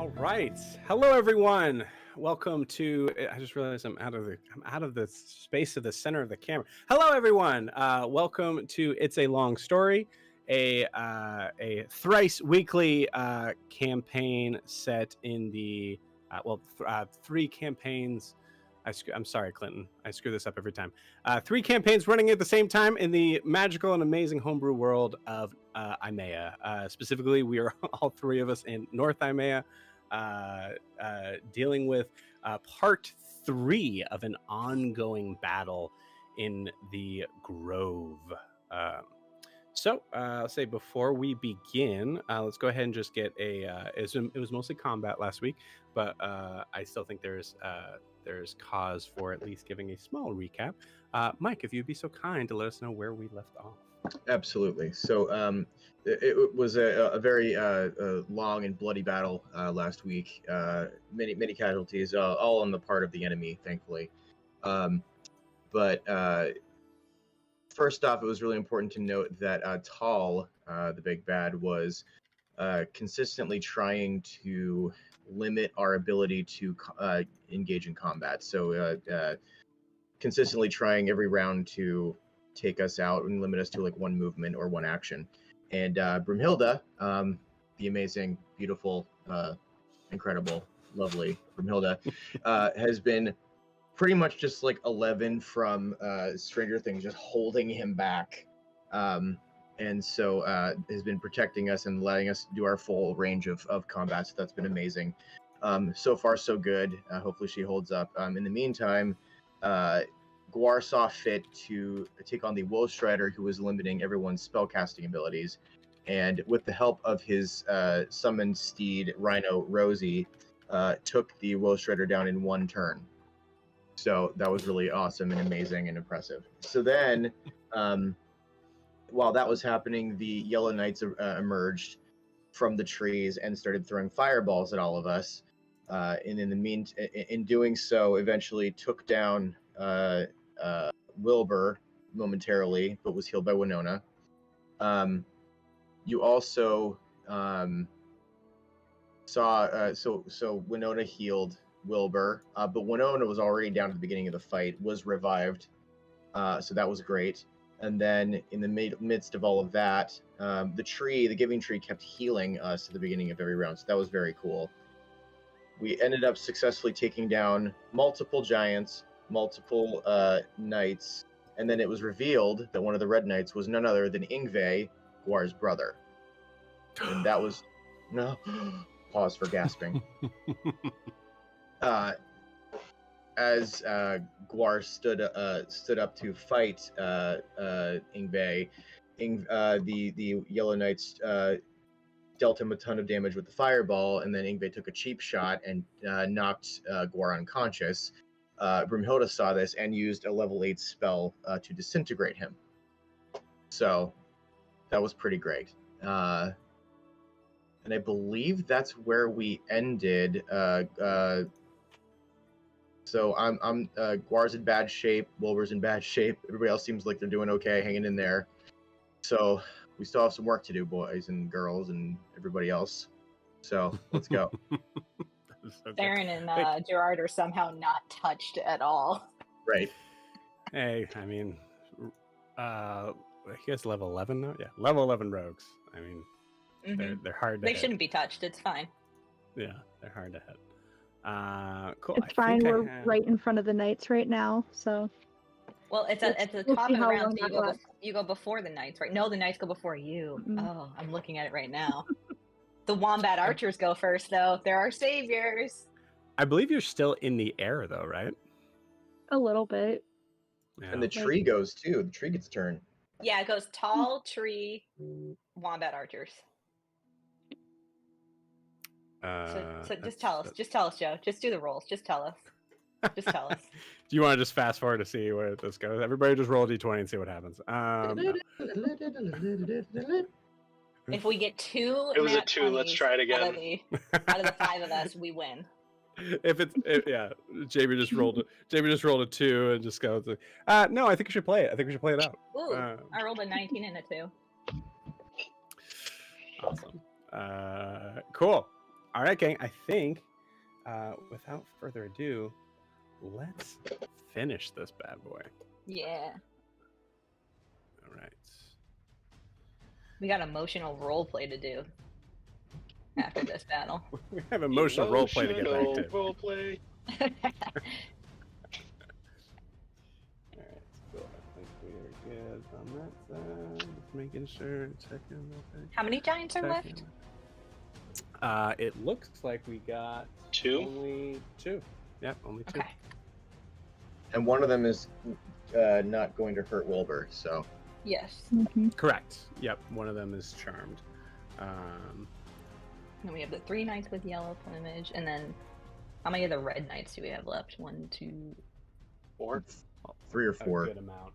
All right. Hello, everyone. Welcome to. I just realized I'm out of the space of the center of the camera. Hello, everyone. Welcome to It's a Long Story, a thrice weekly campaign set in the three campaigns. I'm sorry, Clinton. I screw this up every time. Three campaigns running at the same time in the magical and amazing homebrew world of Imea. Specifically, we are all three of us in North Imea, dealing with part 3 of an ongoing battle in the Grove. I'll say before we begin, let's go ahead and just get it was mostly combat last week, but I still think there's cause for at least giving a small recap. Mike, if you'd be so kind to let us know where we left off. Absolutely. So it was a very long and bloody battle last week. Many casualties, all on the part of the enemy, thankfully. But first off, it was really important to note that Tal, the big bad, was consistently trying to limit our ability to engage in combat. So consistently trying every round to take us out and limit us to like one movement or one action. And Brumhilda, the amazing, beautiful, incredible, lovely Brumhilda, has been pretty much just like 11 from Stranger Things, just holding him back. And so has been protecting us and letting us do our full range of combat. So that's been amazing. So far, so good. Hopefully she holds up. In the meantime, Gwar saw fit to take on the Wolf Strider, who was limiting everyone's spellcasting abilities. And with the help of his summoned steed, Rhino Rosie, took the Wolf Strider down in one turn. So that was really awesome and amazing and impressive. So then, while that was happening, the Yellow Knights emerged from the trees and started throwing fireballs at all of us. And in doing so, eventually took down Wilbur momentarily, but was healed by Winona. You also saw so Winona healed Wilbur, but Winona was already down at the beginning of the fight, was revived, so that was great. And then in the midst of all of that, the Giving Tree, kept healing us at the beginning of every round, so that was very cool. We ended up successfully taking down multiple giants, multiple knights, and then it was revealed that one of the Red Knights was none other than Yngve, Gwar's brother. And that was... No. Pause for gasping. As Gwar stood up to fight Yngve, the Yellow Knights dealt him a ton of damage with the fireball, and then Yngve took a cheap shot and knocked Gwar unconscious. Brumhilda saw this and used a level 8 spell to disintegrate him. So that was pretty great. And I believe that's where we ended. So I'm Gwar's in bad shape, Wilbur's in bad shape. Everybody else seems like they're doing okay, hanging in there. So we still have some work to do, boys and girls and everybody else. So let's go. Theron and Gerard are somehow not touched at all. Right. Hey, I mean, he has level 11 now? Yeah, level 11 rogues. I mean, they're hard to hit. They shouldn't be touched. It's fine. Yeah, they're hard to hit. Cool. It's fine. We're right in front of the knights right now, so. Well, it's at the top of the round, so you go before the knights, right? No, the knights go before you. Mm-hmm. Oh, I'm looking at it right now. The Wombat Archers go first, though. They're our saviors. I believe you're still in the air, though, right? A little bit. Yeah. And the tree goes, too. The tree gets a turn. Yeah, it goes tall, tree, Wombat Archers. So just tell us. Just tell us, Joe. Just do the rolls. Just tell us. Just tell us. Do you want to just fast forward to see where this goes? Everybody just roll a d20 and see what happens. If we get 2, it was a 2. Let's try it again. Out of the 5 of us, we win. Jamie just rolled a 2 and just goes. No, I think we should play it. I think we should play it out. Ooh, I rolled a 19 and a 2. Awesome. Cool. All right, gang. I think, without further ado, let's finish this bad boy. Yeah. All right. We got emotional role play to do after this battle. We have emotional role play to get back to. Role play. All right, cool. I think we are good on that side. Just making sure. Checking. Okay. How many giants are left? It looks like we got 2. only 2. Yep, only 2. Okay. And one of them is not going to hurt Wilbur, so. Yes. Correct. Yep, one of them is charmed. And then we have the 3 knights with yellow plumage, and then how many of the red knights do we have left? 1, 2, 4. 3 or A 4. good amount.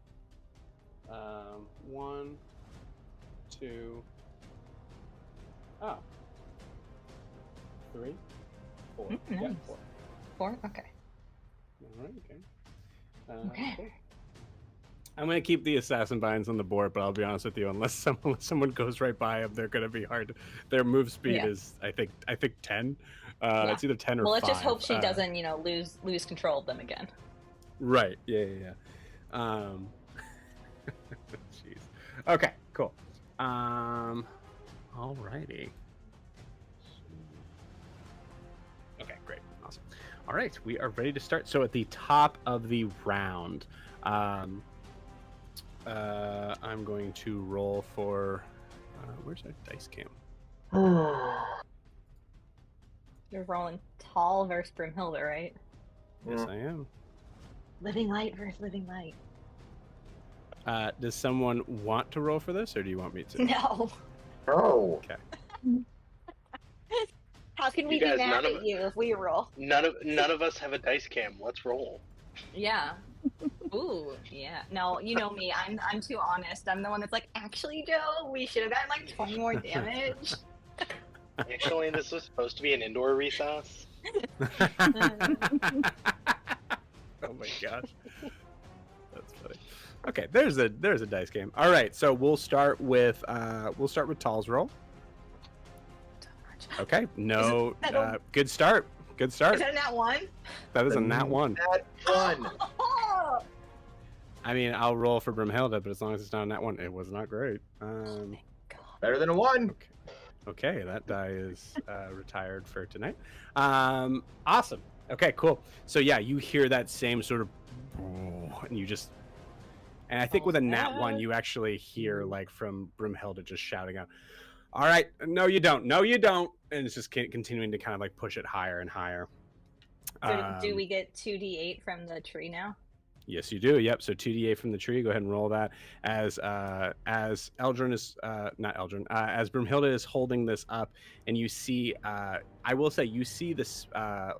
1, 2. Oh. 3, 4. Nice. Yeah, 4. 4? Okay. All right. Okay. Okay. Cool. I'm gonna keep the assassin binds on the board, but I'll be honest with you, unless someone goes right by them, they're gonna be hard. Their move speed is, I think 10. It's either 10 or 5. Well, let's just hope she doesn't, lose control of them again. Right. Yeah. Jeez. Okay. Cool. Alrighty. Okay. Great. Awesome. All right. We are ready to start. So at the top of the round, I'm going to roll for. Where's our dice cam? You're rolling tall versus Brimhilda, right? Yes, I am. Living light versus living light. Does someone want to roll for this, or do you want me to? No. Oh. Okay. How can we You be guys, mad at you if we roll? None of us have a dice cam. Let's roll. Yeah. Ooh, yeah. No, you know me. I'm too honest. I'm the one that's like, actually, Joe, we should have gotten like 20 more damage. Actually, this was supposed to be an indoor recess. Oh my gosh, that's funny. Okay, there's a dice game. All right, so we'll start with Tall's roll. Okay, no, good start. Good start. Is that a nat 1? That is a nat 1. Nat 1. I mean, I'll roll for Brimhilda, but as long as it's not a nat 1, it was not great. Better than a 1. Okay, that die is retired for tonight. Awesome. Okay, cool. So yeah, you hear that same sort of, and you just, and I think with a nat 1, you actually hear like from Brimhilda just shouting out, "All right, no, you don't, no, you don't," and it's just continuing to kind of like push it higher and higher. So do we get 2d8 from the tree now? Yes, you do. Yep. So 2d8 from the tree. Go ahead and roll that as Eldrin is not Eldrin, as Brimhilda is holding this up, and you see. I will say you see this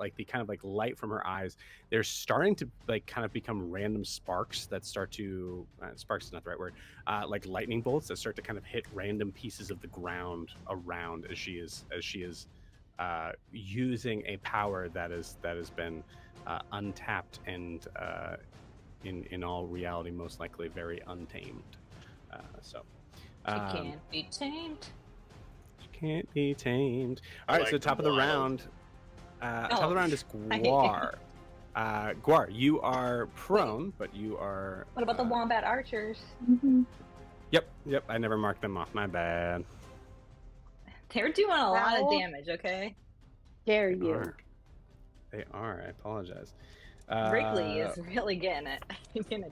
like the kind of like light from her eyes. They're starting to like kind of become random sparks that start to sparks is not the right word. Like lightning bolts that start to kind of hit random pieces of the ground around as she is using a power that has been untapped and. In all reality, most likely very untamed. She can't be tamed. She can't be tamed. All right, so top of the round. Top of the round is Guar. Guar, you are prone, but you are. What about the wombat archers? Yep. I never marked them off. My bad. They're doing a lot of damage. Okay. Dare you? They are. I apologize. Wrigley is really getting it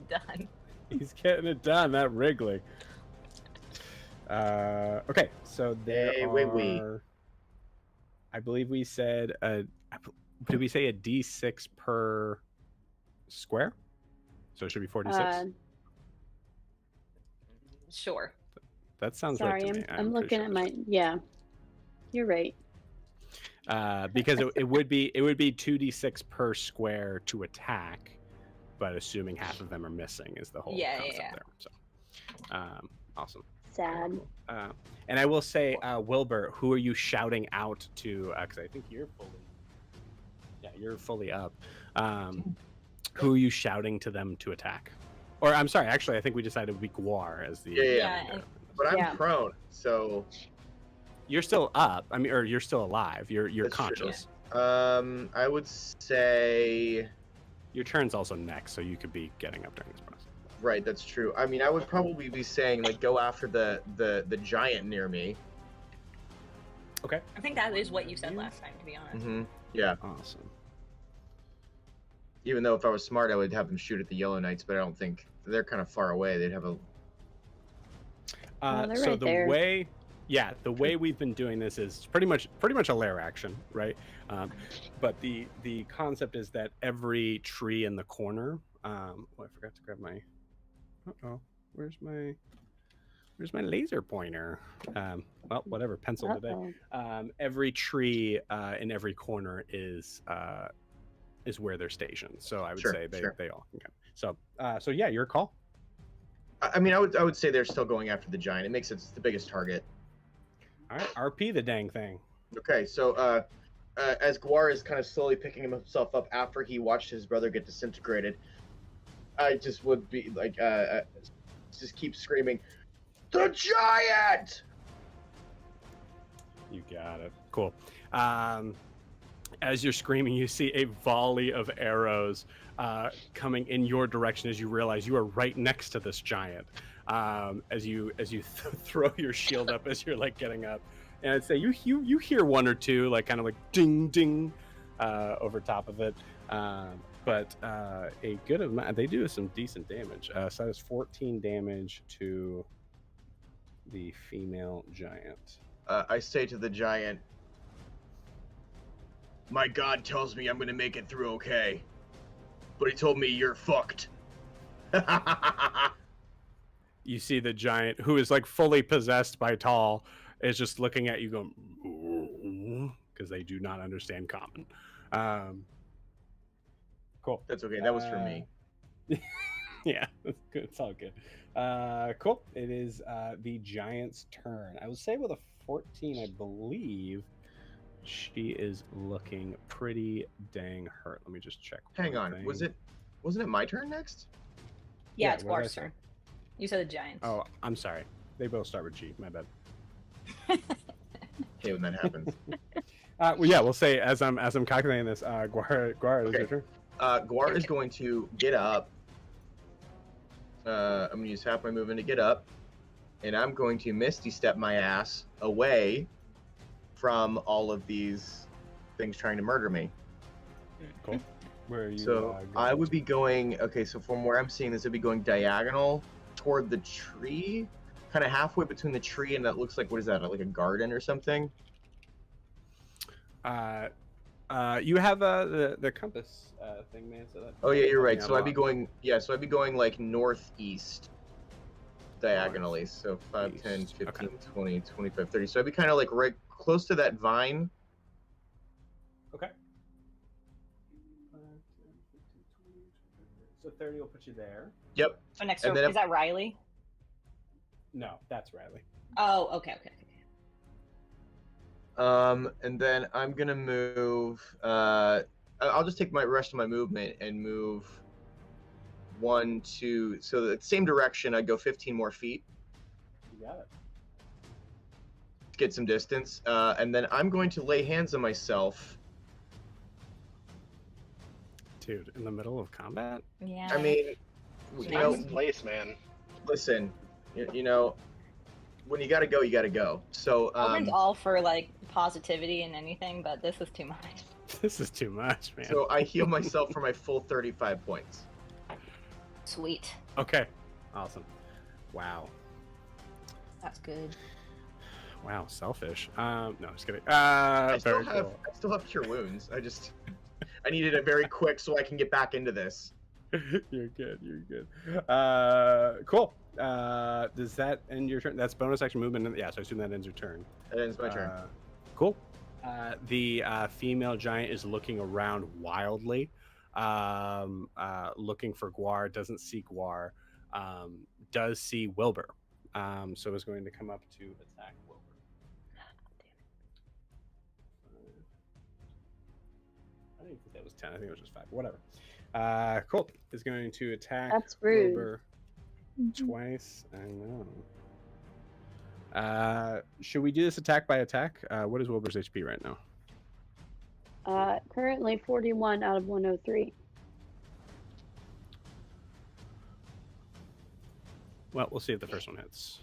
done. He's getting it done, that Wrigley. Okay, so there are. I believe we said. Did we say a D6 per square? So it should be 46. Sure. That sounds Sorry, right to me. I'm looking at my. Yeah, you're right. Because it would be 2d6 per square to attack, but assuming half of them are missing is the whole concept there. So, awesome. Sad. And I will say, Wilbur, who are you shouting out to? Because I think you're fully up. Who are you shouting to them to attack? Or I'm sorry, actually, I think we decided it would be Guar as the. Yeah. But I'm prone, so. You're still up. I mean, or you're still alive. You're That's true. conscious. I would say. Your turn's also next, so you could be getting up during this process. Right, that's true. I mean, I would probably be saying like go after the giant near me. Okay. I think that is what you said last time, to be honest. Mm-hmm. Yeah. Awesome. Even though if I was smart, I would have them shoot at the Yellow Knights, but I don't think they're kind of far away. They'd have a. they're So right the there. way, the way we've been doing this is pretty much a lair action, right? But the concept is that every tree in the corner. Oh, I forgot to grab my. Where's my laser pointer? Well, whatever, pencil today. Every tree in every corner is where they're stationed. So I would say they all can come. So yeah, your call. I mean, I would say they're still going after the giant. It makes it the biggest target. All right, RP the dang thing. Okay, so as Guar is kind of slowly picking himself up after he watched his brother get disintegrated, I just would be like, just keep screaming, "The giant!" You got it. Cool. As you're screaming, you see a volley of arrows coming in your direction as you realize you are right next to this giant. As you throw your shield up as you're like getting up, and I'd say you hear one or two like kind of like ding ding over top of it, but a good amount. They do some decent damage. So that's 14 damage to the female giant. I say to the giant, "My God tells me I'm gonna make it through okay, but he told me you're fucked." You see the giant, who is like fully possessed by Tall, is just looking at you going, because they do not understand common. Cool. That's okay. That was for me. Yeah, that's good. It's all good. Cool. It is the giant's turn. I would say with a 14, I believe she is looking pretty dang hurt. Let me just check. Hang on. Wasn't it my turn next? Yeah, it's what did I Guar's say? turn. You said the Giants. Oh, I'm sorry. They both start with G. My bad. Okay, when that happens. Well, yeah, we'll say as I'm calculating this, Guar, Okay. is your turn. Guar is going to get up. I'm going to use half my movement to get up, and I'm going to Misty Step my ass away from all of these things trying to murder me. Cool. Where are you? So I would be going. Okay, so from where I'm seeing this, I'd be going diagonal toward the tree, kind of halfway between the tree and that looks like, what is that? Like a garden or something? You have the compass thing, man. So that, Oh yeah, you're right. So I'd be going. Yeah, so I'd be going like northeast diagonally. So 5, 10, 15, Okay. 20, 25, 30. So I'd be kind of like right close to that vine. Okay. So 30 will put you there. Yep. So next And door, then is that Riley? No, that's Riley. Oh, okay. And then I'm gonna move. I'll just take my rest of my movement and move 1, 2. So the same direction. I'd go 15 more feet. You got it. Get some distance. And then I'm going to lay hands on myself. Dude, in the middle of combat? Yeah. I mean, you Time know, and place, man. listen, you know, when you gotta go, you gotta go. So Owen's all for like positivity and anything, but this is too much. This is too much, man. so I heal myself for my full 35 points. Sweet. Okay. Awesome. Wow. That's good. Wow, selfish. No, just kidding. I Very cool. still have cure wounds. I needed it very quick so I can get back into this. You're good. Cool. Does that end your turn? That's bonus action movement. Yeah, so I assume that ends your turn. That ends my turn. Cool. The female giant is looking around wildly, looking for Guar. Doesn't see Guar. Does see Wilbur. So is going to come up to attack Wilbur. I didn't think that was 10. I think it was just 5. Whatever. Cool. Is going to attack That's rude. Wilbur twice. I know. Should we do this attack by attack? What is Wilbur's HP right now? Currently 41 out of 103. Well, we'll see if the first one hits.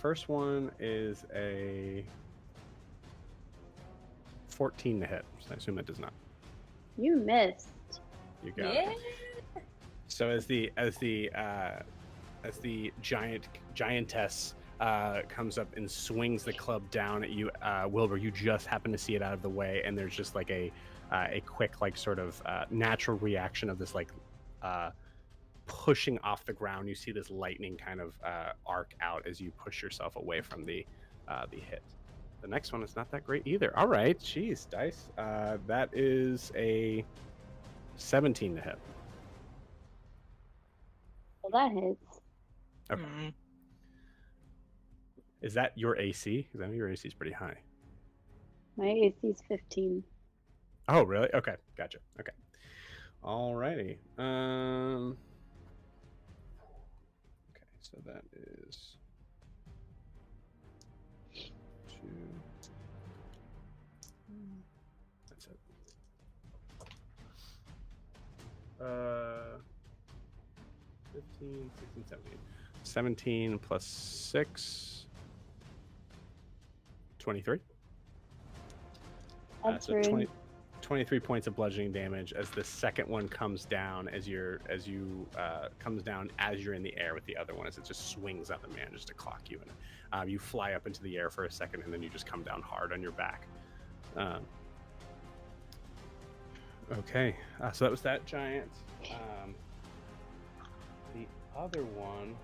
First one is a 14 to hit. So I assume that does not. You missed. You got it. So as the giantess comes up and swings the club down at you, Wilbur, you just happen to see it out of the way, and there's just like a quick like sort of natural reaction of this like pushing off the ground. You see this lightning kind of arc out as you push yourself away from the hit. The next one is not that great either. All right, jeez, dice. That is a 17 to hit. Well, that hits. Okay. Is that your AC? Because I know your AC is pretty high. My AC is 15. Oh, really? Okay, gotcha. Okay. Alrighty. Okay, so that is 2. That's it. 15, 16, 17. 17 plus 6. 23. That's So rude. 23 points of bludgeoning damage as the second one comes down comes down as you're in the air with the other one, as it just swings up and manages to clock you, and you fly up into the air for a second, and then you just come down hard on your back. Okay, so that was that giant. The other one.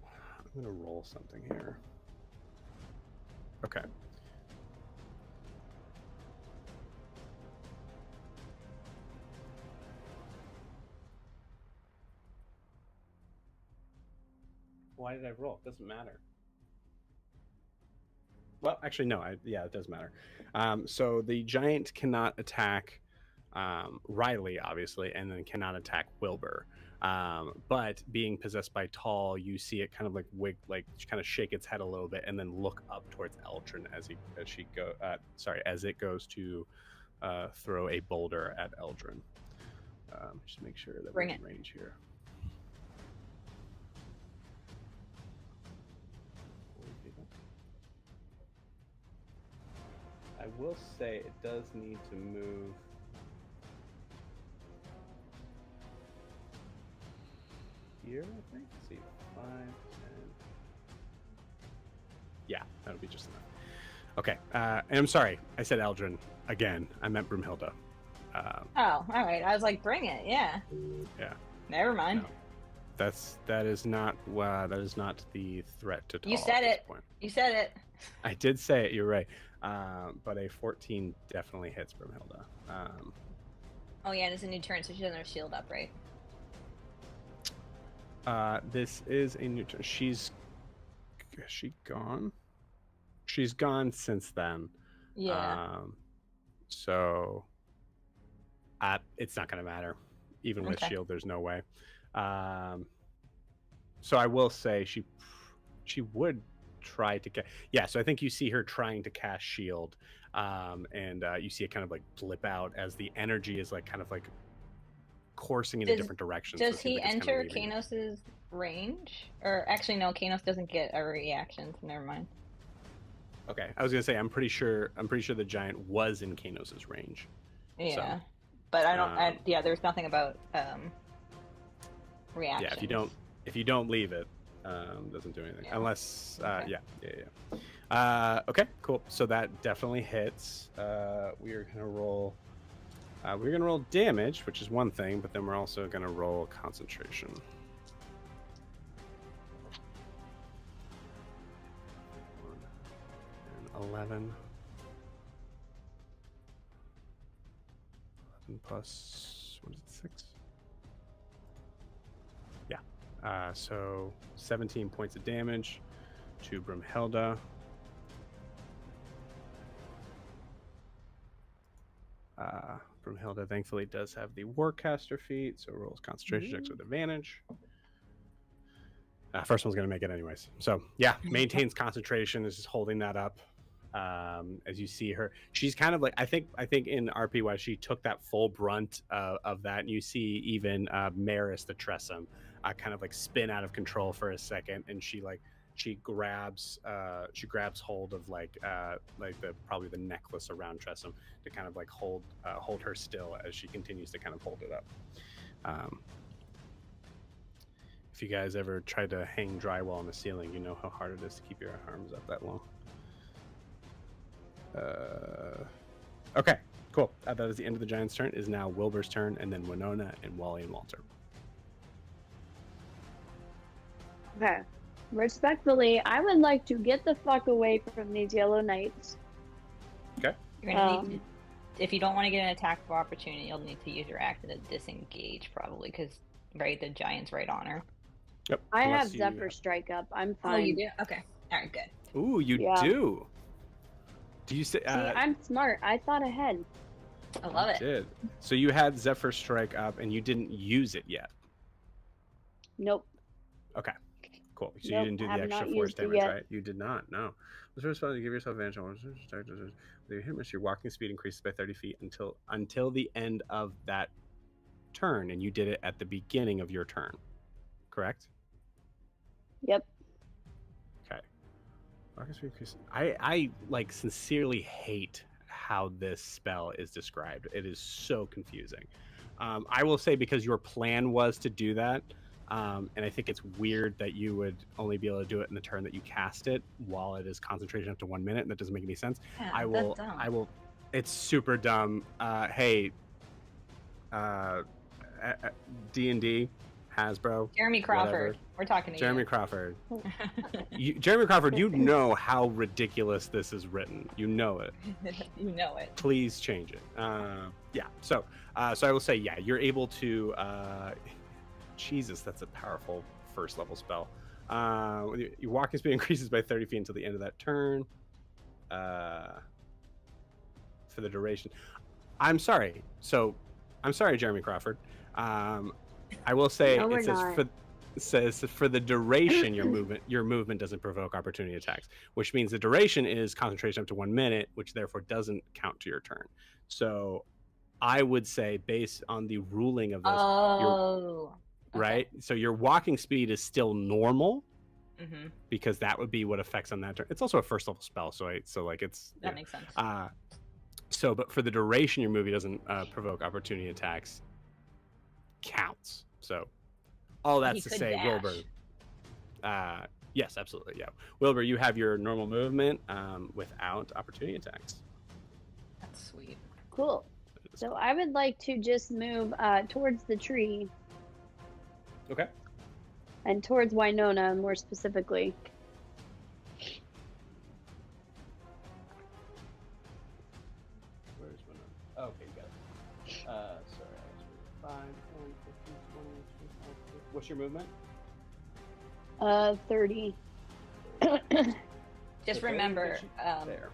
I'm gonna roll something here. Okay. Why did I roll? It doesn't matter. Well, actually, no. Yeah, it does matter. So the giant cannot attack Riley, obviously, and then cannot attack Wilbur. But being possessed by Tall, you see it kind of like kind of shake its head a little bit, and then look up towards Eldrin as it goes to throw a boulder at Eldrin. Just make sure that we're in range here. I will say it does need to move. Here, I think. Let's see, 5, 10. Yeah, that'll be just enough. Okay, and I'm sorry, I said Eldrin again. I meant Broomhilda. Oh, all right. I was like, bring it. Yeah. Yeah. Never mind. No. That is not the threat to Tall. You said it. Point. You said it. I did say it. You're right. But a 14 definitely hits Broomhilda. Oh yeah, and it's a new turn, so she doesn't have shield up, right? This is a new turn. Is she gone? She's gone since then. Yeah. So it's not going to matter. Even with shield, there's no way. So I will say she would try to so I think you see her trying to cast shield, and you see it kind of like blip out as the energy is like kind of like coursing in a different direction. Does he enter Kanos's range? Or actually, no, Kanos doesn't get a reaction. So never mind. Okay, I was gonna say I'm pretty sure the giant was in Kanos's range. Yeah, so, but I don't. There's nothing about reaction. Yeah, if you don't leave it, doesn't do anything unless okay, cool. So that definitely hits. We're gonna roll damage, which is one thing, but then we're also gonna roll concentration. 11 plus, what is it, 6? Yeah. So 17 points of damage to Broomhilda. Broomhilda thankfully does have the Warcaster feat, so rolls concentration checks with advantage. First one's going to make it anyways. So yeah, maintains concentration, is just holding that up. As you see her, she's kind of like, I think in RPY she took that full brunt of that, and you see even Maris the Tressum kind of like spin out of control for a second, and she grabs hold of like probably the necklace around Tressum to kind of like hold her still as she continues to kind of hold it up. If you guys ever tried to hang drywall on the ceiling, you know how hard it is to keep your arms up that long. Okay, cool. That is the end of the giant's turn. It is now Wilbur's turn, and then Winona and Wally and Walter. Okay. Respectfully, I would like to get the fuck away from these yellow knights. Okay. You're gonna need to, if you don't want to get an attack of opportunity, you'll need to use your action to disengage, probably, because the giant's right on her. Yep. I have Zephyr Strike up. I'm fine. Oh, you do? Okay. All right, good. Ooh, you do. Do you say? See, I'm smart. I thought ahead. I love it. Did. So you had Zephyr Strike up, and you didn't use it yet. Nope. Okay. Cool. So Nope, you didn't do have the extra not force used it damage, yet. right? You did not. No. The first spell, you give yourself advantage on when you hit miss, your walking speed increases by 30 feet until the end of that turn, and you did it at the beginning of your turn. Correct? Yep. Okay. Walking speed increases. I like sincerely hate how this spell is described. It is so confusing. I will say, because your plan was to do that, and I think it's weird that you would only be able to do it in the turn that you cast it, while it is concentration up to 1 minute, and that doesn't make any sense. Yeah, I that's dumb. will. It's super dumb. Hey, D&D, Hasbro, Jeremy Crawford. whatever. We're talking to Jeremy Crawford. Jeremy Crawford, you know how ridiculous this is written. You know it. You know it. Please change it. Yeah. So I will say, yeah, you're able to. Jesus, that's a powerful first level spell. Your walking speed increases by 30 feet until the end of that turn. For the duration. I'm sorry. I'm sorry, Jeremy Crawford. I will say No, we're it says not. says for the duration your movement doesn't provoke opportunity attacks, which means the duration is concentration up to 1 minute, which therefore doesn't count to your turn. So I would say, based on the ruling of this, Oh. right? So your walking speed is still normal, Mm-hmm. because that would be what affects on that turn. It's also a first level spell, so it's That makes sense. but for the duration your movie doesn't provoke opportunity attacks counts. So all that's to could say, dash. Wilbur, yes, absolutely, yeah, Wilbur, you have your normal movement without opportunity attacks. That's sweet. Cool. So I would like to just move towards the tree. Okay. And towards Winona, more specifically. Where's Winona? Oh, okay, you got it. Sorry, I was 5, 10, 15, 20, 25. What's your movement? 30. Just Okay, remember there.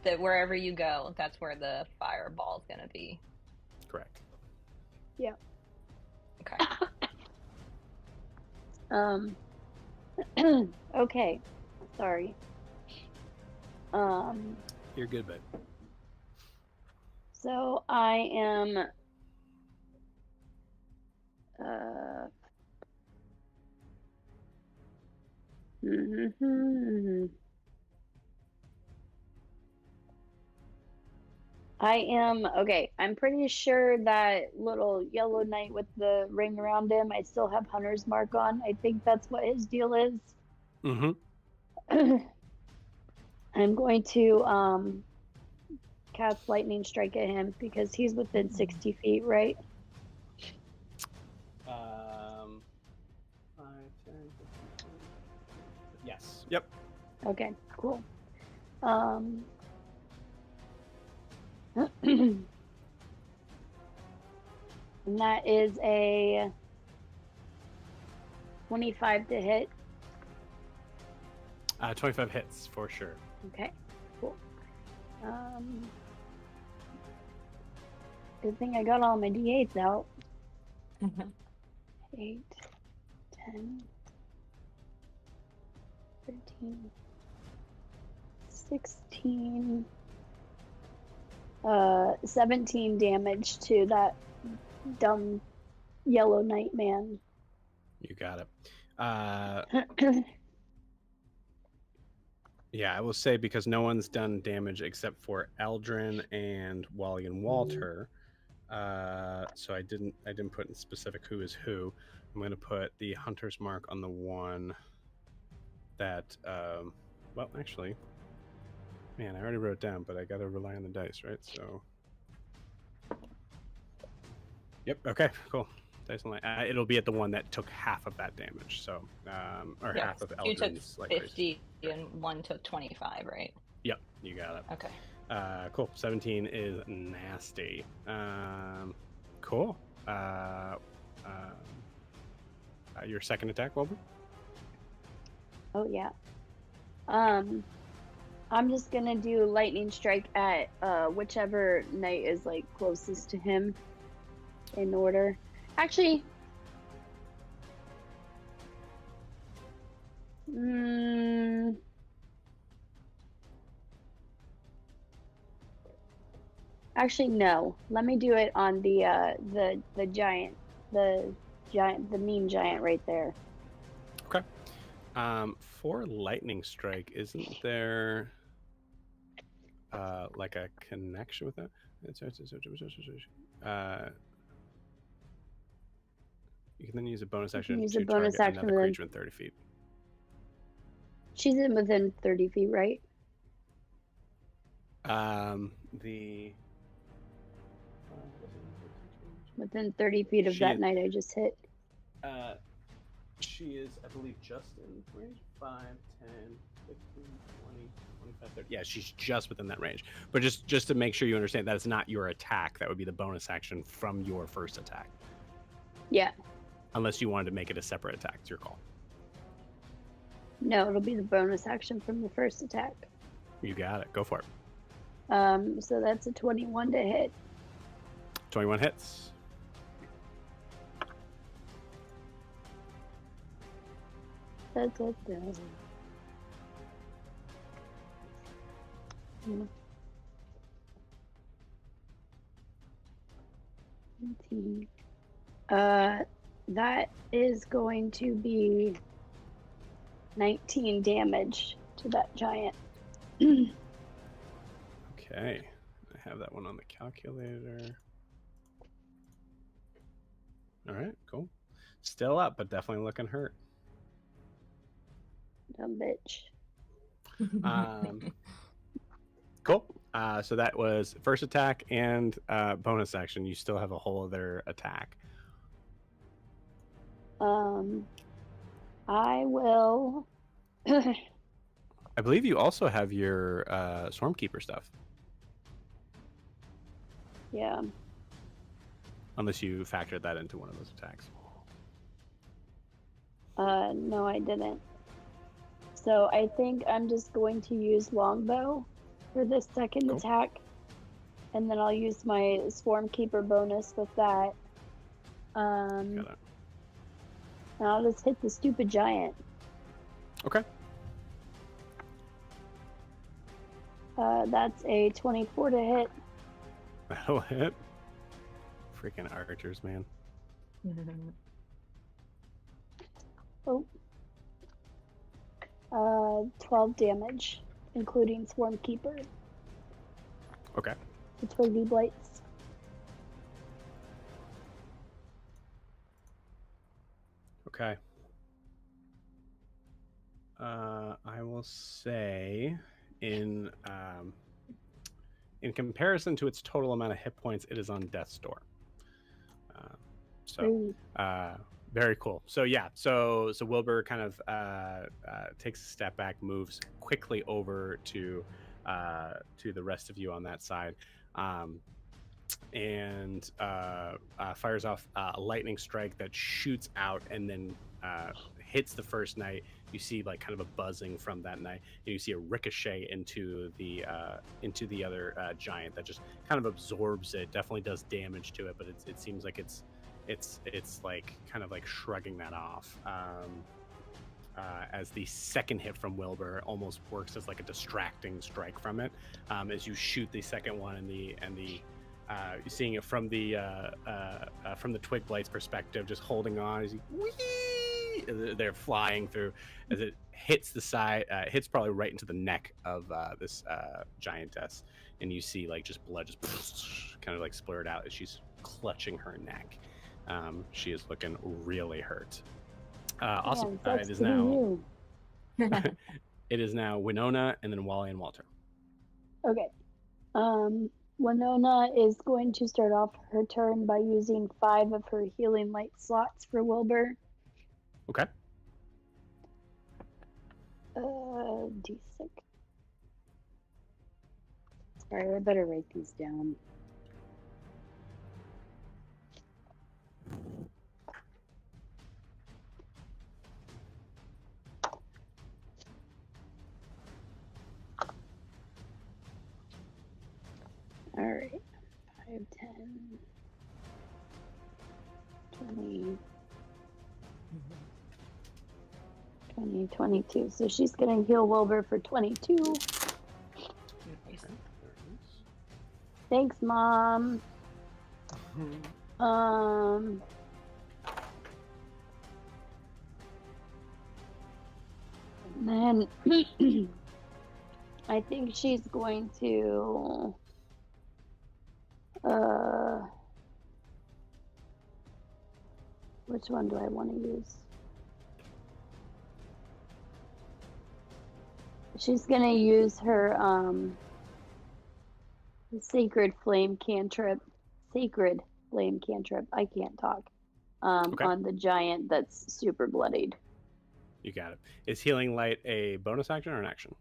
that wherever you go, that's where the fireball is going to be. Correct. Yeah. Okay. Okay. Sorry. You're good, babe. So I am okay. I'm pretty sure that little yellow knight with the ring around him, I still have Hunter's Mark on. I think that's what his deal is. Mm-hmm. I'm going to cast Lightning Strike at him because he's within 60 feet, right? 5, 10, 15, 20. Yes. Yep. Okay, cool. And that is a 25 to hit. 25 hits for sure. Good thing I got all my d8s out. 8, 10, 13, 16, 17 damage to that dumb yellow knight man. You got it. Yeah, I will say because no one's done damage except for Eldrin and Wally and Walter. So I didn't put in specific who is who. I'm going to put the hunter's mark on the one that well, actually, man, I already wrote it down, but I got to rely on the dice, right? So yep, okay, cool. Dice and it'll be at the one that took half of that damage, so or Yeah, half of you took Eldrin's 50 and one took 25, right? Yep, you got it. Okay. Cool. 17 is nasty. Cool. Your second attack, Wilbur? Oh yeah. I'm just gonna do lightning strike at whichever knight is like closest to him in order. Actually, actually no. Let me do it on the giant, the mean giant right there. Okay. For lightning strike, isn't there like a connection with that? You can then use a bonus action to target another creature in 30 feet. She's in within 30 feet, right? Within 30 feet of that knight I just hit. She is, I believe, just in range. 5, 10, 15, 20, 25, 30. Yeah, she's just within that range. But just to make sure you understand, that is not your attack. That would be the bonus action from your first attack. Yeah. Unless you wanted to make it a separate attack. It's your call. No, it'll be the bonus action from the first attack. You got it. Go for it. So that's a 21 to hit. 21 hits. Da. 19. That is going to be 19 damage to that giant. Okay. I have that one on the calculator. All right, cool. Still up, but definitely looking hurt. Dumb bitch. Cool. So that was first attack and bonus action. You still have a whole other attack. I will. I believe you also have your Swarmkeeper stuff. Yeah. Unless you factored that into one of those attacks. No, I didn't. So I think I'm just going to use longbow for this second attack. And then I'll use my Swarmkeeper bonus with that. And I'll just hit the stupid giant. Okay. That's a 24 to hit. That'll hit. Freaking archers, man. Oh. 12 damage, including Swarmkeeper. Okay. The Twiggy Blights. Okay. I will say in comparison to its total amount of hit points, it is on death's door. Very cool. So yeah, so Wilbur kind of takes a step back, moves quickly over to the rest of you on that side, and fires off a lightning strike that shoots out and then hits the first knight, you see like kind of a buzzing from that knife, and you see a ricochet into the other giant that just kind of absorbs it. Definitely does damage to it, but it seems like it's like kind of like shrugging that off. As the second hit from Wilbur almost works as like a distracting strike from it, as you shoot the second one, and the you're seeing it from the Twig Blight's perspective, just holding on as they're flying through, as it hits the side, hits probably right into the neck of this giantess, and you see like just blood just kind of like splurt out as she's clutching her neck. She is looking really hurt. Awesome. It is now. It is now Winona, and then Wally and Walter. Okay. Winona is going to start off her turn by using 5 of her healing light slots for Wilbur. Okay. D6. Sorry, I better write these down. All right, 5, 10, 20, 20, 22. So she's going to heal Wilbur for 22. Thanks, Mom. And then I think she's going to which one do I want to use? She's gonna use her sacred flame cantrip. Sacred flame cantrip. I can't talk. Okay. On the giant that's super bloodied. You got it. Is healing light a bonus action or an action?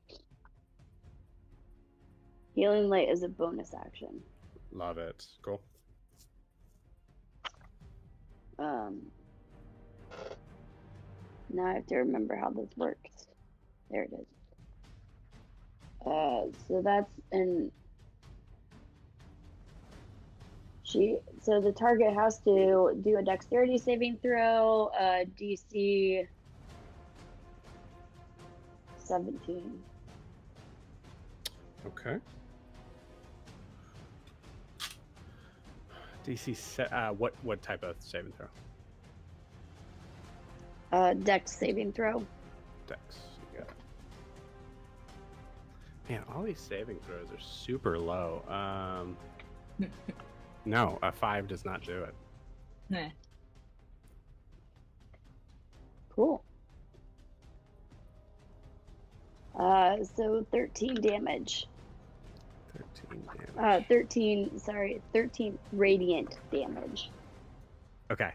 Healing light is a bonus action. Love it. Cool. Now I have to remember how this works. There it is. So that's so the target has to do a dexterity saving throw, DC 17. Okay. DC what type of saving throw? Dex saving throw. Dex. You got it. Man, all these saving throws are super low. No, a 5 does not do it. Nah. Cool. So 13 damage. 13 damage. 13 radiant damage. Okay.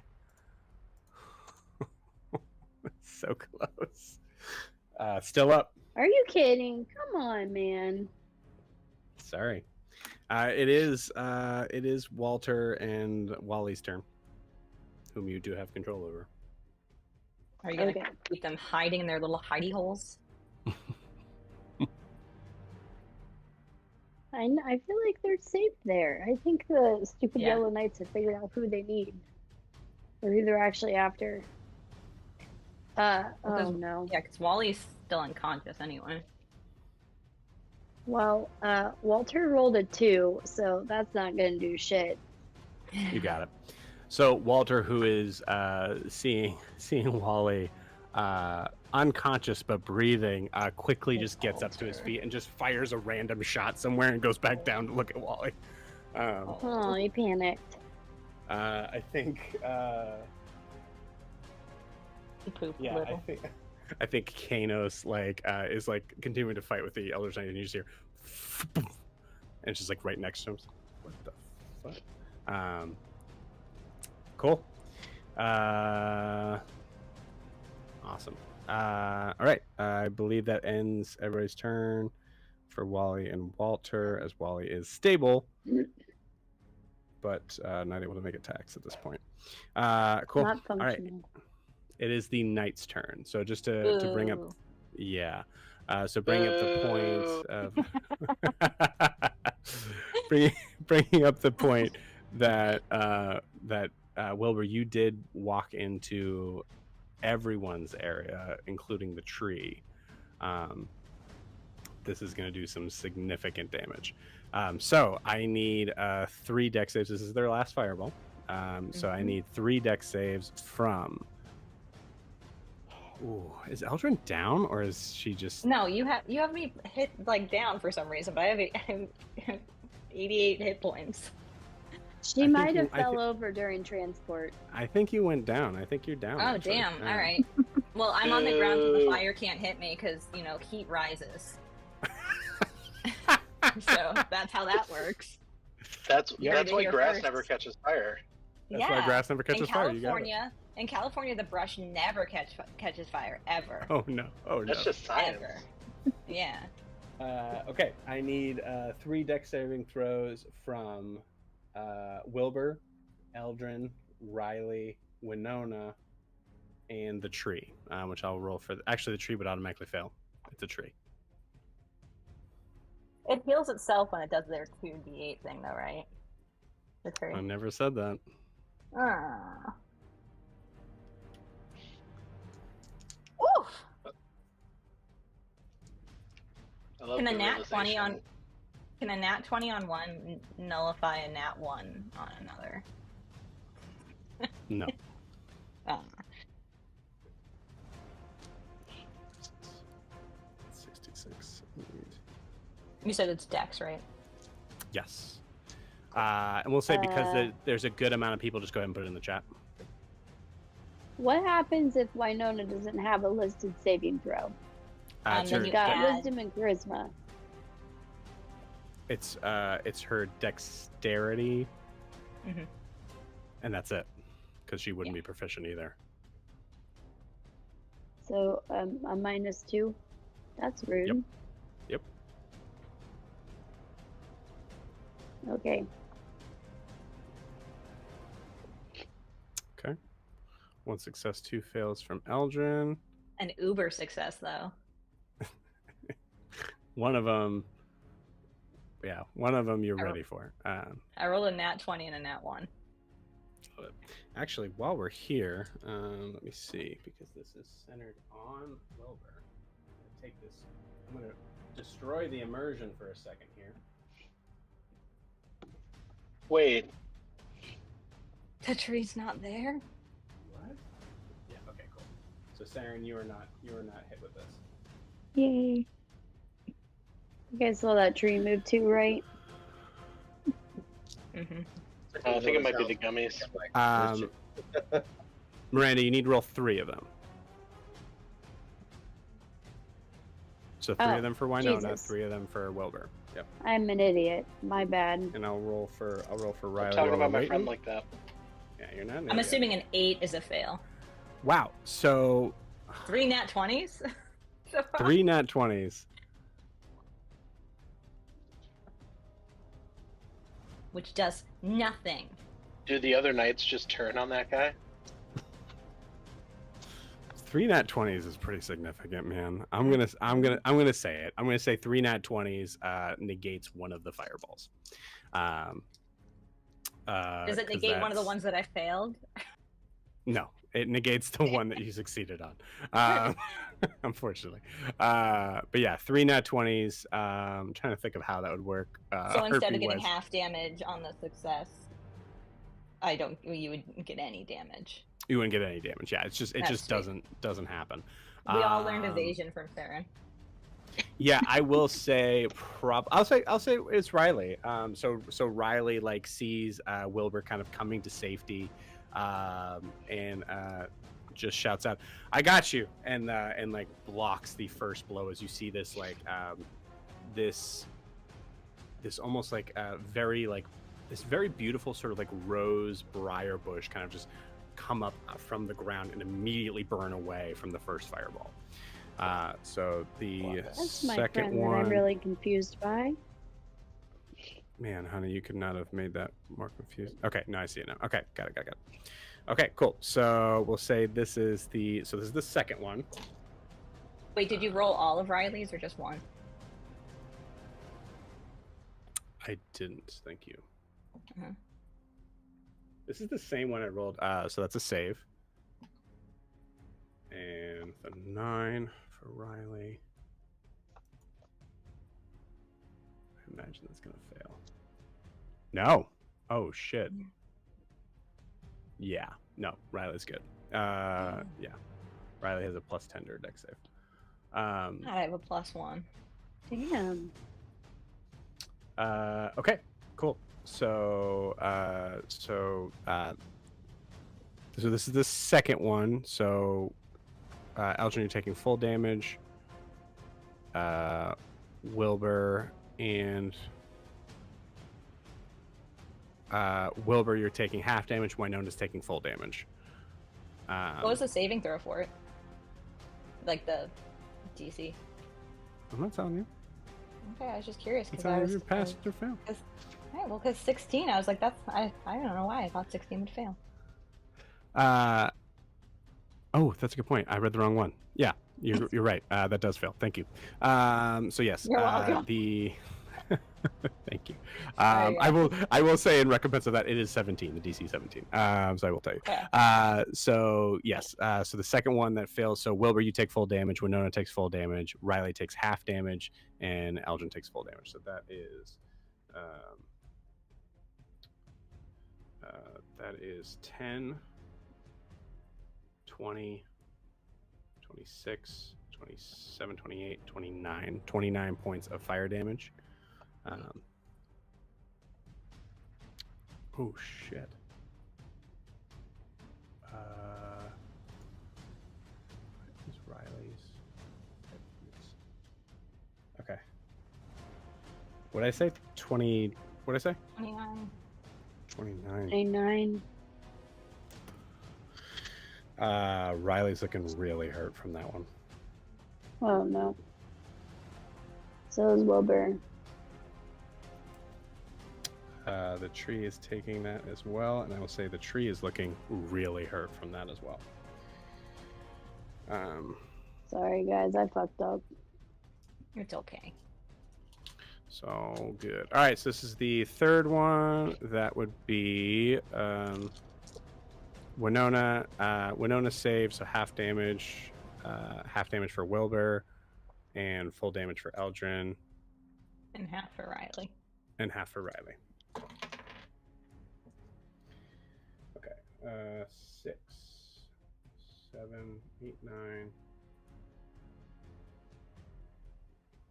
So close. Still up. Are you kidding? Come on, man. Sorry. It is Walter and Wally's turn, whom you do have control over. Are you going to keep them hiding in their little hidey holes? I feel like they're safe there. I think the stupid Yellow Knights have figured out who they need. Or who they're actually after. Oh no. Yeah, because Wally's still unconscious anyway. Well, Walter rolled a 2, so that's not gonna do shit. You got it. So Walter, who is seeing Wally unconscious but breathing, quickly just gets up to his feet and just fires a random shot somewhere and goes back down to look at Wally. Oh, he panicked. I think. He pooped Yeah, a little. I think Kanos is continuing to fight with the Elder Knight, and you just hear, and it's just like right next to him. What the fuck? Cool. Awesome. All right. I believe that ends everybody's turn for Wally and Walter, as Wally is stable, but not able to make attacks at this point. Cool. Not All right. functional. It is the knight's turn. So just to bring up, Ooh. yeah. So bring up the point of bringing up the point that Wilbur, you did walk into everyone's area, including the tree. This is going to do some significant damage. So I need 3 dex saves. This is their last fireball. So I need 3 dex saves from. Ooh, is Eldrin down, or is she just? No, you have me hit like down for some reason, but I have 88 hit points. She might have fell over during transport. I think you went down. I think you're down. Oh, actually. damn. All right. Well, I'm on the ground so the fire can't hit me because, heat rises. So that's how that works. That's why grass first. never catches fire. That's why grass never catches fire. You got it. In California, the brush never catches fire, ever. Oh, no. Oh, no. That's just science. Ever. Yeah. Okay, I need 3 dex saving throws from Wilbur, Eldrin, Riley, Winona, and the tree, which I'll roll for. Actually, the tree would automatically fail. It's a tree. It heals itself when it does their 2d8 thing, though, right? The tree. I never said that. Ah. Oof. I love Can a the nat 20 on? realization. Can a nat 20 on one nullify a nat 1 on another? No. Oh. 66. You said it's dex, right? Yes. And we'll say because there's a good amount of people, just go ahead and put it in the chat. What happens if Winona doesn't have a listed saving throw? It's then her, you Got add- wisdom and charisma. it's her dexterity, Mhm. and that's it, because she wouldn't be proficient either. So a -2. That's rude. Yep. Okay. Okay. 1 success, 2 fails from Eldrin. An uber success, though. One of them, you're ready for. I rolled a nat 20 and a nat 1. Actually, while we're here, let me see, because this is centered on Wilbur. I'm going to destroy the immersion for a second here. Wait, The tree's not there? What? Yeah, okay, cool. So Saren, you are not hit with this. Yay. You guys saw that tree move too, right? Mm-hmm. I think it might be the gummies. Miranda, you need to roll 3 of them. So 3 of them for Winona, Jesus. 3 of them for Wilbur. Yep. I'm an idiot. My bad. And I'll roll for Riley. I'm talking while about we're my friend waiting. like that. Yeah, you're not. I'm assuming an 8 is a fail. Wow. So 3 nat 20s? So far? 3 nat 20s. Which does nothing. Do the other knights just turn on that guy? 3 nat 20s is pretty significant, man. I'm gonna say it. I'm gonna say 3 nat 20s negates one of the fireballs. Does it negate one of the ones that I failed? No, it negates the one that you succeeded on. Unfortunately. But yeah, 3 nat 20s. I'm trying to think of how that would work. So instead of getting RP-wise. half damage on the success, you would get any damage. You wouldn't get any damage. Yeah, it just sweet. doesn't happen. We all learned evasion from Theron. Yeah, I will say I'll say it's Riley. So Riley like sees Wilbur kind of coming to safety, and just shouts out, "I got you!" and like blocks the first blow as you see this like this almost like very like this very beautiful sort of like rose briar bush kind of just come up from the ground and immediately burn away from the first fireball. So the That's my second friend one, that I'm really confused by. man, honey, you could not have made that more confused. Okay, no, I see it now. Okay, got it. Okay, cool. So we'll say this is the second one. Wait, did you roll all of Riley's or just one? I didn't. Thank you. Uh-huh. This is the same one I rolled. So that's a save. And the 9 for Riley. I imagine that's gonna fail. No. Oh shit. Yeah. No. Riley's good. Yeah. Riley has a +10 to her dex save. I have a +1. Damn. Okay. Cool. So this is the second one. So Elgin, you're taking full damage. Wilbur and Wilbur, you're taking half damage. Wynona's taking full damage. What was the saving throw for it? Like the DC? I'm not telling you. Okay, I was just curious It's because I was either pass or fail. Right, well, because 16, I was like, I don't know why I thought 16 would fail. Oh, that's a good point. I read the wrong one. Yeah, you're right. That does fail. Thank you. So yes, You're welcome. Thank you. I will say in recompense of that, it is 17, the DC 17. So I will tell you. Yeah. So yes. So the second one that fails. So Wilbur, you take full damage. Winona takes full damage. Riley takes half damage, and Elgin takes full damage. So that is, that is 10, 20, 26, 27, 28, 29 points of fire damage. Oh shit. Who's Riley's? Okay. What did I say? 20. What did I say? 29. 29. 29. Riley's looking really hurt from that one. Oh no. So is Wilbur. The tree is taking that as well, and I will say the tree is looking really hurt from that as well. Sorry guys, I fucked up. It's okay. So good. All right, so this is the third one. That would be Winona. Winona saves, so half damage for Wilbur, and full damage for Eldrin. And half for Riley. And half for Riley. Okay. 6, 7, 8, 9,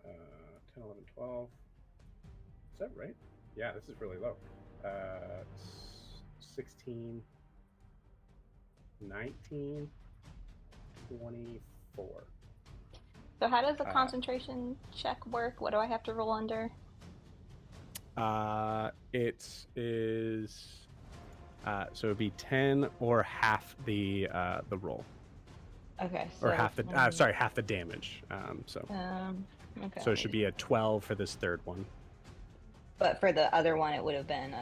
10, 11, 12. Is that right? Yeah, this is really low. 16, 19, 24. So how does the concentration check work? What do I have to roll under? It is so it'd be 10 or half the roll. Okay. Or half the half the damage. Okay. So it should be a 12 for this third one. But for the other one, it would have been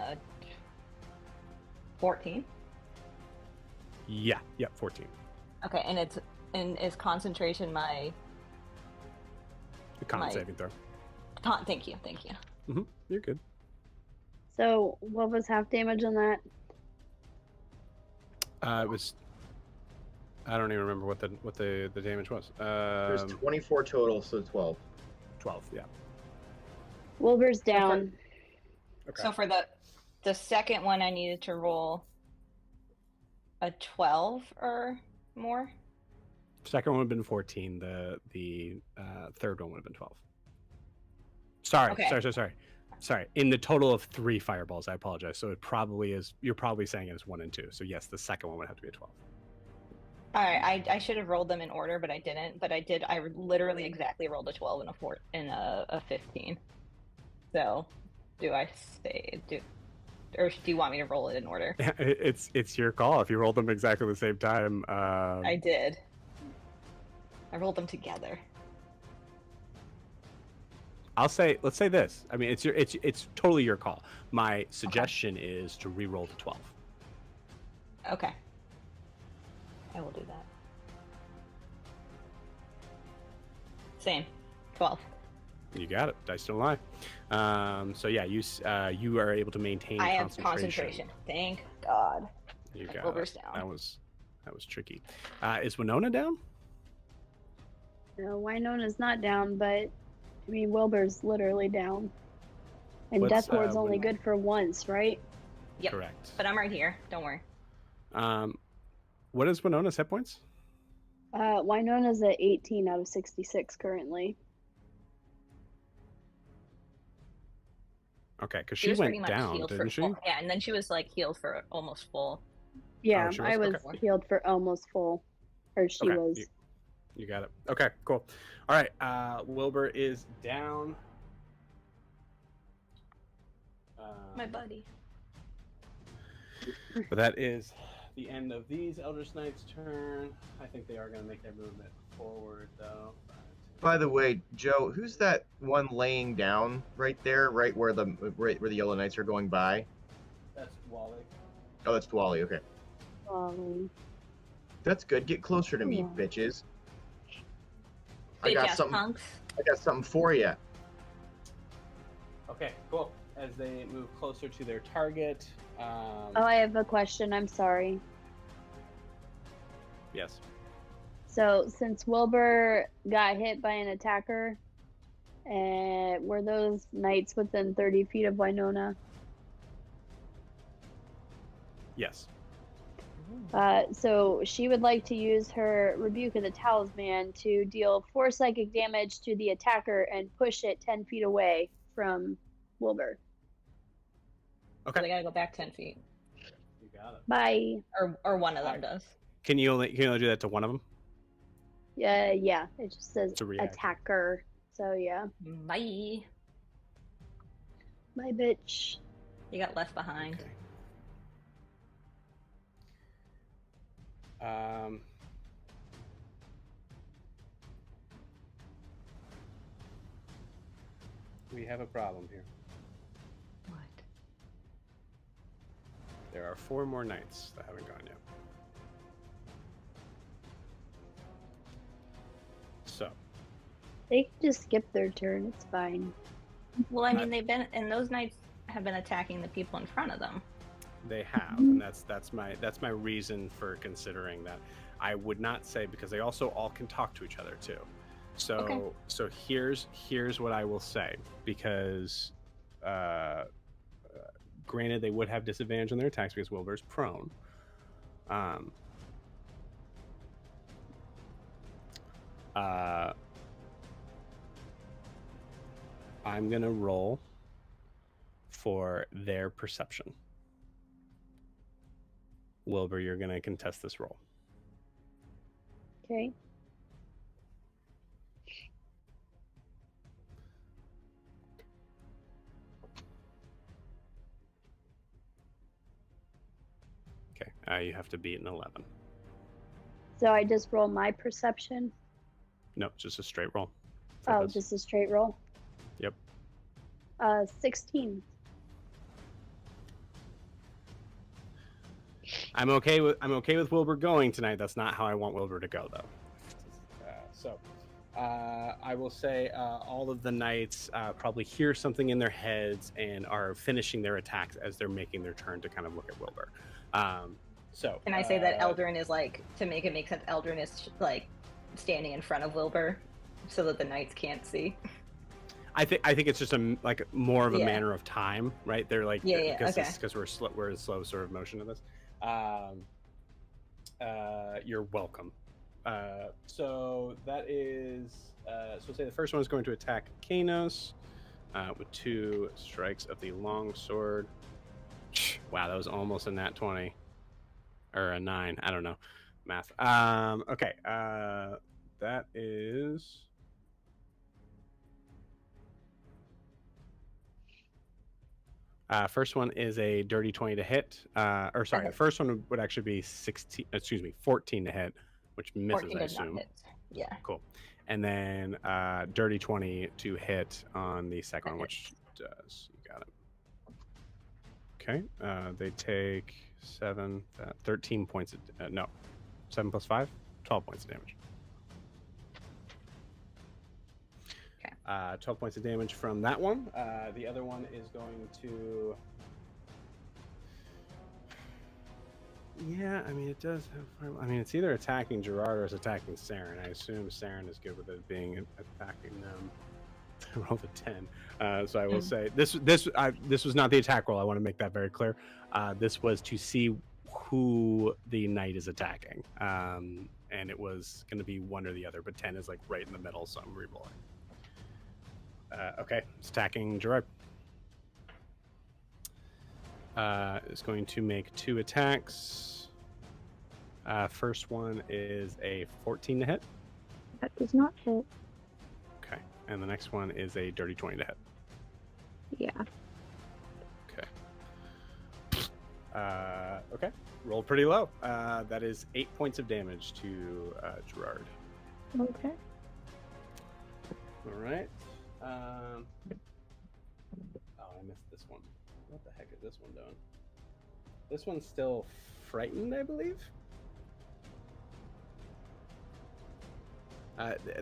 14. Yeah. Yep. 14. Okay, and is concentration my The con saving throw. Thank you. Mm-hmm. You're good. So what was half damage on that? It was. I don't even remember what the damage was. There's 24 total, so 12. 12. Yeah. Wilbur's down. Okay. So for the second one, I needed to roll a 12 or more. Second one would have been 14. The third one would have been 12. Sorry. Okay. Sorry. In the total of 3 fireballs, I apologize. So it probably is. You're probably saying it's 1 and 2. So yes, the second one would have to be a 12. All right, I should have rolled them in order, but I didn't. But I did. I literally exactly rolled a 12 and a 15. So, do I say or do you want me to roll it in order? It's your call. If you rolled them exactly the same time. I did. I rolled them together. Let's say this. I mean, it's totally your call. My suggestion is to re-roll the 12. Okay. I will do that. Same. 12. You got it. Dice don't lie. So yeah, you are able to maintain I have concentration. concentration. Thank God. You got Wilbur's it. down. That was tricky. Is Winona down? No, Winona's not down, but I mean Wilbur's literally down. And What's, Death Ward's only Winona? good for once, right? Yep. Correct. But I'm right here. Don't worry. What is Winona's hit points? Winona's at 18 out of 66 currently. Okay, because She she was pretty went much down, healed didn't for she? full. Yeah, and then she was like healed for almost full. Yeah, she I was? was Okay. healed for almost full. Or she Okay, was. You got it. Okay, cool. All right, Wilbur is down. My buddy. But that is the end of these Eldritch Knights' turn. I think they are going to make their movement forward, though. By the way, Joe, who's that one laying down right there, right where the Yellow Knights are going by? That's Wally. Oh, that's Wally. Okay, that's good. Get closer to me, Yeah. bitches. Bitch I got ass something. punks. I got something for you. Okay, cool. As they move closer to their target. Oh, I have a question. I'm sorry. Yes. So, since Wilbur got hit by an attacker, were those knights within 30 feet of Winona? Yes. So she would like to use her Rebuke of the Talisman to deal 4 psychic damage to the attacker and push it 10 feet away from Wilbur. Okay. So they gotta go back 10 feet. You got it. Bye. Or one of them does. Can you only do that to one of them? Yeah, it just says It's a reaction. attacker. So yeah. Bye. My bitch. You got left behind. Okay. We have a problem here. What? There are 4 more knights that haven't gone yet. So, They can just skip their turn. It's fine. Well, I mean, and those knights have been attacking the people in front of them. they have, and that's my reason for considering that. I would not say, because they also all can talk to each other too. So Okay. so here's what I will say, because granted they would have disadvantage on their attacks because Wilbur's prone. I'm gonna roll for their perception. Wilbur, you're gonna contest this roll. Okay. Okay, you have to beat an 11. So I just roll my perception. No, just a straight roll. for Oh, this. just a straight roll. Yep. 16. I'm okay with Wilbur going tonight. That's not how I want Wilbur to go, though. I will say all of the knights probably hear something in their heads and are finishing their attacks as they're making their turn to kind of look at Wilbur. Can I say that Eldrin is like, to make it make sense, Eldrin is like standing in front of Wilbur so that the knights can't see? I think it's just more of a Yeah. matter of time, right? They're like, Yeah, okay. because we're in slow sort of motion of this. You're welcome. So that is so say the first one is going to attack Kanos with 2 strikes of the long sword. Wow, that was almost a nat 20 or a 9. I don't know math. Okay, that is. First one is a dirty 20 to hit. The first one would actually be 14 to hit, which misses, 14 I does assume. not hit. Yeah. Cool. And then dirty 20 to hit on the second one, which does. You got it. Okay. They take 13 points. 7 plus 5, 12 points of damage. Okay. 12 points of damage from that one. The other one is going to... Yeah, I mean, it does have... I mean, it's either attacking Gerard or it's attacking Saren. I assume Saren is good with it being attacking them. I rolled a 10. So I will say, this was not the attack roll. I want to make that very clear. This was to see who the knight is attacking. And it was going to be one or the other, but 10 is like right in the middle, so I'm re-rolling. Okay, it's attacking Gerard. It's going to make 2 attacks. First one is a 14 to hit. That does not hit. Okay, and the next one is a dirty 20 to hit. Yeah. Okay. Okay, rolled pretty low. That is 8 points of damage to Gerard. Okay. All right. Oh, I missed this one. What the heck is this one doing? This one's still frightened, I believe.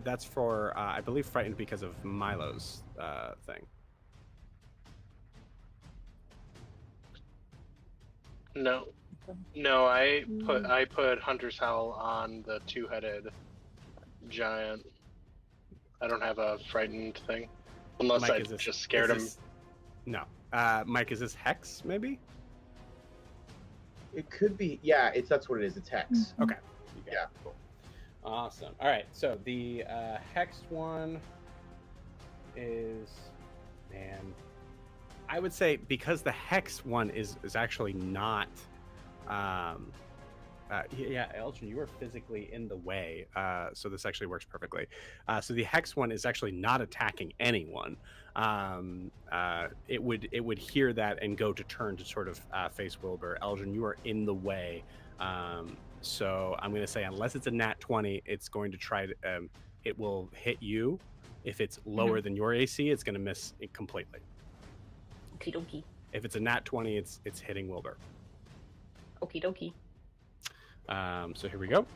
That's for, I believe, frightened because of Milo's thing. No, I put Hunter's Howl on the 2-headed giant. I don't have a frightened thing, unless Mike, I is this- just scared is him. this- No. Mike, is this Hex, maybe? It could be. Yeah, that's what it is. It's Hex. Okay. You got Yeah. it. Cool. Awesome. All right. So the Hexed one is, man, I would say because the Hex one is actually not. Yeah, Elgin, you are physically in the way, so this actually works perfectly. So the Hex one is actually not attacking anyone. It would hear that and go to turn to sort of face Wilbur. Elgin, you are in the way. So I'm going to say unless it's a nat 20, it's going to try to. It will hit you. If it's lower than your AC, it's going to miss it completely. Okie dokie. If it's a nat 20, it's hitting Wilbur. Okie dokie. So here we go.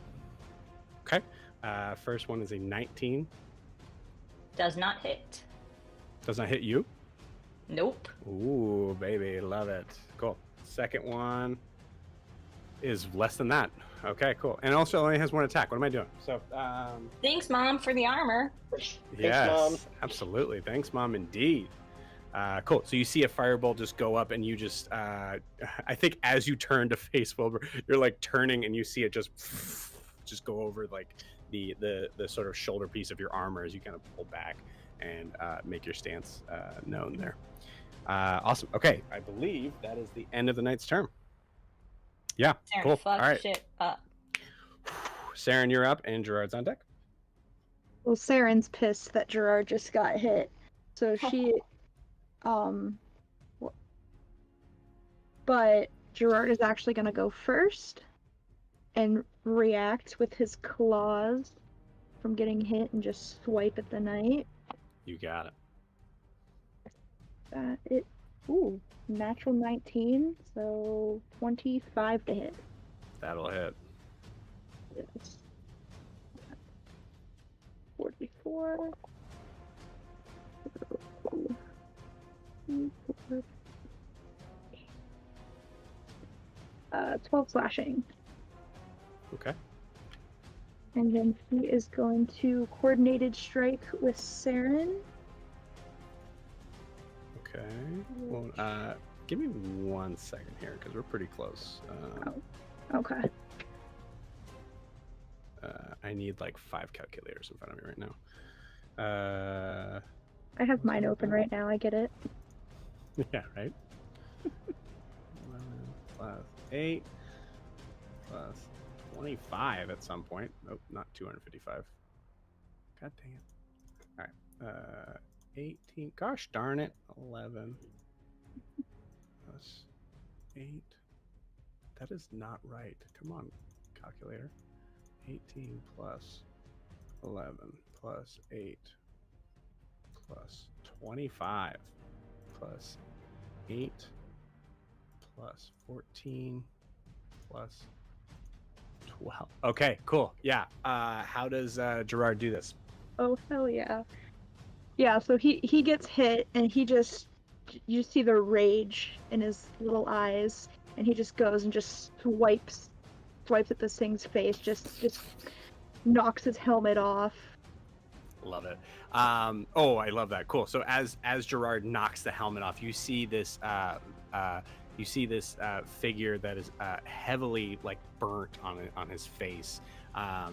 Okay. First one is a 19. Does not hit. Does not hit you. Nope. Ooh, baby, love it. Cool. Second one is less than that. Okay, cool. And also only has 1 attack. What am I doing? So, Thanks, Mom, for the armor. yes, Mom. absolutely. Thanks, Mom, indeed. Cool. So you see a firebolt just go up, and you just, I think as you turn to face Wilbur, you're like turning, and you see it just go over like the sort of shoulder piece of your armor as you kind of pull back and make your stance known there. Awesome. Okay, I believe that is the end of the night's turn. Yeah. Saren, Cool. fuck All right, shit up. Saren, you're up, and Gerard's on deck. Well, Saren's pissed that Gerard just got hit, so she, but Gerard is actually gonna go first and react with his claws from getting hit and just swipe at the knight. You got it. Natural 19, so 25 to hit. That'll hit. Yes. 44. 12 slashing. Okay. And then he is going to coordinated strike with Saren. Okay. Well, give me 1 second here because we're pretty close. Okay. I need like 5 calculators in front of me right now. I have mine open right now, I get it. Yeah, right? 11 plus 8 plus 25 at some point. Nope, not 255. God dang it. Alright. 18. Gosh darn it. 11 plus 8. That is not right. Come on, calculator. 18 plus 11 plus 8 plus 25 plus 8 plus 14 plus Well, okay, cool. Yeah. How does Gerard do this? Oh hell yeah. Yeah, so he gets hit and you see the rage in his little eyes, and he just goes and just swipes at this thing's face, just knocks his helmet off. Love it. Oh, I love that. Cool. So as Gerard knocks the helmet off, you see this figure that is heavily like burnt on his face.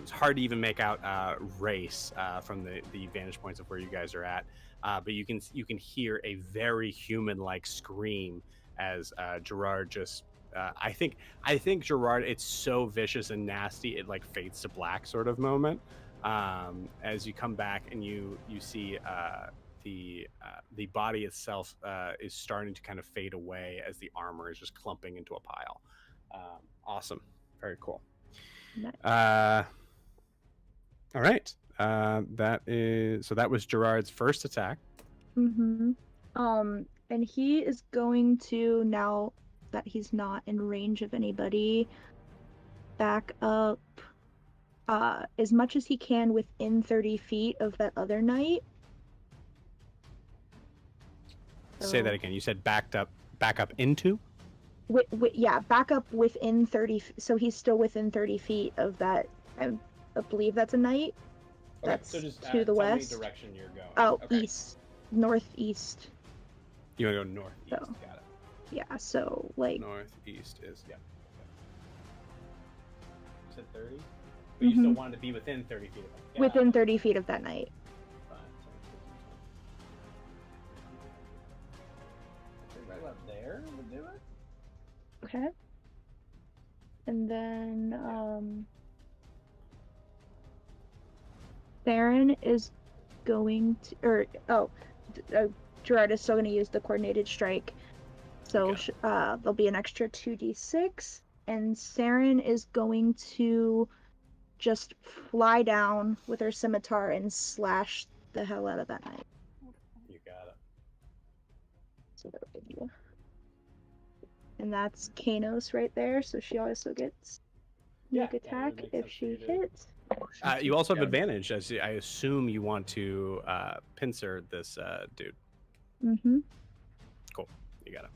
It's hard to even make out race from the vantage points of where you guys are at, but you can hear a very human-like scream as Gerard just. I think Gerard, it's so vicious and nasty it like fades to black sort of moment. As you come back and you see the body itself is starting to kind of fade away as the armor is just clumping into a pile. Awesome, very cool. Nice. All right, that was Gerard's first attack. Mm-hmm. And he is going to, now that he's not in range of anybody, back up as much as he can within 30 feet of that other knight. Say that again. You said back up into? Yeah, back up within 30. So he's still within 30 feet of that. I believe that's a knight. Okay, that's so just, to the west. Tell me direction you're going. Oh, okay. East, northeast. You want to go northeast? So, got it. Yeah, so like northeast is You said 30. But you still wanted to be within 30 feet of it. Within 30 feet of that knight. Right about there would do it. Okay. And then Theron is going to, Gerard is still going to use the coordinated strike. So there'll be an extra 2d6, and Saren is going to just fly down with her scimitar and slash the hell out of that knight. You got it. So that'll give you. And that's Kanos right there, so she also gets sneak attack if she hits. You also have advantage, as I assume you want to pincer this dude. Mm-hmm. Cool. You got it.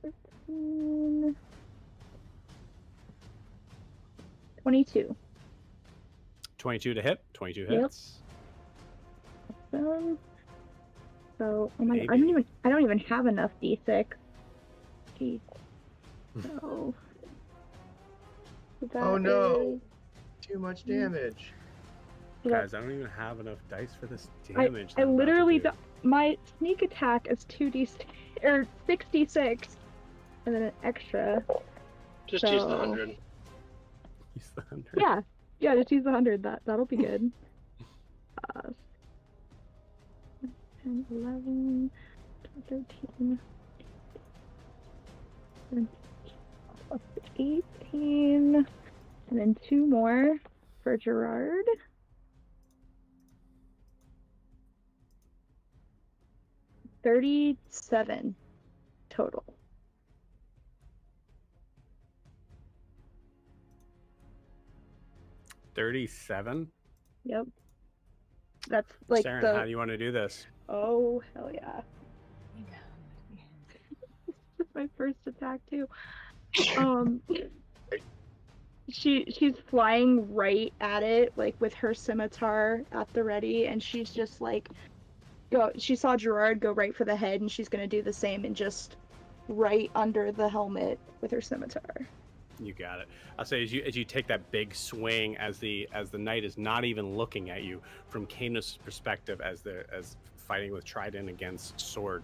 13, 22. 22 to hit. 22 hits. Awesome. So, oh my God, I don't even have enough d6. Jeez. So. Oh no! Too much damage. Guys, I don't even have enough dice for this damage. I literally my sneak attack is 2d or 66, and then an extra. Just use the 100. Use the 100. Yeah, just use the 100. That'll be good. 10, 11, 13, 18, and then 2 more for Gerard. $37 total. $37? Yep. That's like Saren, how do you want to do this? Oh, hell yeah. This is my first attack too. She's flying right at it, like with her scimitar at the ready, and she's just like she saw Gerard go right for the head, and she's gonna do the same and just right under the helmet with her scimitar. You got it. I'll say as you take that big swing, as the knight is not even looking at you from Kanos' perspective, as fighting with trident against sword,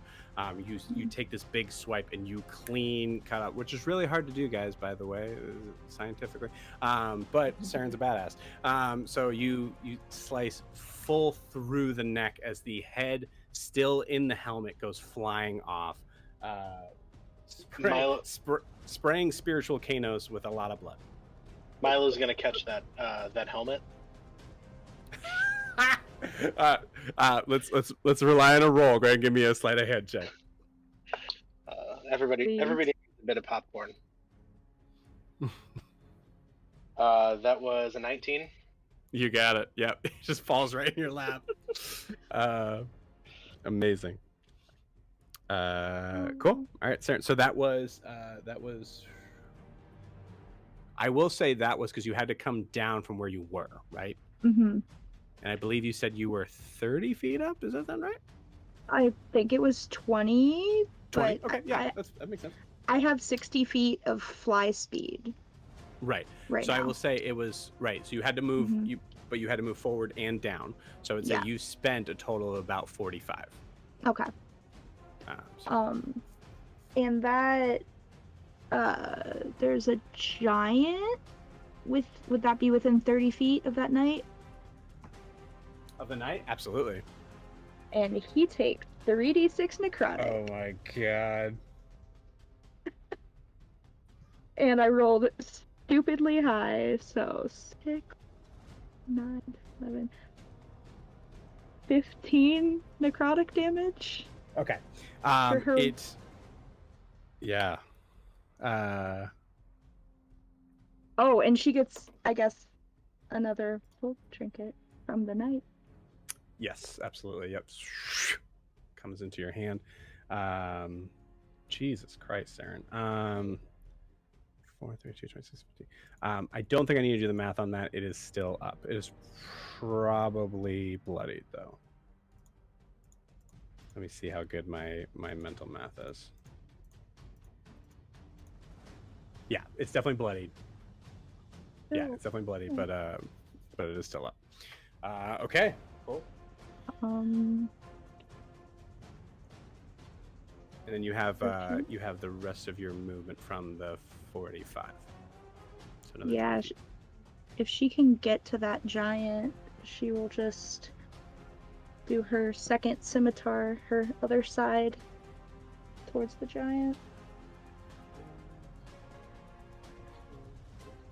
you take this big swipe and you clean cut out, which is really hard to do, guys, by the way, scientifically. But Saren's a badass. So you slice full through the neck as the head, still in the helmet, goes flying off. Spraying spiritual Kanos with a lot of blood. Milo's gonna catch that helmet. Let's rely on a roll. Go ahead and give me a sleight of hand check. Everybody needs a bit of popcorn. That was a 19. You got it. Yep. It just falls right in your lap. Amazing. Cool. All right, so that was I will say that was because you had to come down from where you were, right? Mm-hmm. And I believe you said you were 30 feet up. Is that right? I think it was 20. 20. But Okay, yeah, that makes sense. I have 60 feet of fly speed. Right. Right So now. I will say it was right. So you had to move, Mhm. but you had to move forward and down. So I would say Yeah. you spent a total of about 45. Okay. So. And that there's a giant would that be within 30 feet of that knight? Of the night? Absolutely. And he takes 3d6 necrotic. Oh my god. And I rolled stupidly high, so 6, 9, 11, 15 necrotic damage. Okay. For her. It's yeah. Oh, and she gets, I guess, another full trinket from the knight. Yes, absolutely. Yep. Comes into your hand. Jesus Christ, Aaron. 4, 3, 2, 26, 50. I don't think I need to do the math on that. It is still up. It is probably bloodied though. Let me see how good my mental math is. Yeah, it's definitely bloodied. Yeah, it's definitely bloody, but it is still up. Okay, cool. And then you have the rest of your movement from the 45. So yeah, if she can get to that giant, she will just do her second scimitar, her other side, towards the giant.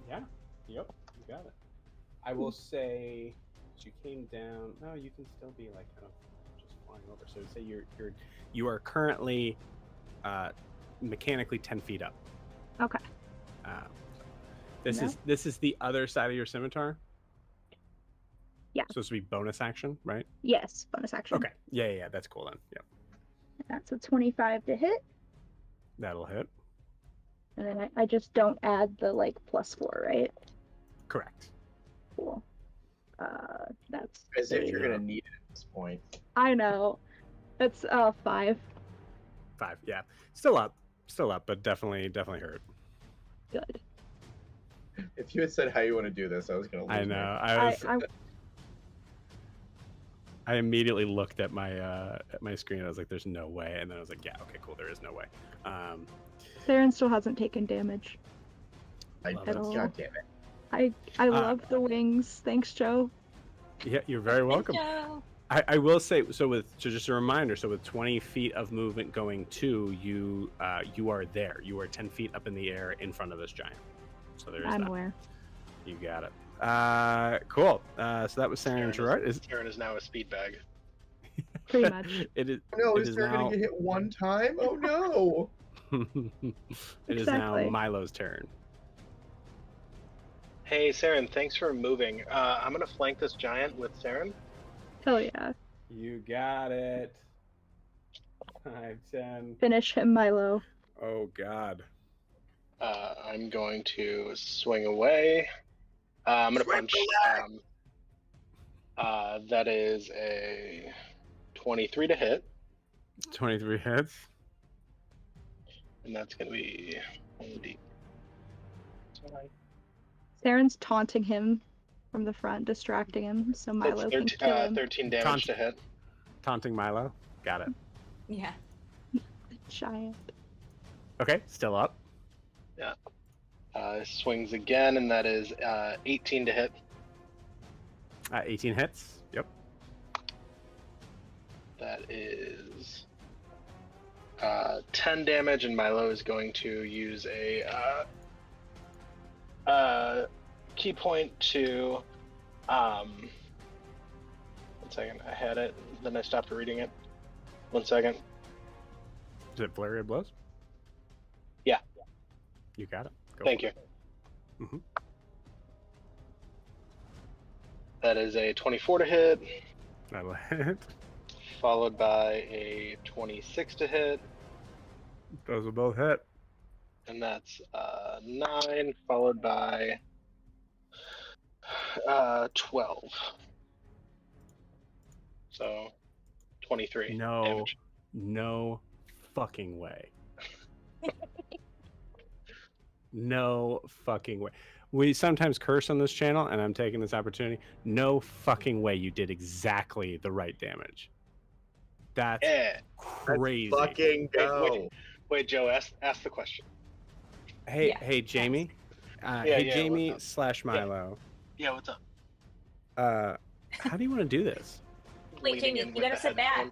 Yeah. Yep. You got it. I will say she came down. No, you can still be like kind of just flying over. So say you are currently mechanically 10 feet up. Okay. This is the other side of your scimitar. Yeah. Supposed to be bonus action, right? Yes, bonus action. Okay. Yeah. That's cool then. Yep. That's a 25 to hit. That'll hit. And then I just don't add the +4, right? Correct. Cool. That's As if you're gonna need it at this point. I know. That's 5. 5. Yeah. Still up, but definitely hurt. Good. If you had said how you want to do this, I was gonna lose. I know. I immediately looked at my screen. I was like, "There's no way," and then I was like, "Yeah, okay, cool. There is no way." Theron still hasn't taken damage. God damn it. I love the wings. Thanks, Joe. Yeah, you're very welcome. I will say, so just a reminder, so with 20 feet of movement going to you, you are there. You are 10 feet up in the air in front of this giant. So there is I'm that. aware. You got it. Cool. So that was Sarah and Gerard. Karen is now a speed bag. Pretty much. It is. No, it is Sarah gonna get hit one time? Oh no! It is now Milo's turn. Hey, Saren, thanks for moving. I'm going to flank this giant with Saren. Hell yeah. You got it. 5, 10. Finish him, Milo. Oh, God. I'm going to swing away. I'm going to punch. That is a 23 to hit. 23 hits. And that's going to be 1d. Saren's taunting him from the front, distracting him, so Milo can kill him. 13 damage to hit. Taunting Milo. Got it. Yeah. Giant. Okay, still up. Yeah. Swings again, and that is 18 to hit. 18 hits. Yep. That is 10 damage, and Milo is going to use a key point to 1 second, I had it, then I stopped reading it. 1 second. Is it Flurry of Blows? Yeah. You got it. Go Thank for you. it. That is a 24 to hit, That'll hit. followed by a 26 to hit, Those will both hit. and that's 9, followed by 12. So 23 damage. No fucking way. No fucking way. We sometimes curse on this channel, and I'm taking this opportunity. No fucking way you did exactly the right damage. That's crazy. Let's fucking go. Wait, Joe, ask the question. Hey, Yeah, hey, Jamie. Jamie / Milo. Yeah, what's up? How do you want to do this? Wait, Jamie, you gotta sit back.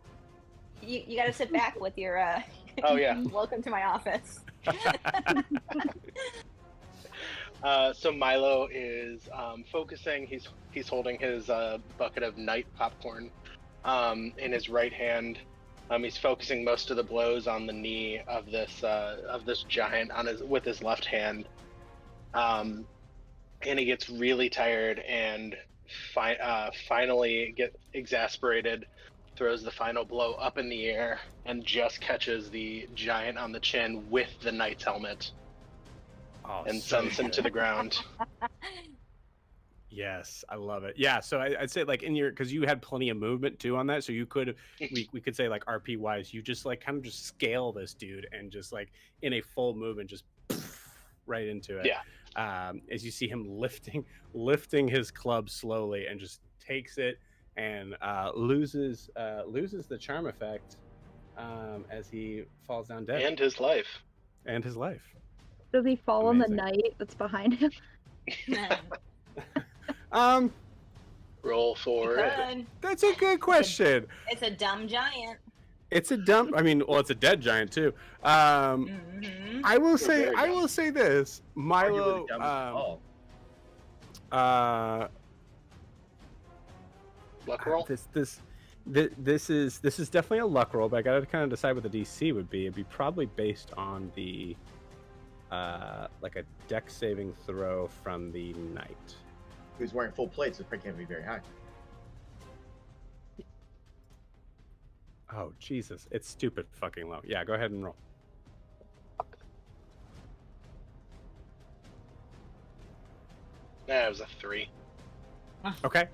You gotta sit back with your. Oh yeah. Welcome to my office. So Milo is focusing. He's holding his bucket of night popcorn in his right hand. He's focusing most of the blows on the knee of this giant with his left hand. And he gets really tired and finally get exasperated. Throws the final blow up in the air and just catches the giant on the chin with the knight's helmet. And sends him to the ground. Yes, I love it. Yeah, so I'd say like in your, because you had plenty of movement too on that, so you could we could say like RP wise, you just like kind of just scale this dude and just like in a full movement just right into it. Yeah. As you see him lifting his club slowly and just takes it and loses the charm effect as he falls down dead. And his life. Does he fall on the Amazing. knight that's behind him? Roll for it. That's a good question. It's a dumb giant. It's a dumb. I mean, well, it's a dead giant too. I will say this, Milo. Luck roll. This is definitely a luck roll, but I gotta kind of decide what the DC would be. It'd be probably based on the like a dex saving throw from the knight. Who's wearing full plates, so it can't be very high. Oh Jesus, it's stupid fucking low. Yeah, go ahead and roll. Yeah, it was a 3. Okay.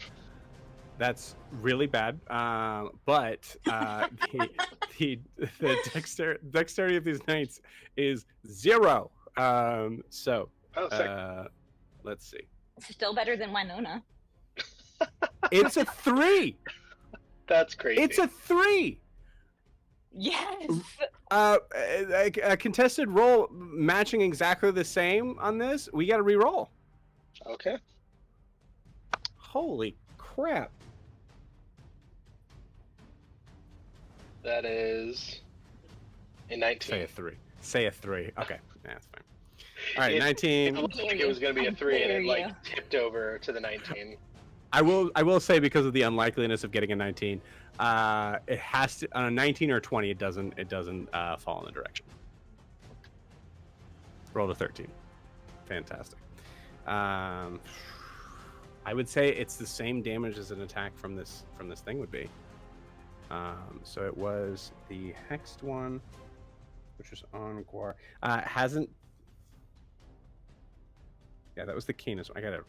That's really bad, but the dexterity of these knights is 0. So let's see. Still better than Winona. It's a 3. That's crazy. It's a 3. Yes. A contested roll matching exactly the same on this. We got to re-roll. Okay. Holy crap. That is a 19. Say a 3. Okay, yeah, that's fine. All right, 19. It looked like it was going to be a 3, and it like tipped over to the 19. I will say, because of the unlikeliness of getting a 19, it has to, on a 19 or 20, it doesn't fall in the direction. Roll a 13. Fantastic. I would say it's the same damage as an attack from this thing would be. So it was the hexed one, which was on Guar. Hasn't. Yeah, that was the keenest one. I gotta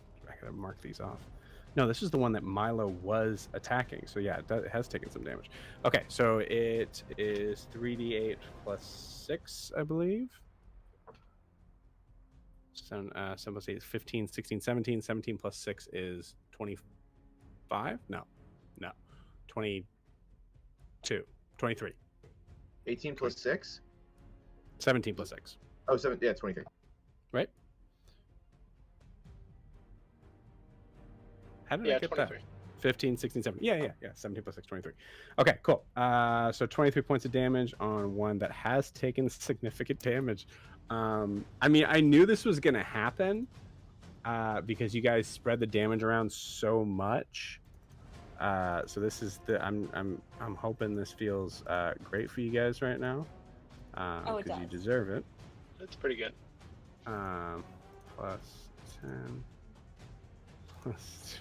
mark these off. No, this is the one that Milo was attacking. So yeah, it has taken some damage. Okay, so it is 3d8 plus 6, I believe. So some say it's 15, 16, 17. 17 plus 6 is 25? No. 22. 23. 18 plus 6? 17 plus 6. Oh, 7, yeah, 23. Right? How did I get 23. that? 15, 16, 17. Yeah. 17 plus 6, 23. Okay, cool. So 23 points of damage on one that has taken significant damage. I mean, I knew this was going to happen because you guys spread the damage around so much. So this is I'm hoping this feels great for you guys right now. Because you deserve it. That's pretty good. Plus 10 plus 2.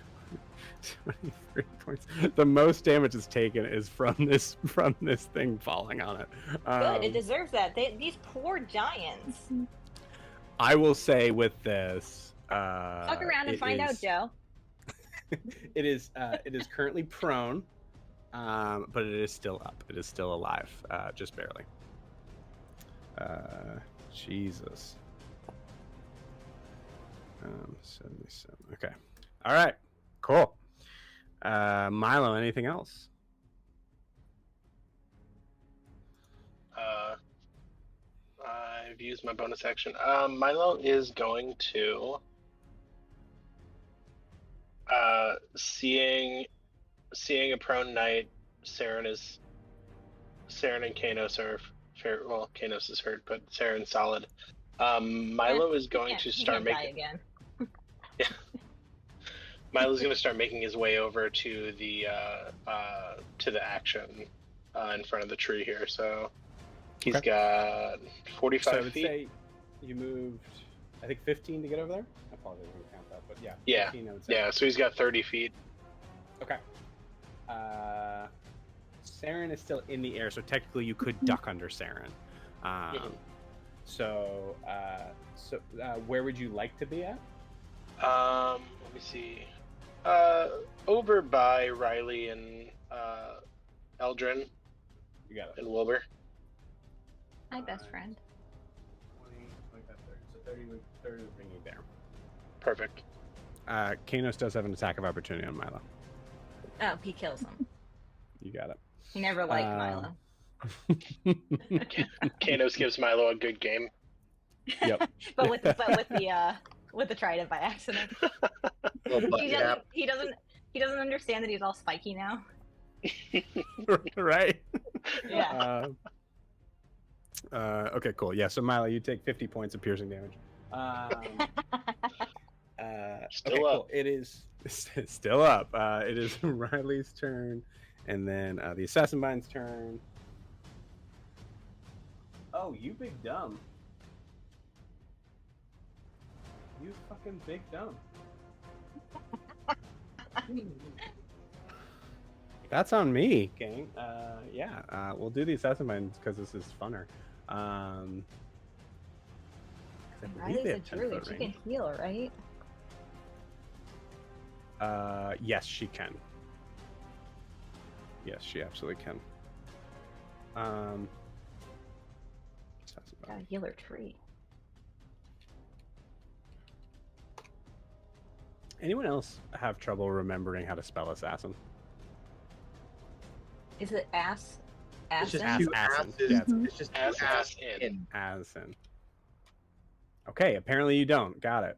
23 points. The most damage it's taken is from this thing falling on it. Good, it deserves that. These poor giants. I will say with this, Fuck around and find out, Joe. it is currently prone, but it is still up. It is still alive, just barely. Jesus. 77. Okay. All right. Cool. Milo, anything else? I've used my bonus action. Milo is going to seeing a prone knight. Saren and Kanos are fair. Well, Kanos is hurt, but Saren's solid. Milo is going to start making again. Yeah. Milo's going to start making his way over to the action in front of the tree here. So he's got 45 so I would feet. say you moved, I think 15 to get over there. I apologize, I didn't count that, but yeah. Yeah. 15, I would say. Yeah. So he's got 30 feet. Okay. Saren is still in the air, so technically you could duck under Saren. So where would you like to be at? Let me see. Over by Riley and Eldrin. You got it. And Wilbur. My best friend. 20, 25, 30. So 30 would bring you there. Perfect. Kanos does have an attack of opportunity on Milo. Oh, he kills him. You got it. He never liked Milo. Kanos gives Milo a good game. Yep. but with the trident by accident. He doesn't understand that he's all spiky now. Right? Yeah. Okay, cool. Yeah, so Milo, you take 50 points of piercing damage. Still up. Cool. It is still up. It is Riley's turn, and then the Assassin Mind's turn. Oh, you big dumb. You fucking big dumb. That's on me, gang. Yeah, we'll do the Assassin Minds because this is funner. Riley's a druid. She can heal, right? Yes, she can. Yes, she absolutely can. Gotta heal her tree. Anyone else have trouble remembering how to spell assassin? Is it ass? It's just Assassin? two Assassin. asses. Yeah, It's just two Ass asses in. Assassin. Okay, apparently you don't. Got it.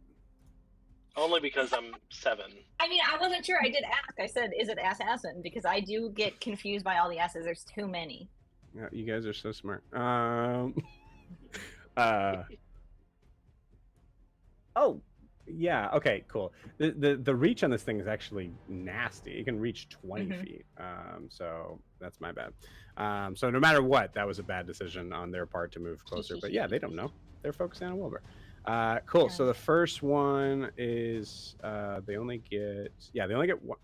Only because I'm 7. I mean, I wasn't sure. I did ask. I said, "Is it assassin?" Because I do get confused by all the S's. There's too many. Yeah, you guys are so smart. Oh, yeah. Okay, cool. The reach on this thing is actually nasty. It can reach 20 feet. So that's my bad. So no matter what, that was a bad decision on their part to move closer. But yeah, they don't know. They're focusing on Wilbur. Cool. So the first one is they only get one.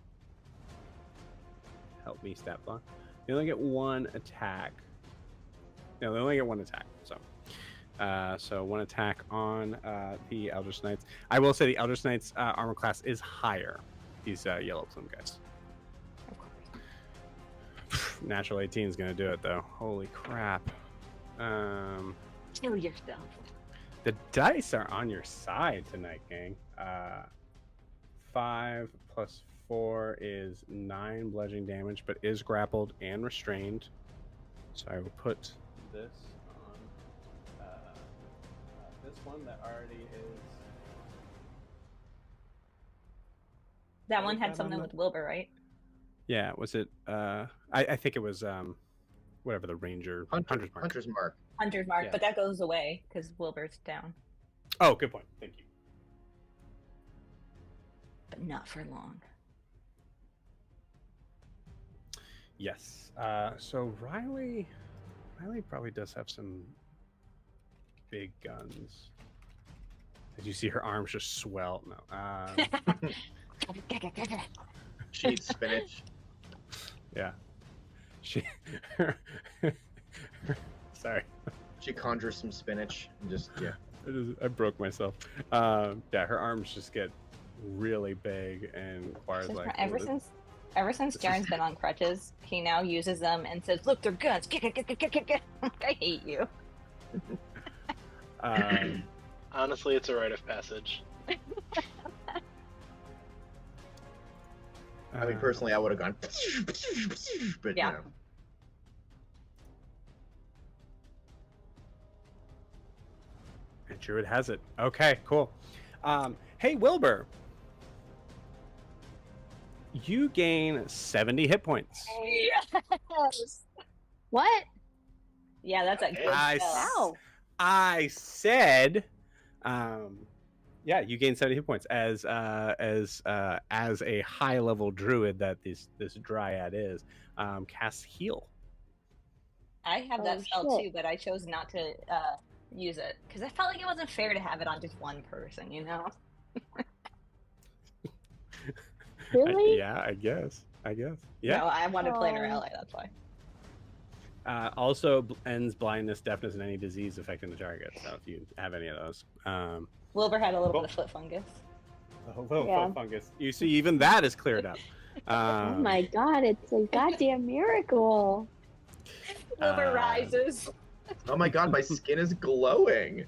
Help me, stat block. They only get one attack. No, they only get one attack. So one attack on the Eldritch Knights. I will say the Eldritch Knights armor class is higher. These yellow plume guys. Natural 18 is gonna do it though. Holy crap. Kill yourself. The dice are on your side tonight, gang. 5 plus 4 is 9 bludgeoning damage, but is grappled and restrained. So I will put this on this one that already is. That one had something with Wilbur, right? Yeah, was it? I think it was whatever the ranger hunter's mark. Hunter's mark. Hunter's mark, Yeah. but that goes away because Wilbur's down. Oh, good point. Thank you. But not for long. Yes. So Riley probably does have some big guns. Did you see her arms just swell? No. She eats spinach. Yeah. She. Sorry. She conjures some spinach and just I broke myself. Yeah, her arms just get really big and requires like ever since Jaren's been on crutches, he now uses them and says, "Look, they're guns." I hate you. Honestly, it's a rite of passage. I mean, personally, I would have gone, but Yeah. you know. And Druid has it. Okay, cool. Hey, Wilbur. You gain 70 hit points. Yes. What? Yeah, that's a good spell. I said, yeah, you gain 70 hit points as a high level druid that this dryad is. Casts heal. I have that spell too, but I chose not to use it because I felt like it wasn't fair to have it on just one person, you know? Really? Yeah, I guess. Yeah. No, I wanted to play her ally, that's why. Also ends blindness, deafness, and any disease affecting the target. So if you have any of those. Wilbur had a little bit of foot fungus. A little foot fungus. You see, even that is cleared up. Oh my god, it's a goddamn miracle. Wilbur rises. Oh my god, my skin is glowing.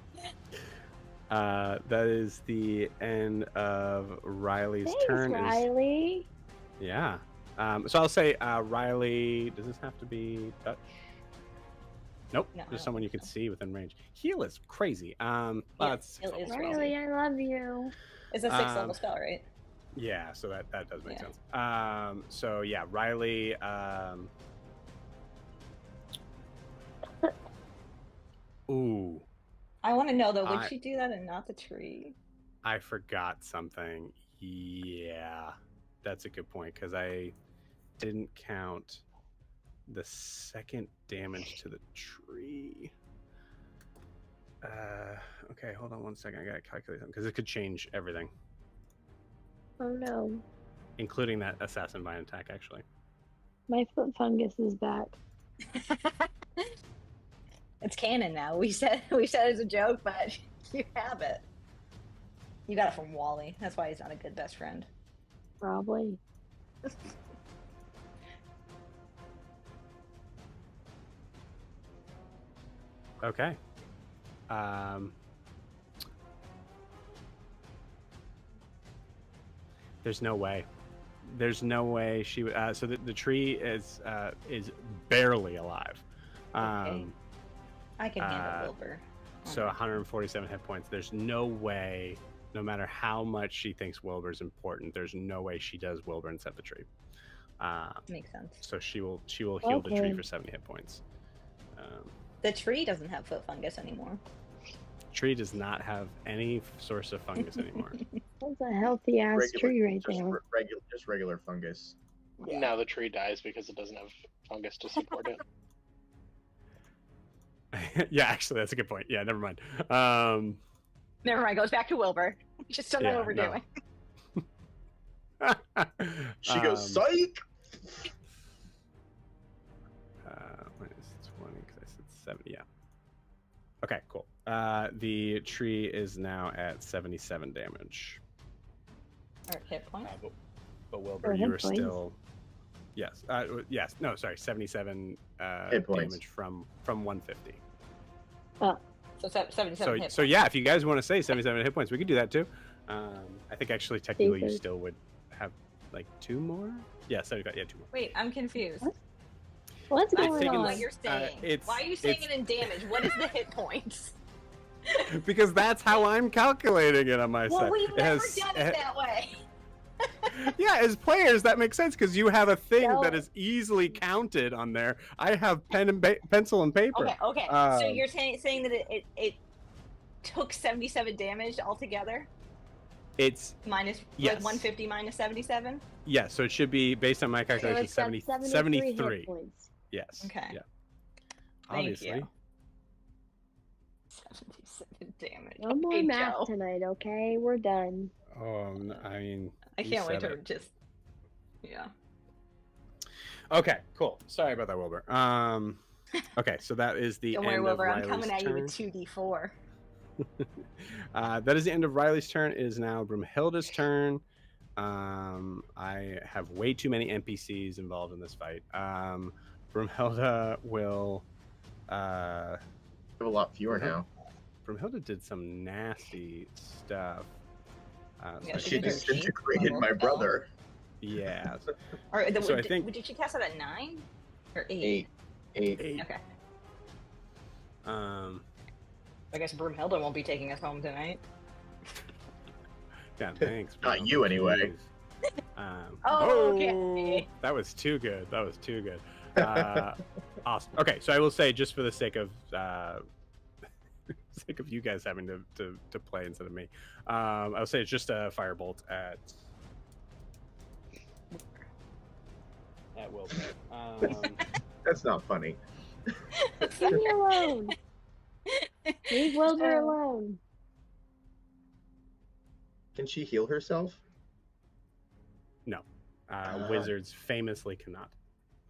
That is the end of Riley's turn. Riley. Yeah. So I'll say, Riley, does this have to be Dutch? Nope. No, There's someone you can see within range. Heal is crazy. Heal is Riley, I love you. It's a 6th level spell, right? Yeah, so that does make sense. So yeah, Riley. Ooh. I want to know though, would she do that and not the tree? I forgot something. Yeah, that's a good point because I didn't count the second damage to the tree. Okay, hold on one second. I gotta calculate something because it could change everything, Oh no. including that assassin vine attack. Actually, My foot fungus is back. It's canon now. We said it as a joke, but you have it. You got it from Wally. That's why he's not a good best friend. Probably. okay. There's no way. There's no way she would. So the tree is barely alive. Okay. I can handle Wilbur. So 147 hit points. There's no way, no matter how much she thinks Wilbur's important, there's no way she does Wilbur and set the tree. Makes sense. So she will heal the tree for 70 hit points. The tree doesn't have foot fungus anymore. Tree does not have any source of fungus anymore. That's a healthy ass tree right there. Just regular fungus. Yeah. Now the tree dies because it doesn't have fungus to support it. Yeah, actually, that's a good point. Yeah, never mind. Never mind. Goes back to Wilbur. Just don't know what we're doing. She goes psych. Minus 20 because I said 70. Yeah. Okay, cool. The tree is now at 77 damage. Or hit point. But Wilbur, you were still. Yes. Yes. No, sorry. 77 damage from 150. Oh. So 77 hit points. So yeah, if you guys want to say 77 hit points, we could do that too. I think actually technically you still would have like 2 more. Yeah, 75. Yeah, 2 more. Wait, I'm confused. What's going on? What you're saying. Why are you saying it in damage? What is the hit points? Because that's how I'm calculating it on my side. Well, we've never done it that way. Yeah, as players, that makes sense because you have a thing that is easily counted on there. I have pencil and paper. Okay. So you're saying that it took 77 damage altogether? It's minus like 150 minus 77? Yeah, so it should be based on my calculation 73. Points. Yes. Okay. Yeah. Thank Obviously. you. 77 damage. No more math tonight, okay? We're done. I mean, I can't wait to just Yeah. Okay, cool. Sorry about that, Wilbur. Okay, so that is the Don't end worry, of Wilbur. I'm Riley's coming at you turn. with 2d4. That is the end of Riley's turn. It is now Broomhilda's turn. I have way too many NPCs involved in this fight. Broomhilda will. I have a lot fewer now. Broomhilda did some nasty stuff. Yeah, I she She did her think- disintegrated level my spell. brother. yeah. Or So I think- did she cast it at 9 or 8? 8. Eight. Okay. I I guess Broomhilda won't be taking us home tonight. Yeah, thanks. Not Broomhilda. you, anyway. Jeez. Oh, okay. That was too good. That was too good. Awesome. Okay, so I will say, just for the sake of you guys having to play instead of me, I'll say it's just a firebolt at Wilbur. That's not funny. Leave me alone. Leave Wilbur alone. Can she heal herself? Wizards famously cannot.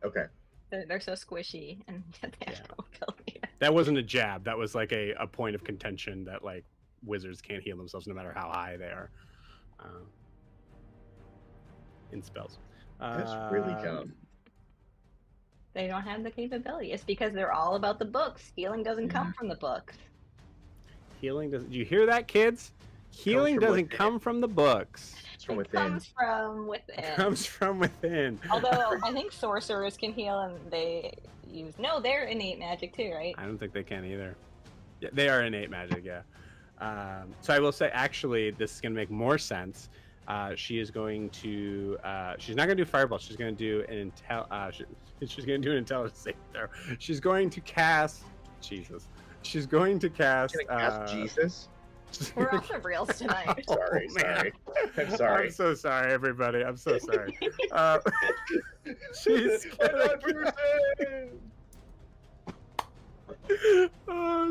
Okay. They're so squishy, and they have no ability. That wasn't a jab. That was like a point of contention that like wizards can't heal themselves no matter how high they are in spells. That's really dumb. They don't have the capability. It's because they're all about the books. Healing doesn't come from the books. Healing doesn't. Do you hear that, kids? Healing from doesn't within. come from the books. It's from It within. comes from within. It comes from within. Although I think sorcerers can heal, and they use they're innate magic too, right? I don't think they can either. Yeah, they are innate magic. Yeah. So I will say, actually, this is going to make more sense. She is going to. She's not going to do fireball. She's going to do an she's going to do an intelligence saving throw. She's going to cast. Jesus. She's going to cast. Jesus. We're off the rails tonight. Oh, Sorry, man. sorry. I'm sorry. I'm so sorry, everybody. I'm so sorry. She's gonna,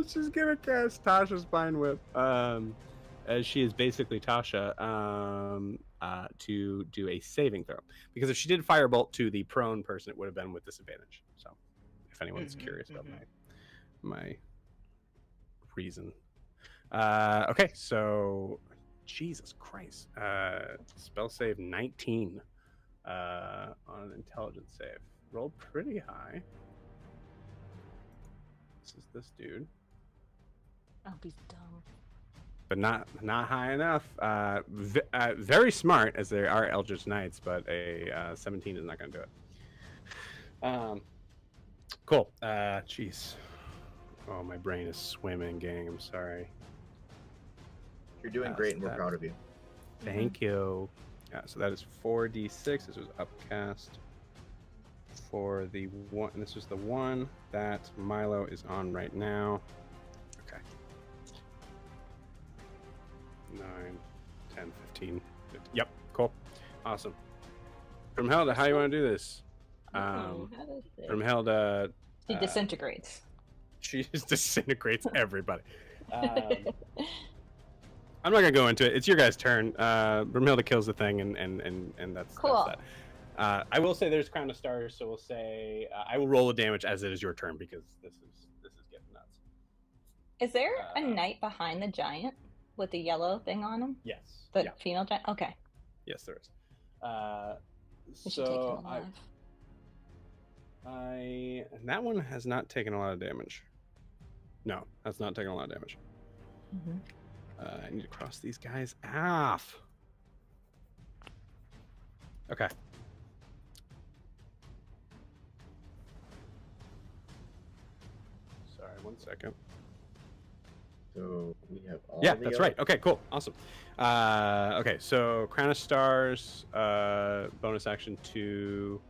she's gonna cast Tasha's Spine Whip, as she is basically Tasha, to do a saving throw. Because if she did Firebolt to the prone person, it would have been with disadvantage. So, if anyone's curious about my reason. Okay, so Jesus Christ. Spell save 19 on an intelligence save. Rolled pretty high. This is this dude. Oh, he's dumb. But not high enough. Very smart, as they are Eldritch Knights, but a 17 is not going to do it. Cool. Jeez. Oh, my brain is swimming, gang. I'm sorry. You're doing great, and we're proud of you. Thank you. So that is 4d6. This was upcast for the one. And this was the one that Milo is on right now. Okay. 9, 10, 15. 50. Yep. Cool. Awesome. Broomhilda, how do you want to do this? Broomhilda. She disintegrates. She just disintegrates everybody. I'm not gonna go into it. It's your guys' turn. Broomhilda kills the thing, and that's cool. That's that. I will say there's Crown of Stars, so we'll say I will roll the damage as it is your turn because this is getting nuts. Is there a knight behind the giant with the yellow thing on him? Yes. The Yeah. female giant. Okay. Yes, there is. We should take him So alive. and that one has not taken a lot of damage. No, that's not taken a lot of damage. Mhm. I need to cross these guys off. Okay. Sorry, 1 second. So we have all Yeah, the that's other- right. Okay, cool. Awesome. Okay, so Crown of Stars, bonus action to...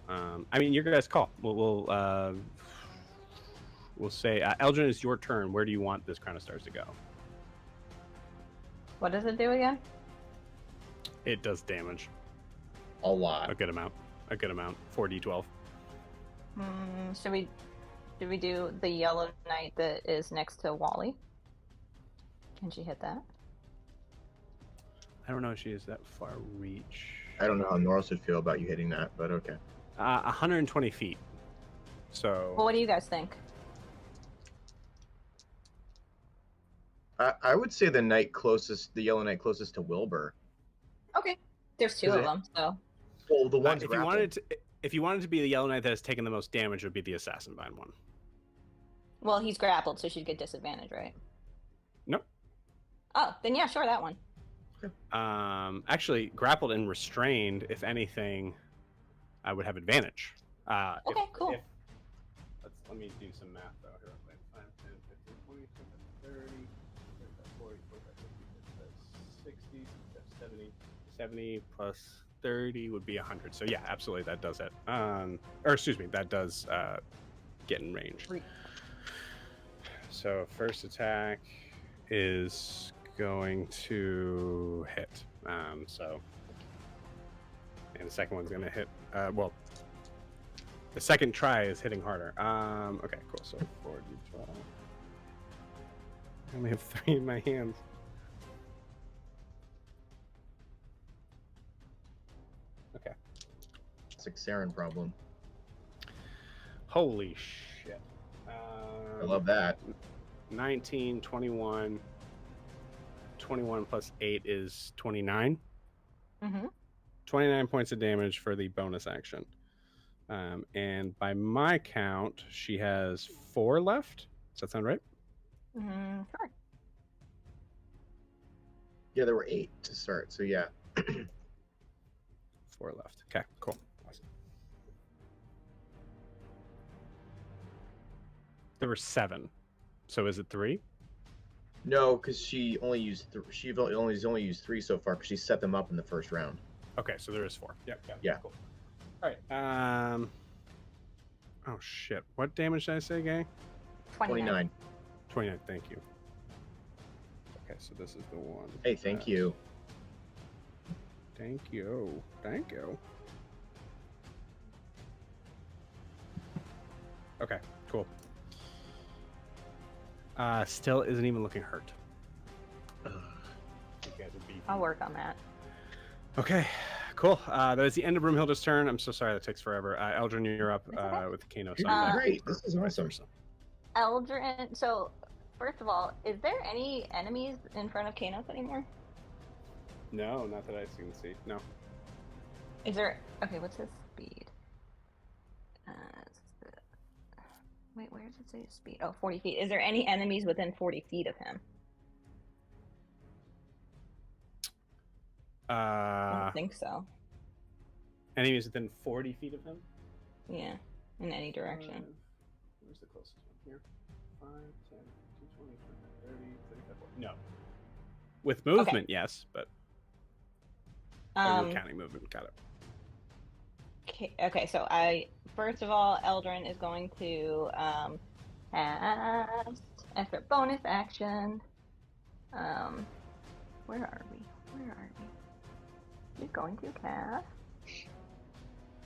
I mean, your guys' call. We'll say, Eldrin, it's your turn. Where do you want this Crown of Stars to go? What does it do again? It does damage. A lot. A good amount. 4d12. Should we do the yellow knight that is next to Wally? Can she hit that? I don't know if she is that far reach. I don't know how Norris would feel about you hitting that, but okay. 120 feet. So. Well, what do you guys think? I would say the yellow knight closest to Wilbur. Okay. There's two of them, so. Well, the ones if you wanted to be the yellow knight that has taken the most damage, would be the assassin bind one. Well, he's grappled, so she'd get disadvantage, right? Nope. Oh, then yeah, sure, that one. Actually, grappled and restrained, if anything, I would have advantage. Okay, cool. Let me do some math though. Here, 5, 10, 15, 20, 30, 40, 45, 50, 60, 70, 70 plus 30 would be 100. So yeah, absolutely, that does it. Or excuse me, that does get in range. So first attack is going to hit. So, and the second one's gonna hit. Well, the second try is hitting harder. Okay, cool. So 4d12. I only have 3 in my hands. Okay. It's like Saren problem. Holy shit. I love that. 19, 21. 21 plus 8 is 29. 29 points of damage for the bonus action. And by my count, she has 4 left. Does that sound right? Sure. Yeah, there were 8 to start, so yeah. 4 left. Okay, cool. Awesome. There were 7. So is it 3? No, because she only used she's only used 3 so far because she set them up in the first round. Okay, so there is 4. Yep. Yeah. Cool. All right. Oh shit! What damage did I say, gang? 29. 29. Thank you. Okay, so this is the one. Hey, thank you. Thank you. Thank you. Okay, cool. Still isn't even looking hurt. You guys are beefy. I'll work on that. Okay, cool. That is the end of Broomhilda's turn. I'm so sorry that takes forever. Eldrin, you're up okay. with Kano. Great, this is awesome. Eldrin, so first of all, is there any enemies in front of Kanos anymore? No, not that I can see. No. Is there? Okay, what's his speed? Wait, where does it say speed? Oh, 40 feet. Is there any enemies within 40 feet of him? I don't think so. Enemies within 40 feet of him? Yeah, in any direction. Where's the closest one? Here? 5, 10, 20, 30, 35, 40. No. With movement, yes, but... you're counting movement. Got it. Okay, so first of all, Eldrin is going to cast after bonus action. Where are we? He's going to cast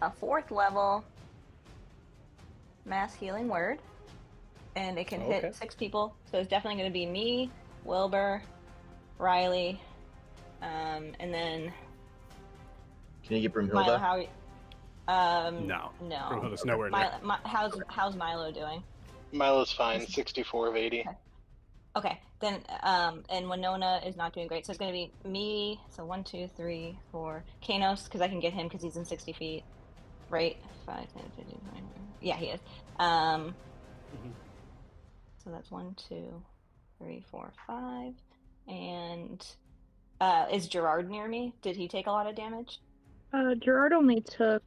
a 4th level mass healing word, and it can hit 6 people. So it's definitely going to be me, Wilbur, Riley, and then. Can you get Broomhilda? Milo, no. Broomhilda's nowhere near. How's Milo doing? Milo's fine, 64 of 80. Okay, then, and Winona is not doing great, so it's going to be me, so 1, 2, 3, 4, Kanos, because I can get him because he's in 60 feet, right? 5, 10, 15, 20, yeah, he is. So that's 1, 2, 3, 4, 5, and, is Gerard near me? Did he take a lot of damage? Gerard only took,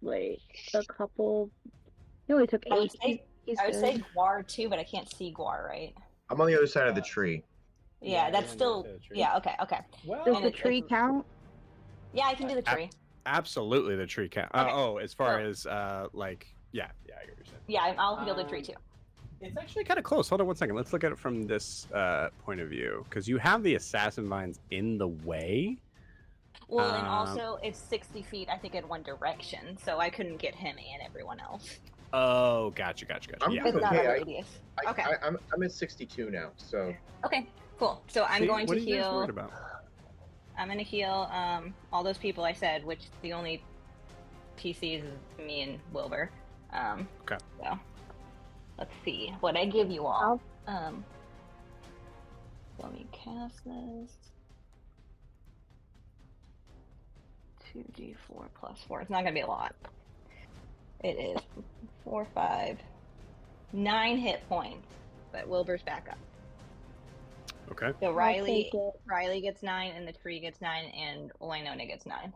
like, a couple, he only took 8. I would say Guar too, but I can't see Guar, right? I'm on the other side of the tree. Yeah, that's still... Yeah, okay. Well, does the tree count? Yeah, I can do the tree. Absolutely, the tree count. Okay. As far as, like... Yeah, I get what you're saying. Yeah, I'll heal the tree too. It's actually kind of close. Hold on 1 second. Let's look at it from this point of view. Because you have the assassin vines in the way. Well, and also, it's 60 feet, I think, in one direction, so I couldn't get him and everyone else. Oh, gotcha. Yeah. It's not a radius. Okay. I'm at 62 now, so. Okay, cool. So I'm going to what are you guys heal. worried about? I'm gonna heal all those people I said, which the only PCs is me and Wilbur. Okay. So let's see what I give you all. Let me cast this. 2d4 plus 4. It's not gonna be a lot. It is 4, 5, 9 hit points, but Wilbur's back up. Okay. So I'll take it. Riley gets 9, and the tree gets 9, and Winona gets 9.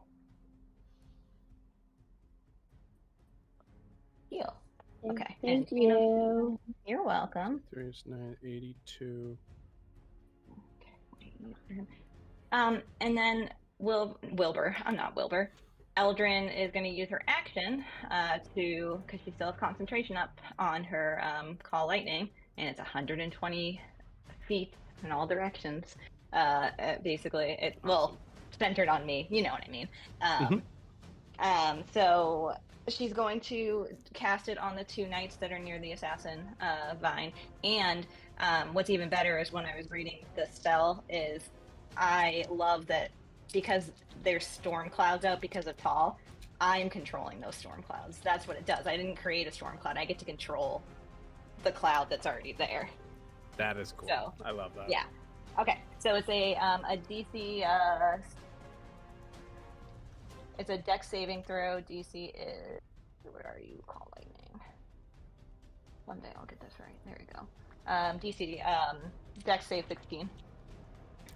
Heal. Okay. Thank and you. You're welcome. 3 is 9, 82. And then Wilbur. I'm not Wilbur. Eldrin is going to use her action because she still has concentration up on her Call Lightning, and it's 120 feet in all directions. Basically, centered on me. You know what I mean. So she's going to cast it on the 2 knights that are near the assassin vine. And what's even better is when I was reading the spell is I love that because there's storm clouds out because of Tall, I'm controlling those storm clouds. That's what it does. I didn't create a storm cloud. I get to control the cloud that's already there. That is cool. So, I love that. Yeah. Okay. So it's a DC. It's a dex saving throw. DC is, what are you? Call Lightning. One day I'll get this right. There we go. DC dex save 16.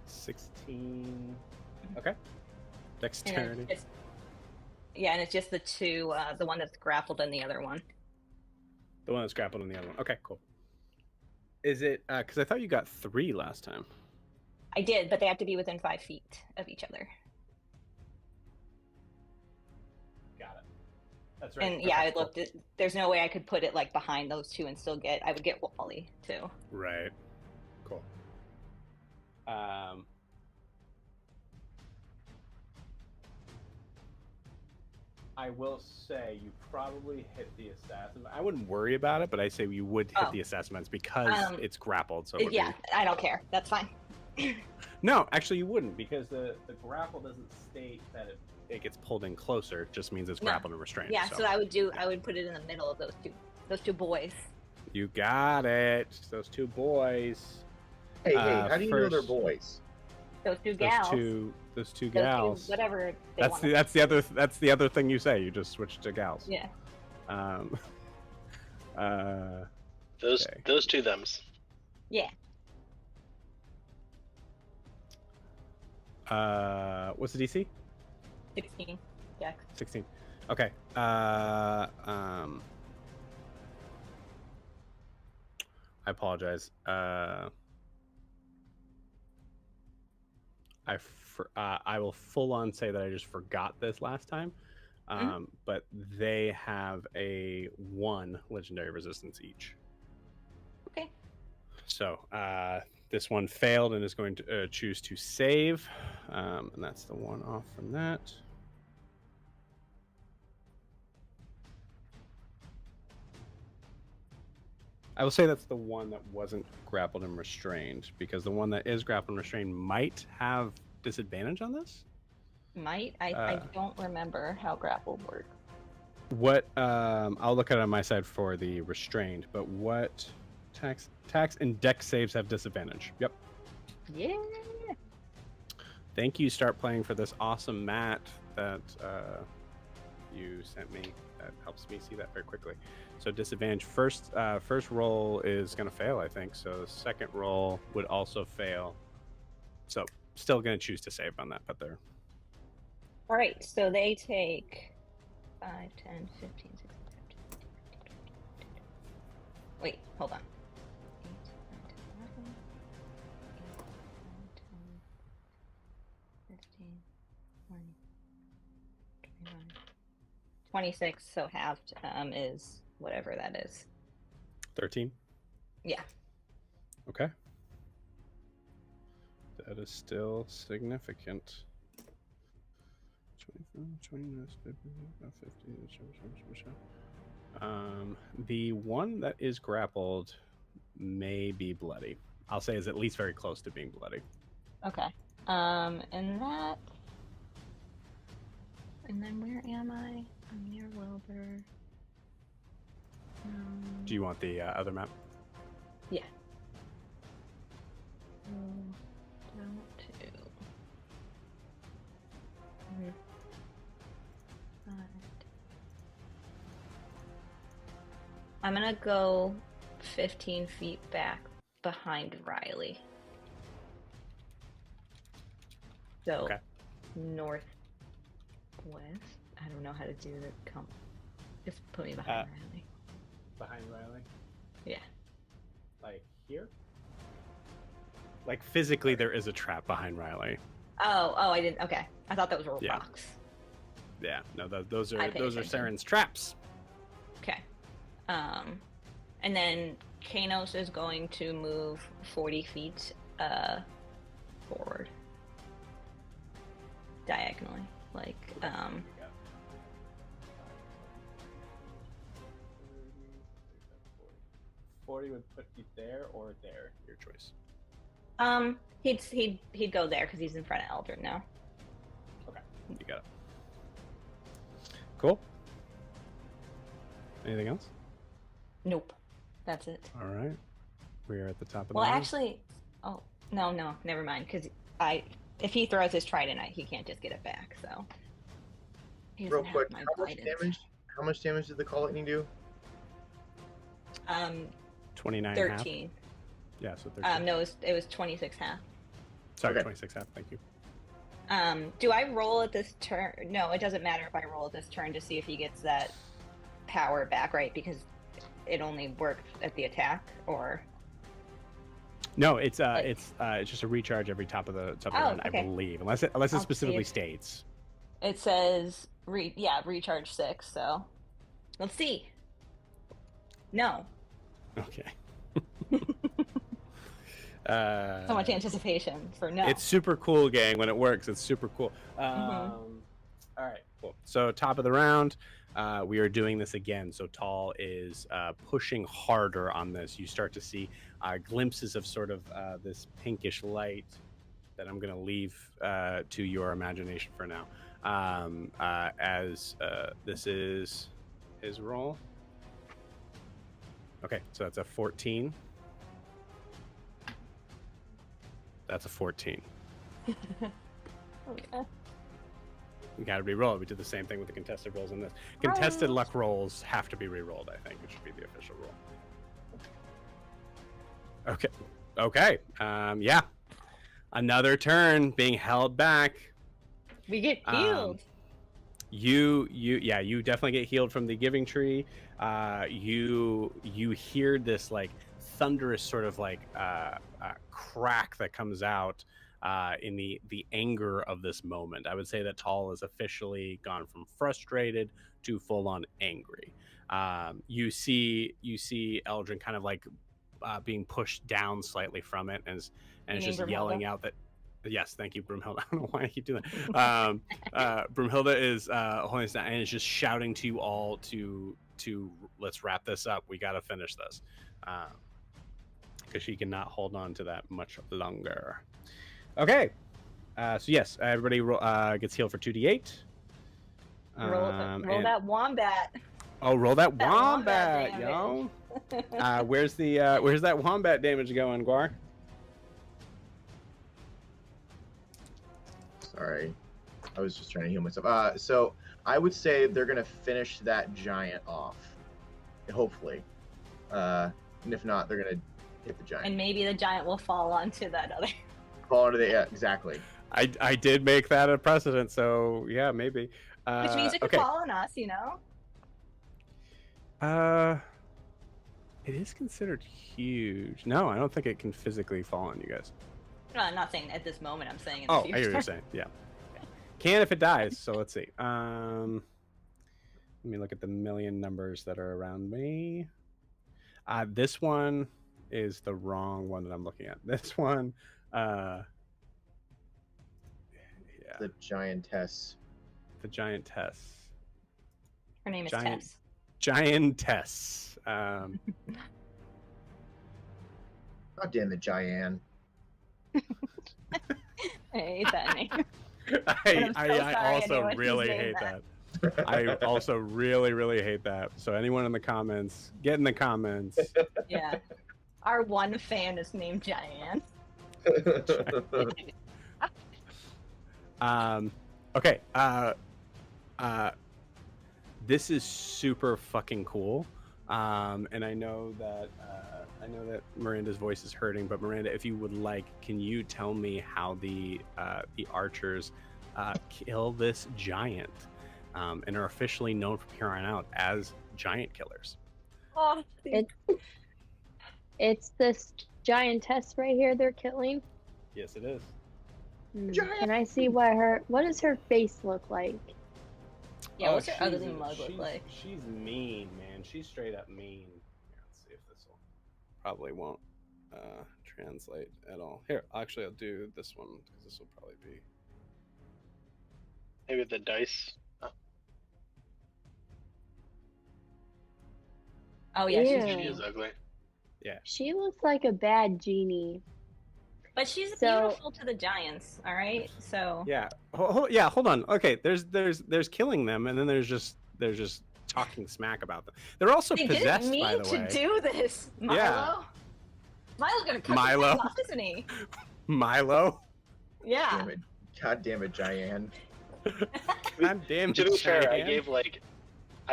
16. Okay. Dexterity. And it's just the 2, the one that's grappled and the other one. The one that's grappled and the other one. Okay, cool. Is it, because I thought you got 3 last time. I did, but they have to be within 5 feet of each other. Got it. That's right. And yeah, I looked at, there's no way I could put it like behind those 2 and still I would get Wally too. Right. Cool. I will say you probably hit the assassin. I wouldn't worry about it, but I say you would hit the assassin because it's grappled. So I don't care. That's fine. No, actually you wouldn't, because the grapple doesn't state that it gets pulled in closer. It just means it's grappled and restrained. Yeah, so I would put it in the middle of those two boys. You got it. Those 2 boys. Hey, how do you know they're boys? Those 2 gals. Those two gals. Those 2, whatever. That's the other thing you say. You just switched to gals. Yeah. Those 2 thems. Yeah. What's the DC? 16. Dex. 16. Okay. I apologize. I will full on say that I just forgot this last time, but they have a 1 legendary resistance each. Okay. So this one failed and is going to choose to save, and that's the 1 off from that. I will say that's the one that wasn't grappled and restrained, because the one that is grappled and restrained might have disadvantage on this. Might? I don't remember how grapple works. What I'll look at it on my side for the restrained, but what tax and dex saves have disadvantage? Yep. Yeah. Thank you, Start Playing, for this awesome mat that you sent me. That helps me see that very quickly. So disadvantage, first roll is going to fail, I think. So the second roll would also fail. So still going to choose to save on that, but they're... All right, so they take 5, 10, 15, 16, 17. Wait, hold on. 8, 9, 10, 11, 8, 9, 10, 15, 20, 21, 26, so halved is whatever that is. 13? Yeah. Okay. That is still significant. 20, 50. The one that is grappled may be bloody. I'll say is at least very close to being bloody. Okay. And that. And then where am I? I'm near Wilbur. Do you want the other map? Yeah. Down to. I'm gonna go 15 feet back behind Riley. So, Okay. northwest. I don't know how to do the comp. Just put me behind Riley. Behind Riley? Yeah. Like here? Like physically, there is a trap behind Riley. Oh, I didn't. Okay, I thought that was a Yeah. rocks. Yeah, no, those are attention. Saren's traps. Okay. And then Kanos is going to move 40 feet forward. Diagonally. Like, 40 would put you there or there. Your choice. He'd go there because he's in front of Eldrin now. Okay, you got it. Cool. Anything else? Nope. That's it. All right. We are at the top of the Well, round. actually, oh, no, never mind. Because if he throws his trident, he can't just get it back, so. He Real doesn't quick, have my guidance. how much damage did the Call Lightning do? 29 13. half. Yeah, so 13. No, it was 26 half. Sorry, Okay. 26 half. Thank you. Do I roll at this turn? No, it doesn't matter if I roll at this turn to see if he gets that power back, right? Because it only worked at the attack, or No, it's just a recharge every top of the round, okay. I believe, unless it I'll specifically see. states. it says recharge 6. So let's see. No, Okay. so much anticipation for no. It's super cool, gang. When it works, it's super cool. Mm-hmm. All right, cool. So top of the round, we are doing this again. So Tall is pushing harder on this. You start to see glimpses of sort of this pinkish light that I'm going to leave to your imagination for now. As this is his roll. Okay, so that's a 14. That's a 14. Okay. We got to re-roll it. We did the same thing with the contested rolls in this. Contested luck rolls have to be re-rolled, I think. It should be the official roll. Okay. Okay. Yeah. Another turn being held back. We get healed. You definitely get healed from the giving tree. You hear this like thunderous sort of like crack that comes out in the anger of this moment. I would say that Tall has officially gone from frustrated to full on angry. You see Eldrin kind of like being pushed down slightly from it, and is just yelling out that. Yes, thank you, Broomhilda. I don't know why I keep doing that. Broomhilda is holding us down and is just shouting to you all to let's wrap this up. We got to finish this because she cannot hold on to that much longer. Okay, so yes, everybody gets healed for 2d8. Roll that wombat. Oh, roll that That wombat, wombat yo! Where's that wombat damage going, Guar? Sorry, I was just trying to heal myself. So I would say they're gonna finish that giant off, hopefully. And if not, they're gonna hit the giant. And maybe the giant will fall onto that other. Fall into the exactly. I did make that a precedent, so yeah, maybe. Which means it could okay. fall on us, you know? It is considered huge. No, I don't think it can physically fall on you guys. No, I'm not saying at this moment. I'm saying in the Oh, future. I hear what you're saying. Yeah. Can if it dies. So let's see. Let me look at the million numbers that are around me. This one is the wrong one that I'm looking at. This one, yeah. The giantess. The giantess. Her name is Tess. Giantess. God damn it, Giant. I hate that name. I sorry also anyone who's really named hate that. that. I also really hate that. So anyone in the comments, get in the comments. Yeah. Our one fan is named Giant. Okay. This is super fucking cool. And I know that Miranda's voice is hurting, but Miranda, if you would like, can you tell me how the archers kill this giant, and are officially known from here on out as giant killers? Oh, It's this giantess right here they're killing. Yes, it is. Can I see what does her face look like? yeah, what's her she's ugly mug look like? She's mean, man. She's straight up mean. Here, let's see if this will probably won't translate at all. Here, actually, I'll do this one because this will probably be. Maybe the dice. Oh yeah, she's Ew. She is ugly. Yeah. She looks like a bad genie. But she's So- beautiful to the giants, all right? So Yeah. Yeah. Hold on. Okay. There's killing them, and then there's just talking smack about them. They're also they possessed, didn't by mean the to way. do this, Milo. Yeah. Milo's gonna cut Milo. the head off, isn't he? Milo. Yeah. Damn it. God damn it, Giant. God damn it. To be fair, I Cheyenne.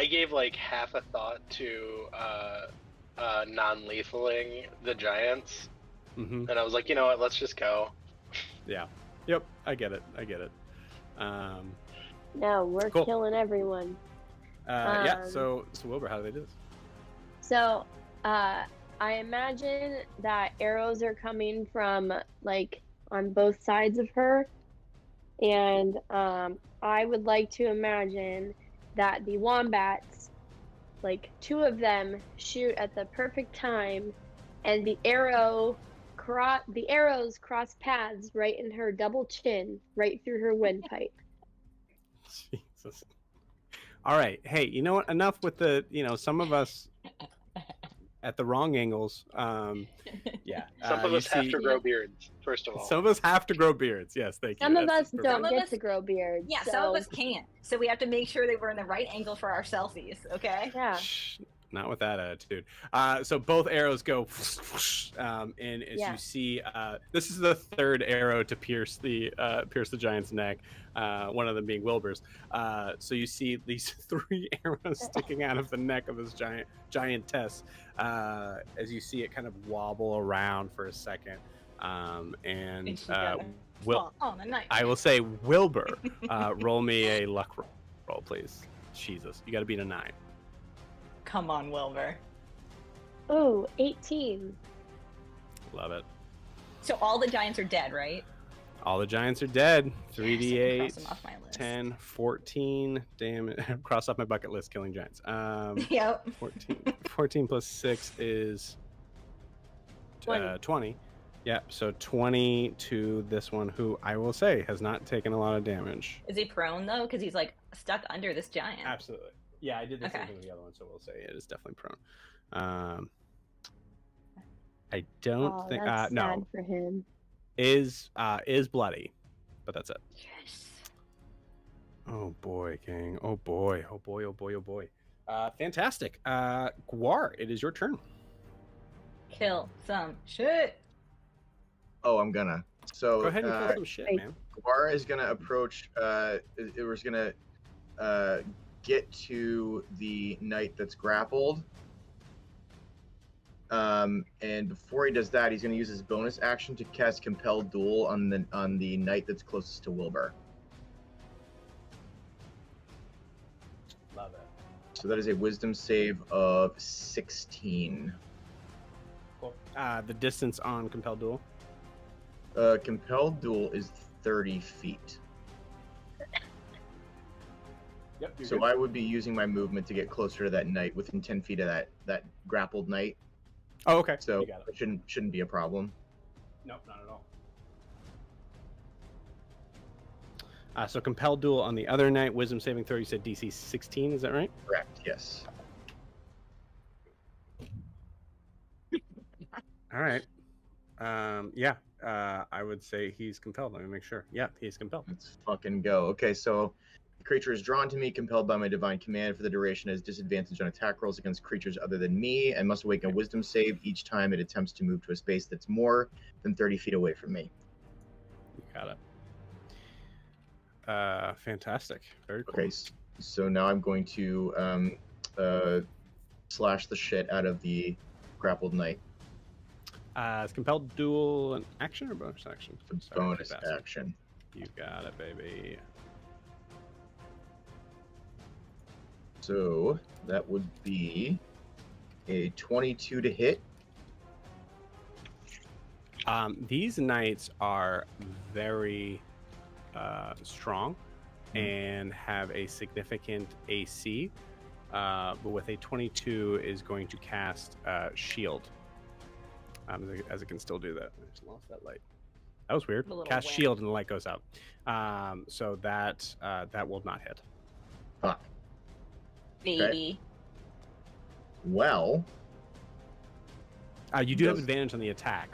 gave like half a thought to non-lethaling the giants, Mhm. and I was like, you know what? Let's just go. Yeah. Yep. I get it. No, we're Cool. killing everyone. Yeah. So Wilbur, how do they do this? So, I imagine that arrows are coming from like on both sides of her, and I would like to imagine that the wombats, like 2 of them, shoot at the perfect time, and the arrows cross paths right in her double chin, right through her windpipe. Jesus. All right. Hey, you know what? Enough with the, some of us at the wrong angles. Yeah. Some of you us have see- to grow beards, first of all. Some of us have to grow beards. Yes, thank you. Some of That's us perfect. don't Some of get us- to grow beards. Yeah, so, some of us can't. So we have to make sure that we're in the right angle for our selfies, okay? Yeah. Shh, not with that attitude. So both arrows go, and as Yeah. you see, this is the 3rd arrow to pierce the giant's neck. One of them being Wilbur's. So you see these 3 arrows sticking out of the neck of this giantess. As you see it kind of wobble around for a second, and And she got a Will. Oh, the knife. I will say, Wilbur, roll me a luck roll, please. Jesus, you got to beat a 9. Come on, Wilbur. Oh, 18. Love it. So all the giants are dead, right? All the giants are dead. Yes, I can 3d8, cross them off my list. 10, 14. Damn it. Cross off my bucket list, killing giants. Yep. 14 plus 6 is 20. Yeah, so 20 to this one, who I will say has not taken a lot of damage. Is he prone though? Because he's like stuck under this giant. Absolutely. Yeah, I did the same Okay. thing with the other one, so we'll say it is definitely prone. I don't Oh, think that's no sad for him. is bloody, but that's it. Yes. Oh boy, gang. Oh boy. Oh boy. Oh boy. Oh boy. Fantastic. Guar, it is your turn. Kill some shit. Oh, I'm gonna. So Go ahead and kill some shit, wait. man. Guar is gonna approach. It was gonna get to the knight that's grappled. And before he does that, he's gonna use his bonus action to cast Compel Duel on the knight that's closest to Wilbur. Love it. So that is a Wisdom save of 16. Cool. The distance on Compelled Duel. Compelled Duel is 30 feet. Yep. So I would be using my movement to get closer to that knight within 10 feet of that grappled knight. Oh, okay. So You got it. it shouldn't be a problem. Nope, not at all. So Compelled Duel on the other knight. Wisdom saving throw. You said DC 16. Is that right? Correct. Yes. All right. Yeah. I would say he's compelled. Let me make sure. Yeah, he's compelled. Let's fucking go. Okay, so the creature is drawn to me, compelled by my divine command for the duration, has disadvantage on attack rolls against creatures other than me, and must make a wisdom save each time it attempts to move to a space that's more than 30 feet away from me. You got it. Fantastic. Very cool. Okay, so now I'm going to slash the shit out of the grappled knight. Is compelled dual an action or bonus action? Sorry, Bonus keep asking. action. You got it, baby. So that would be a 22 to hit. These knights are very strong and have a significant AC, but with a 22 is going to cast shield. As it can still do that. I just lost that light. That was weird. Cast shield and the light goes out. So that will not hit. Fuck. Baby. Okay. Well. You do have advantage on the attack.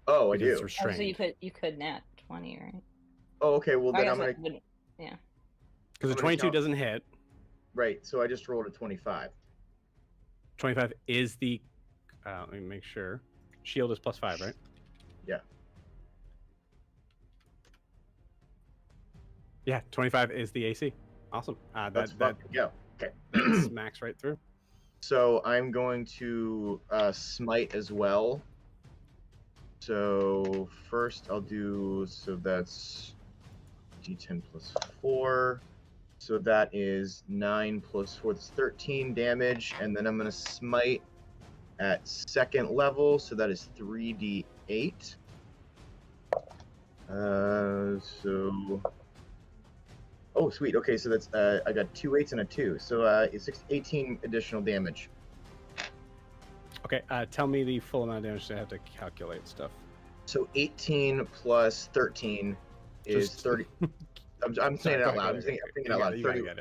Oh, I do. Oh, so you could nat 20, right? Oh, okay. Well, then I'm gonna. Yeah. Because the 22 doesn't hit. Right. So I just rolled a 25. 25 is the. Let me make sure. Shield is +5, right? Yeah. Yeah, 25 is the AC. Awesome. Let's fucking go. Okay. Smacks right through. So I'm going to smite as well. So first I'll do, so that's D10 +4. So that is 9 + 4, that's 13 damage. And then I'm going to smite at 2nd level, so that is 3d8. So... Oh, sweet. Okay, so that's I got 2 8s and a 2, so it's 18 additional damage. Okay, tell me the full amount of damage. I have to calculate stuff. So 18 plus 13 is 30. I'm saying it out loud. I'm thinking it out loud. 31.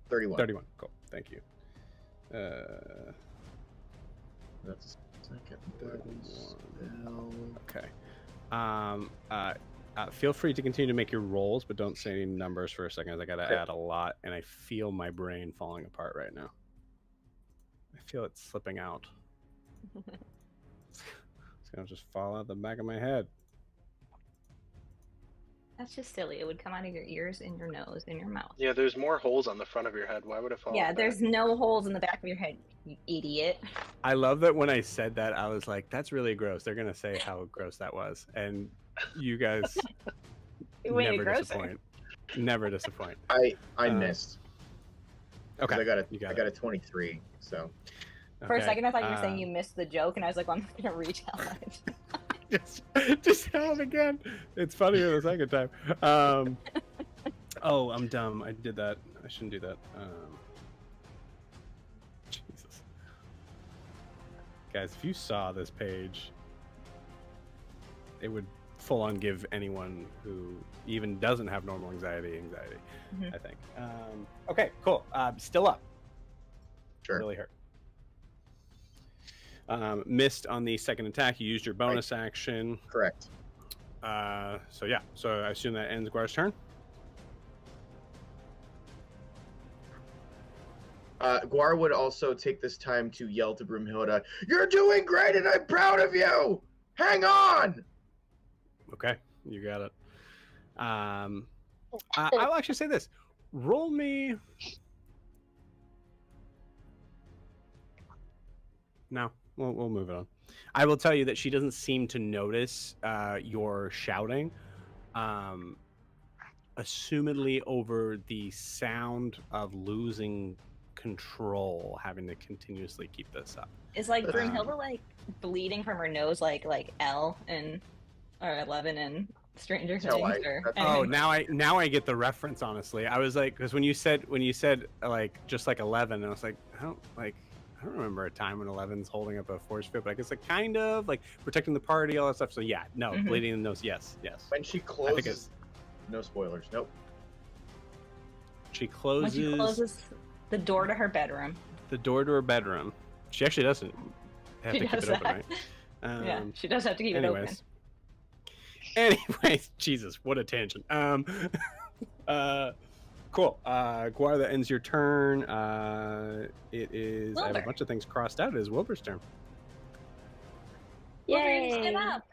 31. 31. Cool. Thank you. That's second. 31. Okay. Feel free to continue to make your rolls, but don't say any numbers for a second, as I got to add a lot, and I feel my brain falling apart right now. I feel it slipping out. It's going to just fall out the back of my head. That's just silly. It would come out of your ears, in your nose, in your mouth. Yeah, there's more holes on the front of your head. Why would it fall? Yeah, there's no holes in the back of your head, you idiot. I love that when I said that, I was like, that's really gross. They're going to say how gross that was. And you guys never disappoint. Never disappoint. I missed. Okay. I got a 23, so. For a second, I thought you were saying you missed the joke, and I was like, well, I'm not going to retell it. just tell it again. It's funnier the second time. Oh, I'm dumb. I did that. I shouldn't do that. Jesus. Guys, if you saw this page, it would full on give anyone who even doesn't have normal anxiety, I think. Okay, cool. Still up. Sure. Really hurt. Missed on the second attack. You used your bonus action. Correct. So yeah. So I assume that ends Guar's turn. Guar would also take this time to yell to Broomhilda, "You're doing great, and I'm proud of you. Hang on." Okay, you got it. I'll actually say this. Roll me. No. We'll move it on. I will tell you that she doesn't seem to notice your shouting, assumedly over the sound of losing control, having to continuously keep this up. Is like Broomhilda like bleeding from her nose, like L and or 11 and Stranger Things? Oh, now I get the reference. Honestly, I was like, because when you said like just like 11, I was like, I don't remember a time when 11's holding up a force field, but I guess like kind of like protecting the party, all that stuff. So yeah, no, bleeding in the nose, yes. When she closes, no spoilers, nope. She closes. When she closes the door to her bedroom. The door to her bedroom. She actually doesn't have to keep it open, Yeah, she does have to keep it open. Anyways, Jesus, what a tangent. Cool. Guar, that ends your turn. It is. Wilbur. I have a bunch of things crossed out. It is Wilbur's turn. Wilbur, Yay! get up.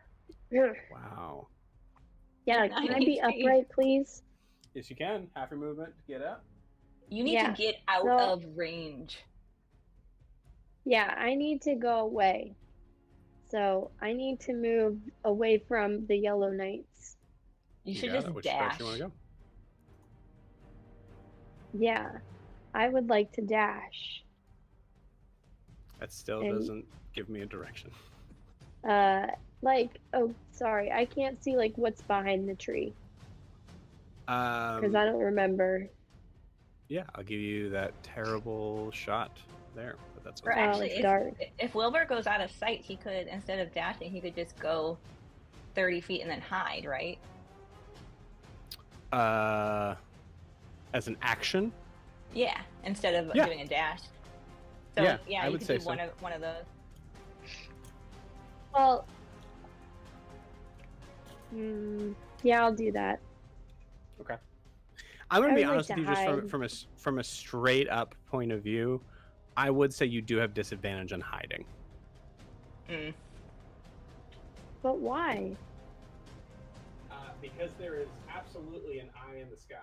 Wow. Yeah, can I be upright, please? Yes, you can. Half your movement to get up. You need to get out of range. Yeah, I need to go away. So I need to move away from the Yellow Knights. You should just Which dash. direction you want to go? Yeah, I would like to dash. That still doesn't give me a direction. Oh, sorry, I can't see like what's behind the tree because I don't remember. Yeah, I'll give you that terrible shot there, but that's Or okay. actually, if Wilbur goes out of sight, he could, instead of dashing, he could just go 30 feet and then hide, right? As an action? Yeah, instead of doing a dash. So yeah, I you would could say do so. one of those. Well, yeah, I'll do that. Okay. I'm going to be I would honest like with to you, hide. just from a straight up point of view. I would say you do have disadvantage on hiding. But why? Because there is absolutely an eye in the sky.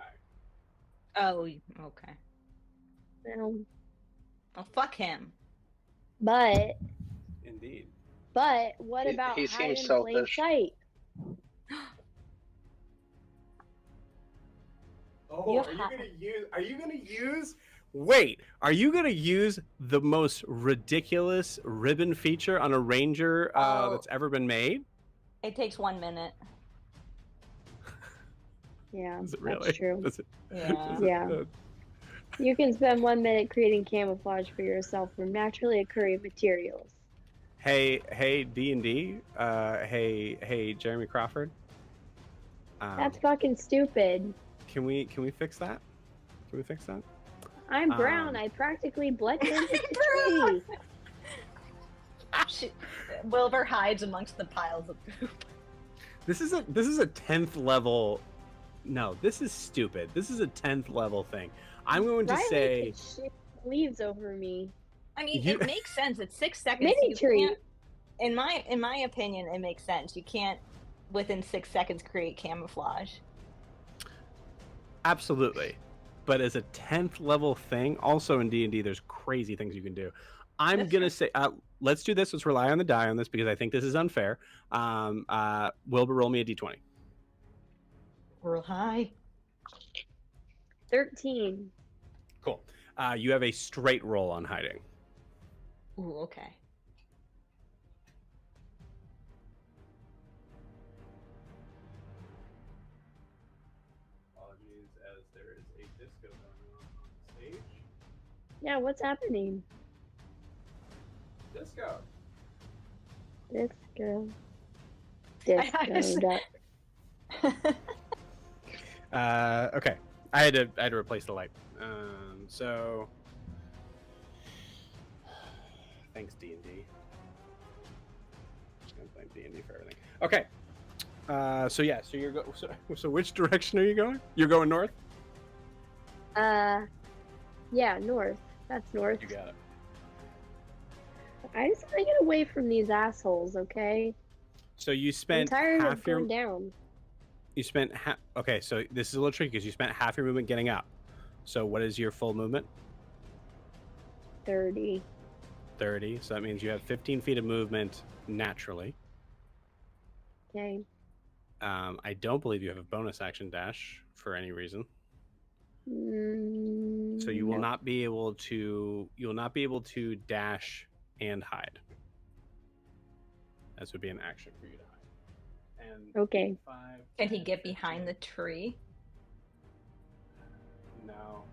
Oh, okay. Well, Oh, fuck him. but Indeed. what about he hide seems in plain selfish. sight? Oh, are you gonna use wait, are you gonna use the most ridiculous ribbon feature on a ranger that's ever been made? It takes 1 minute. Yeah, Is it really? that's true. Yeah. You can spend 1 minute creating camouflage for yourself from naturally occurring materials. Hey D&D, hey Jeremy Crawford. That's fucking stupid. Can we fix that? Can we fix that? I'm brown. I practically blended into the tree. Wilbur hides amongst the piles of poop. This is a 10th level. No, this is stupid. This is a 10th level thing. I'm going to say shit leaves over me. I mean, it makes sense. It's 6 seconds. Mini tree. In my opinion, it makes sense. You can't within 6 seconds create camouflage. Absolutely. But as a 10th level thing, also in D&D, there's crazy things you can do. I'm going to say, let's do this. Let's rely on the die on this because I think this is unfair. Wilbur, roll me a d20. Roll high. 13. Cool. You have a straight roll on hiding. Ooh, okay. Apologies, as there is a disco going on the stage. Yeah, what's happening? Disco. Okay. I had to replace the light. So thanks D&D. Just gonna blame D&D for everything. Okay. So you're so which direction are you going? You're going north? Yeah, north. That's north. You got it. I just want to get away from these assholes, okay? So you spent I'm tired half of going down. You spent okay, so this is a little tricky because you spent half your movement getting up. So what is your full movement? 30. 30. So that means you have 15 feet of movement naturally. Okay. I don't believe you have a bonus action dash for any reason. So you will not be able to. You will not be able to dash and hide. This would be an action for you to hide. And okay. 5, Can he get behind the tree? No.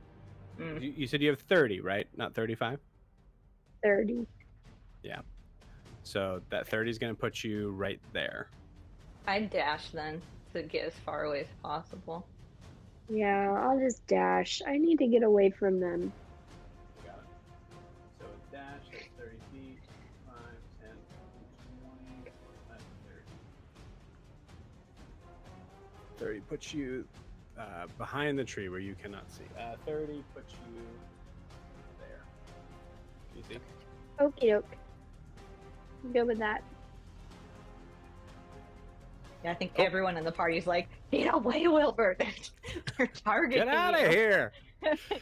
You said you have 30, right? Not 35? 30. Yeah. So that 30 is going to put you right there. I'd dash then to get as far away as possible. Yeah, I'll just dash. I need to get away from them. Got it. So dash, that's 30 feet, 5, 10, 30 puts you behind the tree where you cannot see. 30 puts you there. You see? Okie doke. Go with that. Yeah, I think everyone in the party's like, get away, Wilbur. They're targeting Get out of you. here!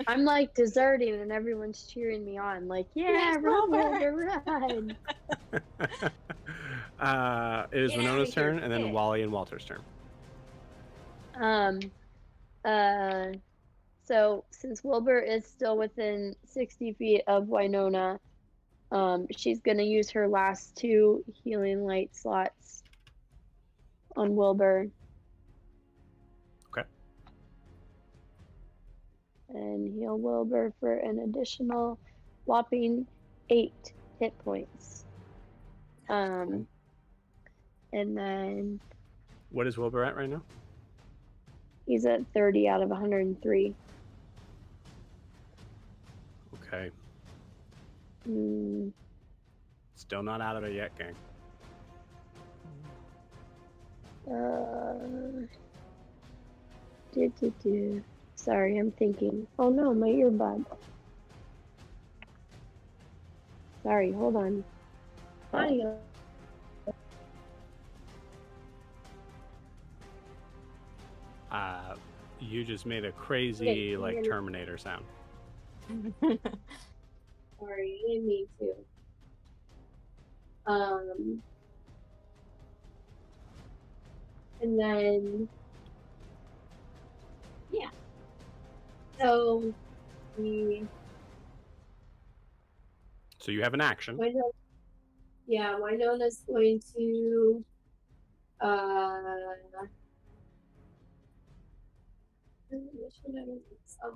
I'm like deserting and everyone's cheering me on. Like, yeah, Yes, run, Wilbur! Wilbur, run. It is Get Winona's outta here, turn, and then quick. Wally and Walter's turn. So since Wilbur is still within 60 feet of Winona, she's gonna use her last 2 healing light slots on Wilbur. Okay. And heal Wilbur for an additional whopping 8 hit points. And then What is Wilbur at right now? he's at 30 out of 103. Okay. Mm, Still not out of it yet, gang. Sorry, I'm thinking. Oh no, my earbud. Sorry, hold on. Audio. You just made a crazy, like, Terminator sound. Sorry, I didn't mean to. And then, yeah. So, So you have an action. Winona's going to,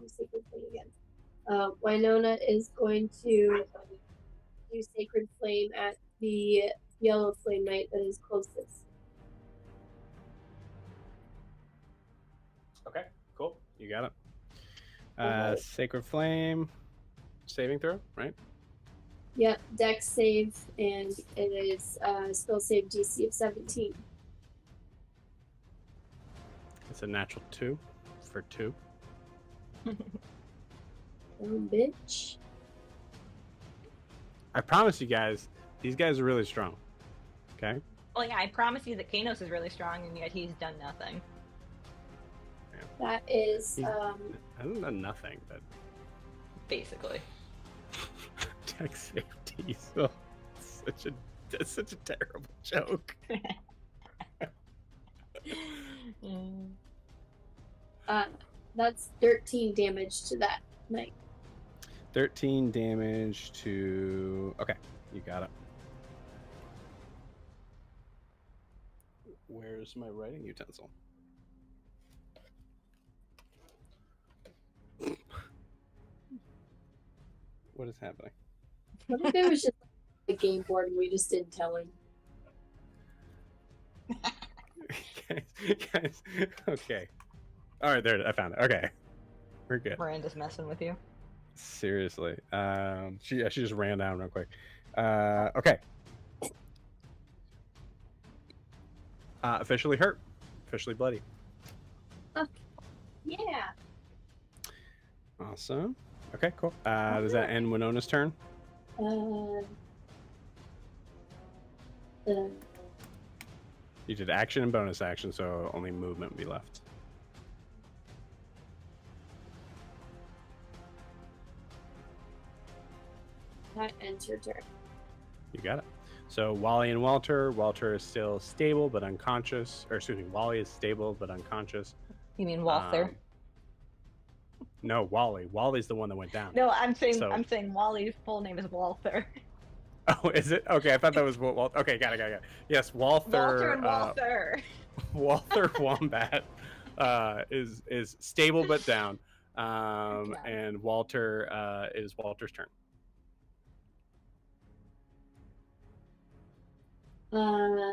Sacred Flame again. Winona is going to do Sacred Flame at the Yellow Flame Knight that is closest. Okay, cool. You got it. Okay. Sacred Flame, saving throw, right? Yep, Dex save, and it is spell save DC of 17. It's a natural 2 for 2. Oh, bitch. I promise you guys, these guys are really strong. Okay? Well, yeah, I promise you that Kanos is really strong, and yet he's done nothing. That is, I don't know nothing, but Basically. tech safety. So that's such a terrible joke. that's 13 damage to that knight. 13 damage to. Okay, you got it. Where's my writing utensil? What is happening? What if it was just a game board and we just didn't tell him? guys, okay. All right, there. I found it. Okay, we're good. Miranda's messing with you. Seriously, she just ran down real quick. Okay. Officially hurt, officially bloody. Okay. Yeah. Awesome. Okay, cool. Does that end Winona's turn? You did action and bonus action, so only movement would be left. That ends your turn. You got it. So Wally and Walter. Walter is still stable but unconscious. Or excuse me, Wally is stable but unconscious. You mean Walther? No, Wally. Wally's the one that went down. No, I'm saying So- I'm saying Wally's full name is Walther. Oh, is it? Okay, I thought that was Walter. Okay, got it. Yes, Walter. Walter and Walther. Walter Wombat is stable but down. Okay. And Walter is Walter's turn.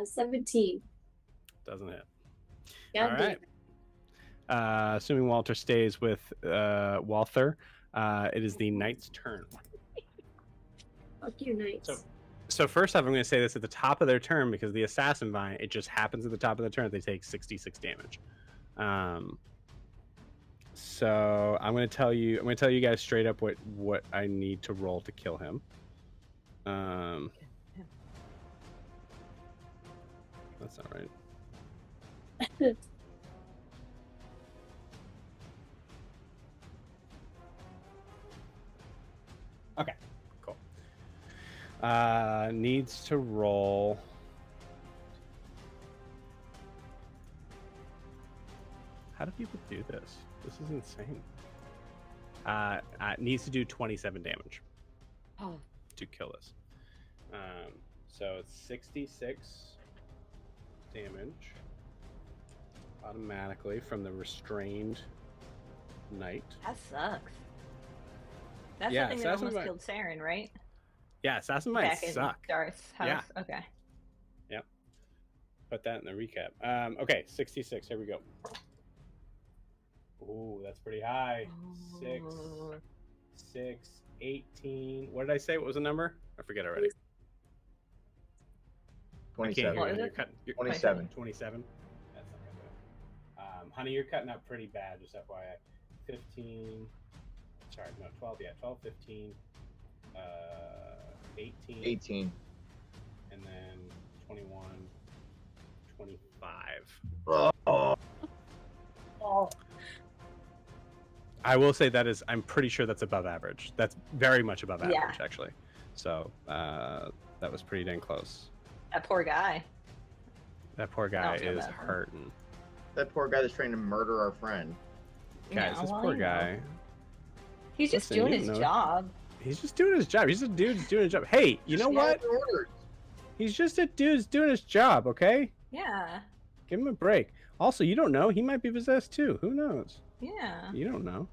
17. Doesn't hit. God All damn right. it. Assuming Walter stays with Walther, it is the knight's turn. Fuck you, knights. So first off, I'm going to say this at the top of their turn because the assassin vine, it just happens at the top of the turn. They take 66 damage. So I'm gonna tell you guys straight up what I need to roll to kill him. That's not right. Okay, cool. Needs to roll. How do people do this? This is insane. Needs to do 27 damage. Oh. To kill this. So it's 66 damage automatically from the restrained knight. That sucks. That's Yeah, the thing that Assassin almost might- killed Saren, right? Yeah, assassin might Back in suck. Darth's house. Yeah. Okay. Yep. Put that in the recap. Okay, 66. Here we go. Ooh, that's pretty high. Ooh. 6, 18. What did I say? What was the number? I forget already. 27. What is it? You're cutting, 27. 27. That's not gonna do it. Honey, you're cutting up pretty bad, just FYI. 15. Sorry, no, 12. Yeah, 12, 15. 18. 18. And then 21, 25. Oh. Oh. I will say I'm pretty sure that's above average. That's very much above Yeah. average, actually. So that was pretty dang close. That poor guy. That poor guy feel is bad for him. hurting. That poor guy that's trying to murder our friend. Guys, Yeah, this well, poor you know. guy. He's just Listen, doing you his know. job. He's just doing his job. He's a dude doing his job. Hey, you know what? He's just a dude doing his job, okay? Yeah. Give him a break. Also, you don't know. He might be possessed too. Who knows? Yeah. You don't know.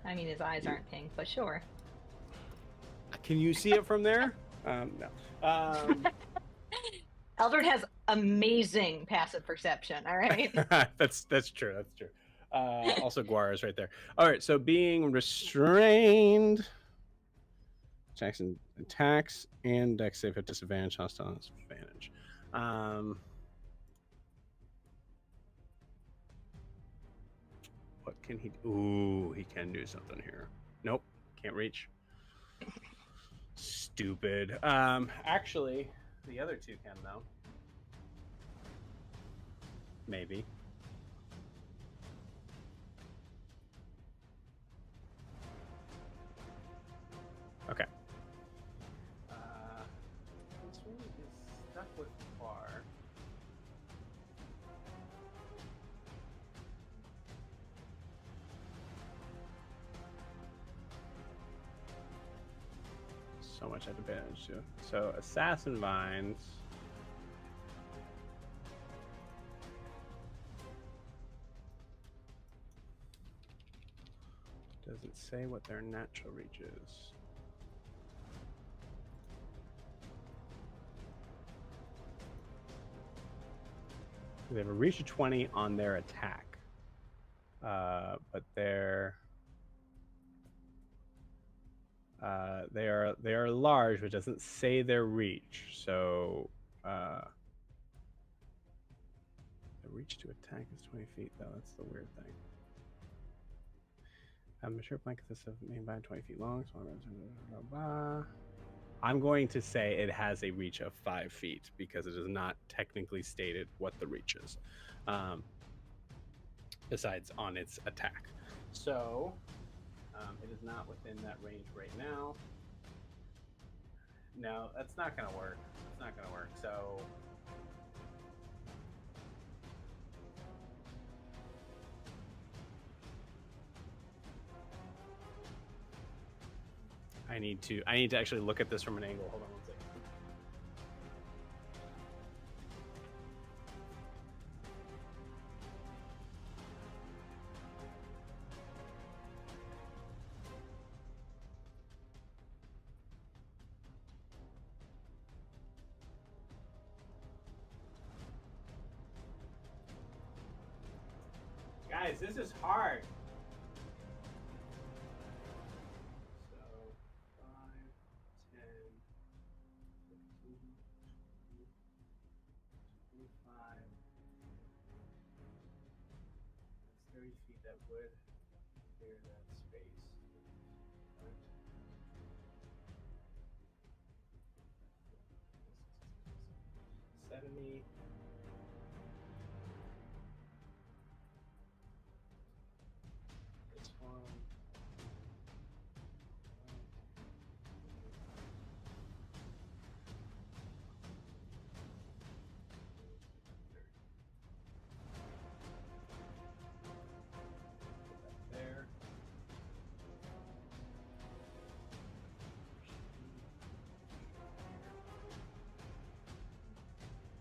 I mean, his eyes aren't pink, but sure. Can you see it from there? No. Albert has amazing passive perception, all right? That's true. That's true. Also, Guar is right there. All right, so being restrained. Jackson attacks and dex save at disadvantage. Hostile disadvantage. What can he do? Ooh, he can do something here. Nope, can't reach. Stupid. Actually, the other two can though. Maybe. Okay. This one is stuck with Bar. So much advantage too. So Assassin Vines. Doesn't say what their natural reach is. They have a reach of 20 on their attack, but they are large, but doesn't say their reach. So the reach to attack is 20 feet, though. That's the weird thing. I'm sure blanket consists of main by 20 feet long. So I'm going to say it has a reach of 5 feet because it is not technically stated what the reach is, besides on its attack. So it is not within that range right now. No, that's not going to work. It's not going to work. So I need to actually look at this from an angle. Hold on one second. Guys, this is hard. So 5, 10, 15, 20, 25, that would clear that space. 70. This one. There.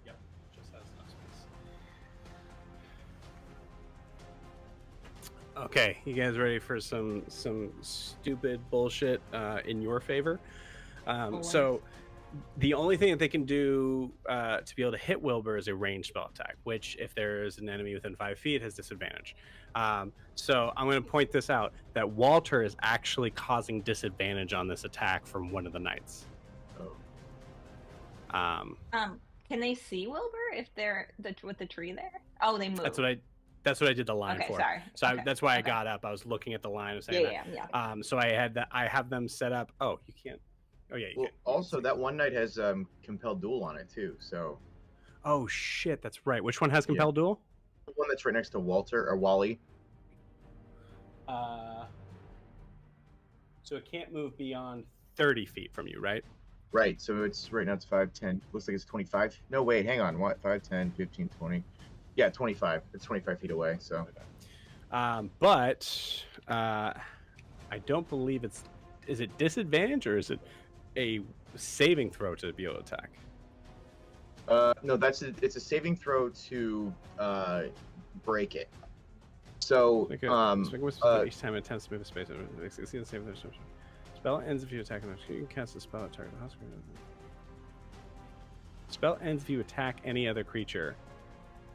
Yep, just has enough space. Okay, you guys ready for some stupid bullshit in your favor? So the only thing that they can do to be able to hit Wilbur is a ranged spell attack, which if there's an enemy within 5 feet has disadvantage. So I'm going to point this out, that Walter is actually causing disadvantage on this attack from one of the knights. Oh. Can they see Wilbur if they're with the tree there? Oh, they move. That's what I did the line Okay, for. sorry. So Okay, that's why I okay. got up. I was looking at the line and saying Yeah. So I have them set up. Oh, you can't. Oh yeah, you Well, can. also that one knight has compelled duel on it too. So Oh shit, that's right. Which one has compelled duel? the one that's right next to Walter or Wally. So it can't move beyond 30 feet from you, right? Right. So it's right now it's 5, 10. Looks like it's 25. No, wait, hang on. What? 5, 10, 15, 20. Yeah, 25. It's 25 feet away. So. But I don't believe it's. Is it disadvantage or is it a saving throw to be able to attack? No, it's a saving throw to break it. So each time it attempts to move a space, succeed the saving throw. Spell ends if you attack another. You can cast a spell at target. Spell ends if you attack any other creature.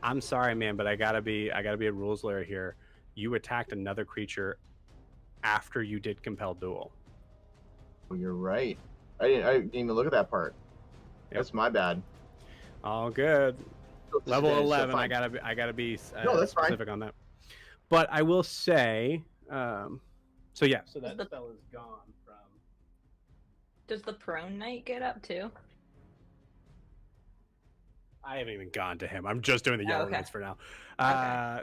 I'm sorry, man, but I gotta be a rules lawyer here. You attacked another creature after you did compel duel. Oh, you're right. I didn't even look at that part. Yep. That's my bad. All good. Level 11. I gotta be specific on that. But I will say, so yeah. So that spell is gone from. Does the prone knight get up too? I haven't even gone to him. I'm just doing the yellow knights for now.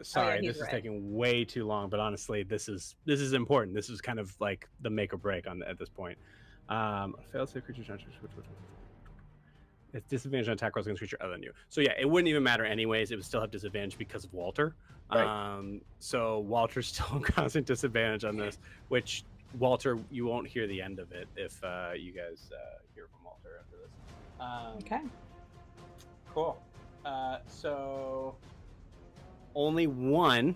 Sorry, this is taking way too long. But honestly, this is important. This is kind of like the make or break at this point. Failed save creature charges. It's disadvantage on attack rolls against creature other than you. So yeah, it wouldn't even matter anyways. It would still have disadvantage because of Walter. Right. So Walter's still causing disadvantage on this, which Walter, you won't hear the end of it if you guys hear from Walter after this. Okay. Cool. So only one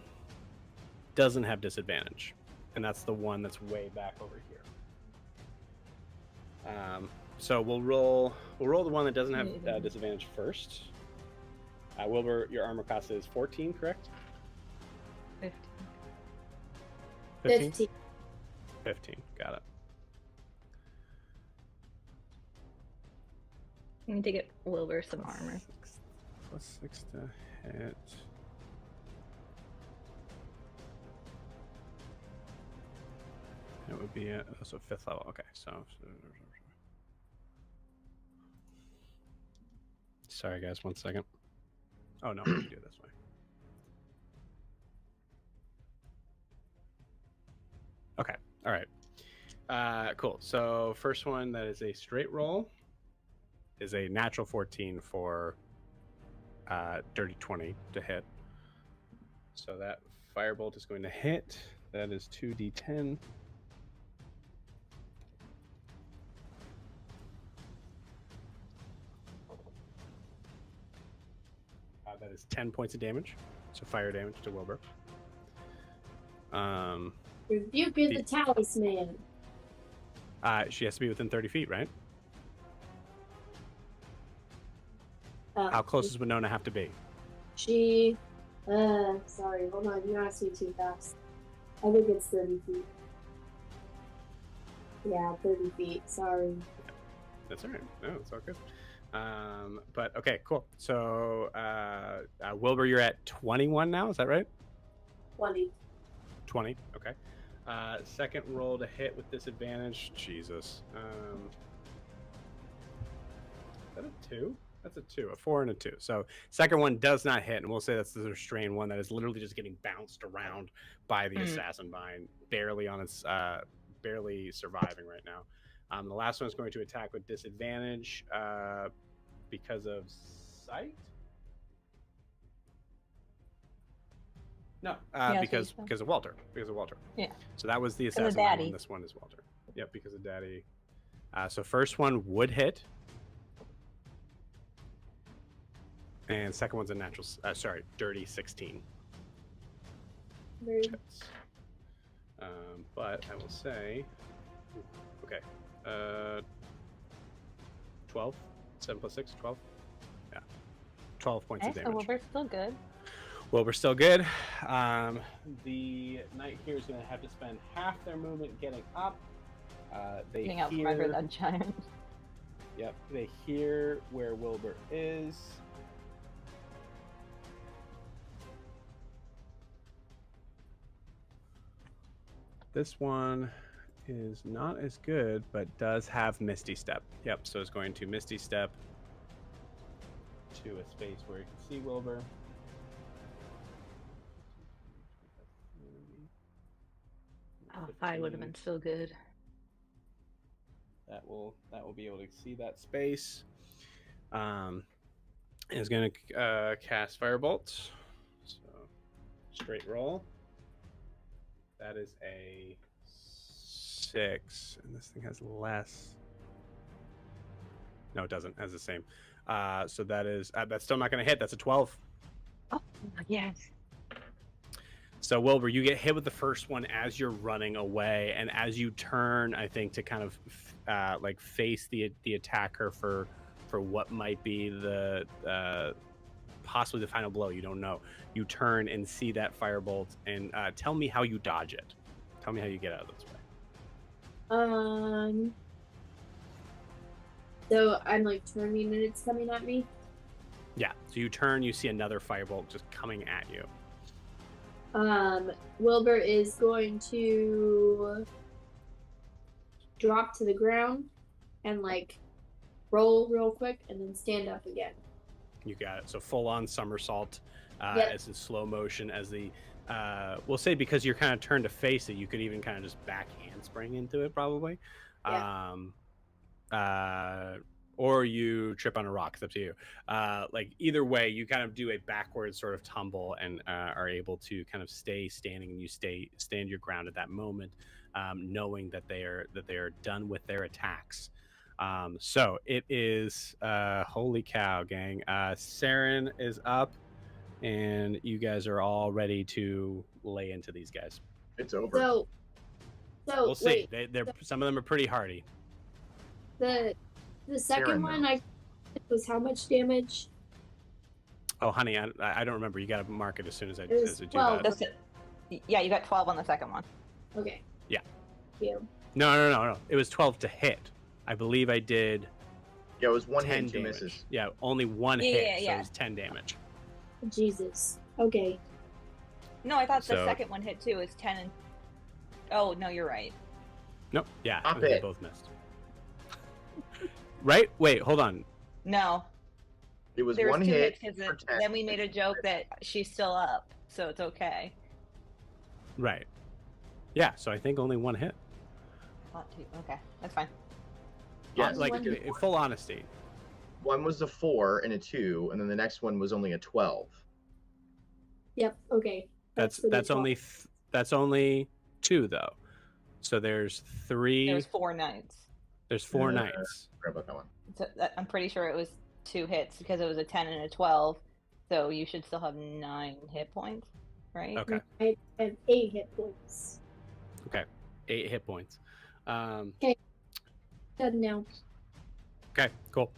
doesn't have disadvantage, and that's the one that's way back over here. So we'll roll the one that doesn't have disadvantage first. Wilbur, your armor class is 14, correct? 15. 15. Got it. I need to get Wilbur some armor. +6 to hit. It would be so 5th level. Okay, so sorry guys, 1 second. Oh no, we can do it this way. Okay, all right. Cool. So first one that is a straight roll is a natural 14 for dirty 20 to hit. So that firebolt is going to hit. That is 2d10. That is 10 points of damage. So fire damage to Wilbur. Rebuke the talisman. She has to be within 30 feet, right? How close does Winona have to be? Sorry, hold on, you asked me too fast. I think it's 30 feet. Yeah, 30 feet, sorry. That's all right. No, it's all good. But okay, cool. So, Wilbur, you're at 21 now, is that right? 20. 20. Okay. Second roll to hit with disadvantage. Jesus. Is that a 2? That's a 2, a 4 and a 2. So second one does not hit, and we'll say that's the restrained one that is literally just getting bounced around by the assassin vine, barely on its, barely surviving right now. The last one is going to attack with disadvantage because of sight. No, because of Walter. Because of Walter. Yeah. So that was the assassin one. This one is Walter. Yep, because of Daddy. So first one would hit. And second one's a natural, dirty 16. But I will say, okay, 12, 7 plus 6, 12. Yeah, 12 points of damage. So we're still good. Well, we're still good. The knight here is going to have to spend half their movement getting up. They getting out from under that giant. Yep, they hear where Wilbur is. This one is not as good, but does have Misty Step. Yep, so it's going to Misty Step to a space where you can see Wilbur. Oh, 5 would have been so good. That will be able to see that space. Is going to cast Firebolt. So straight roll. That is a 6, and this thing has less. No, it doesn't. It has the same. So that is that's still not going to hit. That's a 12. Oh yes. So Wilbur, you get hit with the first one as you're running away, and as you turn, I think to kind of like face the attacker for what might be the possibly the final blow. You don't know. You turn and see that firebolt, and tell me how you dodge it. Tell me how you get out of this way. So I'm like turning and it's coming at me? Yeah. So you turn, you see another firebolt just coming at you. Wilbur is going to drop to the ground and like roll real quick and then stand up again. You got it. So full on somersault Yep. as in slow motion as the we'll say because you're kind of turned to face it, you could even kind of just back handspring into it probably. Yeah. Or you trip on a rock. It's up to you. Like either way, you kind of do a backward sort of tumble and are able to kind of stay standing, and you stand your ground at that moment, knowing that they are done with their attacks. So it is holy cow, gang. Saren is up, and you guys are all ready to lay into these guys. It's over. So We'll see. wait, They're some of them are pretty hardy. The second Saren, one though. was how much damage? Oh, honey, I don't remember. You got to mark it as soon as I was do 12. that. Yeah, you got 12 on the second one. Okay. Yeah. Thank you. No. It was 12 to hit. I believe I did Yeah, it was 1 hit 10 and 2 damage. misses. Yeah, only one Yeah, hit, yeah, so yeah. it was 10 damage. Jesus. Okay. No, I thought the So- second one hit too. It was 10 and. Oh no, you're right. Nope. Yeah, Stop they it. both missed. Right? Wait, hold on. No, It was there was 1 2 hit hits for 10. then we made a joke that she's still up, so it's okay. Right. Yeah, so I think only one hit. Not 2. Okay, that's fine. Yes. Like, One- in full honesty. One was a 4 and a 2, and then the next one was only a 12. Yep. Okay. That's what it's that's only 2 though. So there's 3. There was 4 knights. There's 4 Uh, knights. Grab that one. So I'm pretty sure it was 2 hits because it was a 10 and a 12. So you should still have 9 hit points, right? Okay. I have 8 hit points. Okay. 8 hit points. Dead now. Okay, cool.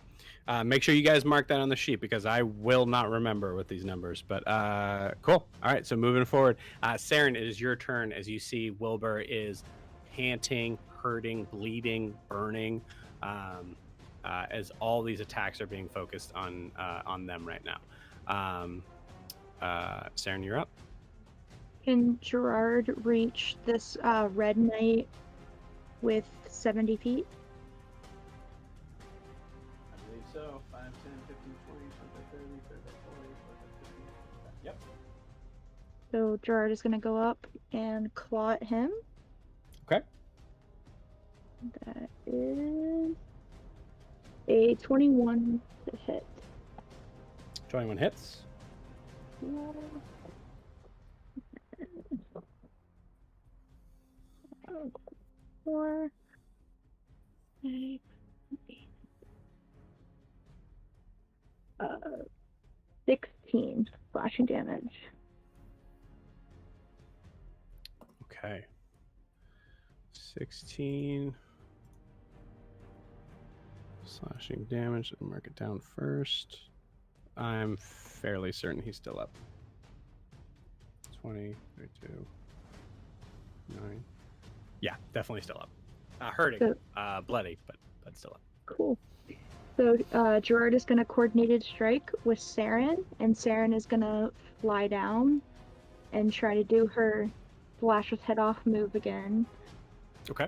Make sure you guys mark that on the sheet because I will not remember with these numbers. But cool. All right, so moving forward. Saren, it is your turn as you see Wilbur is panting, hurting, bleeding, burning, as all these attacks are being focused on them right now. Saren, you're up. Can Gerard reach this red knight with 70 feet? I believe so. 5, 10, 15, 20, 30, 40, 50. Yep. So Gerard is going to go up and claw at him. Okay. That is a 21 to hit. 21 hits. Four, 8, 16 slashing damage. Okay. 16 slashing damage. Let me mark it down first. I'm fairly certain he's still up. 20, 32, 9. Yeah, definitely still up. Hurting, So, bloody, but still up. Cool. So Gerard is going to coordinated strike with Saren, and Saren is going to fly down and try to do her slash his head off move again. Okay.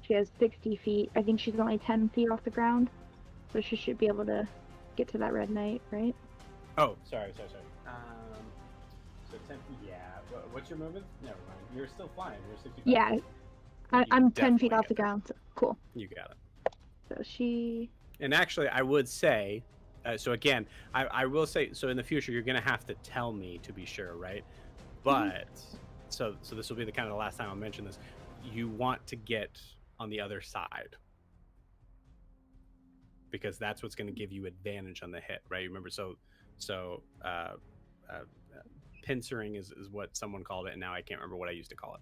She has 60 feet. I think she's only 10 feet off the ground, so she should be able to get to that red knight, right? Oh, sorry. So 10 feet, yeah. What's your movement? Never mind. You're still flying. You're 65 Yeah, feet. I'm 10 feet definitely off the get there. ground. So cool. You got it. So she... And actually, I would say, so again, I will say, so in the future, you're going to have to tell me to be sure, right? But, so this will be the kind of the last time I'll mention this. You want to get on the other side. Because that's what's going to give you advantage on the hit, right? Remember, pincering is what someone called it, and now I can't remember what I used to call it.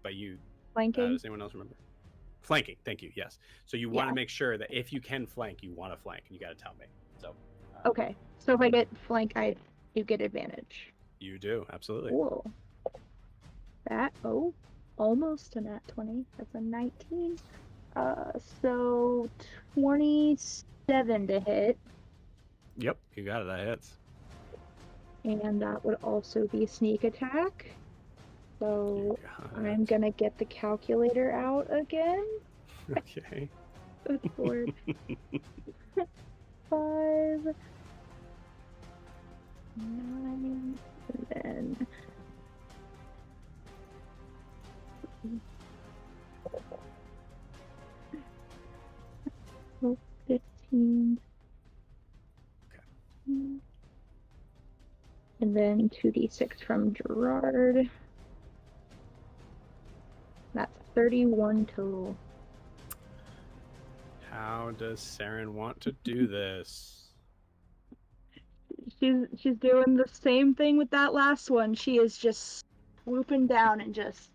But you... Flanking? does anyone else remember? Flanking, thank you. Yes. So you want to make sure that if you can flank, you want to flank, and you got to tell me. So. Okay. So if I get flank, you get advantage. You do, absolutely. Cool. That almost a nat 20. That's a 19. So 27 to hit. Yep, you got it. That hits. And that would also be sneak attack. So I'm gonna get the calculator out again. Okay. Good lord. 5, 9, and then 15. Okay. And then 2d6 from Gerard. That's 31 total. How does Saren want to do this? She's doing the same thing with that last one. She is just swooping down and just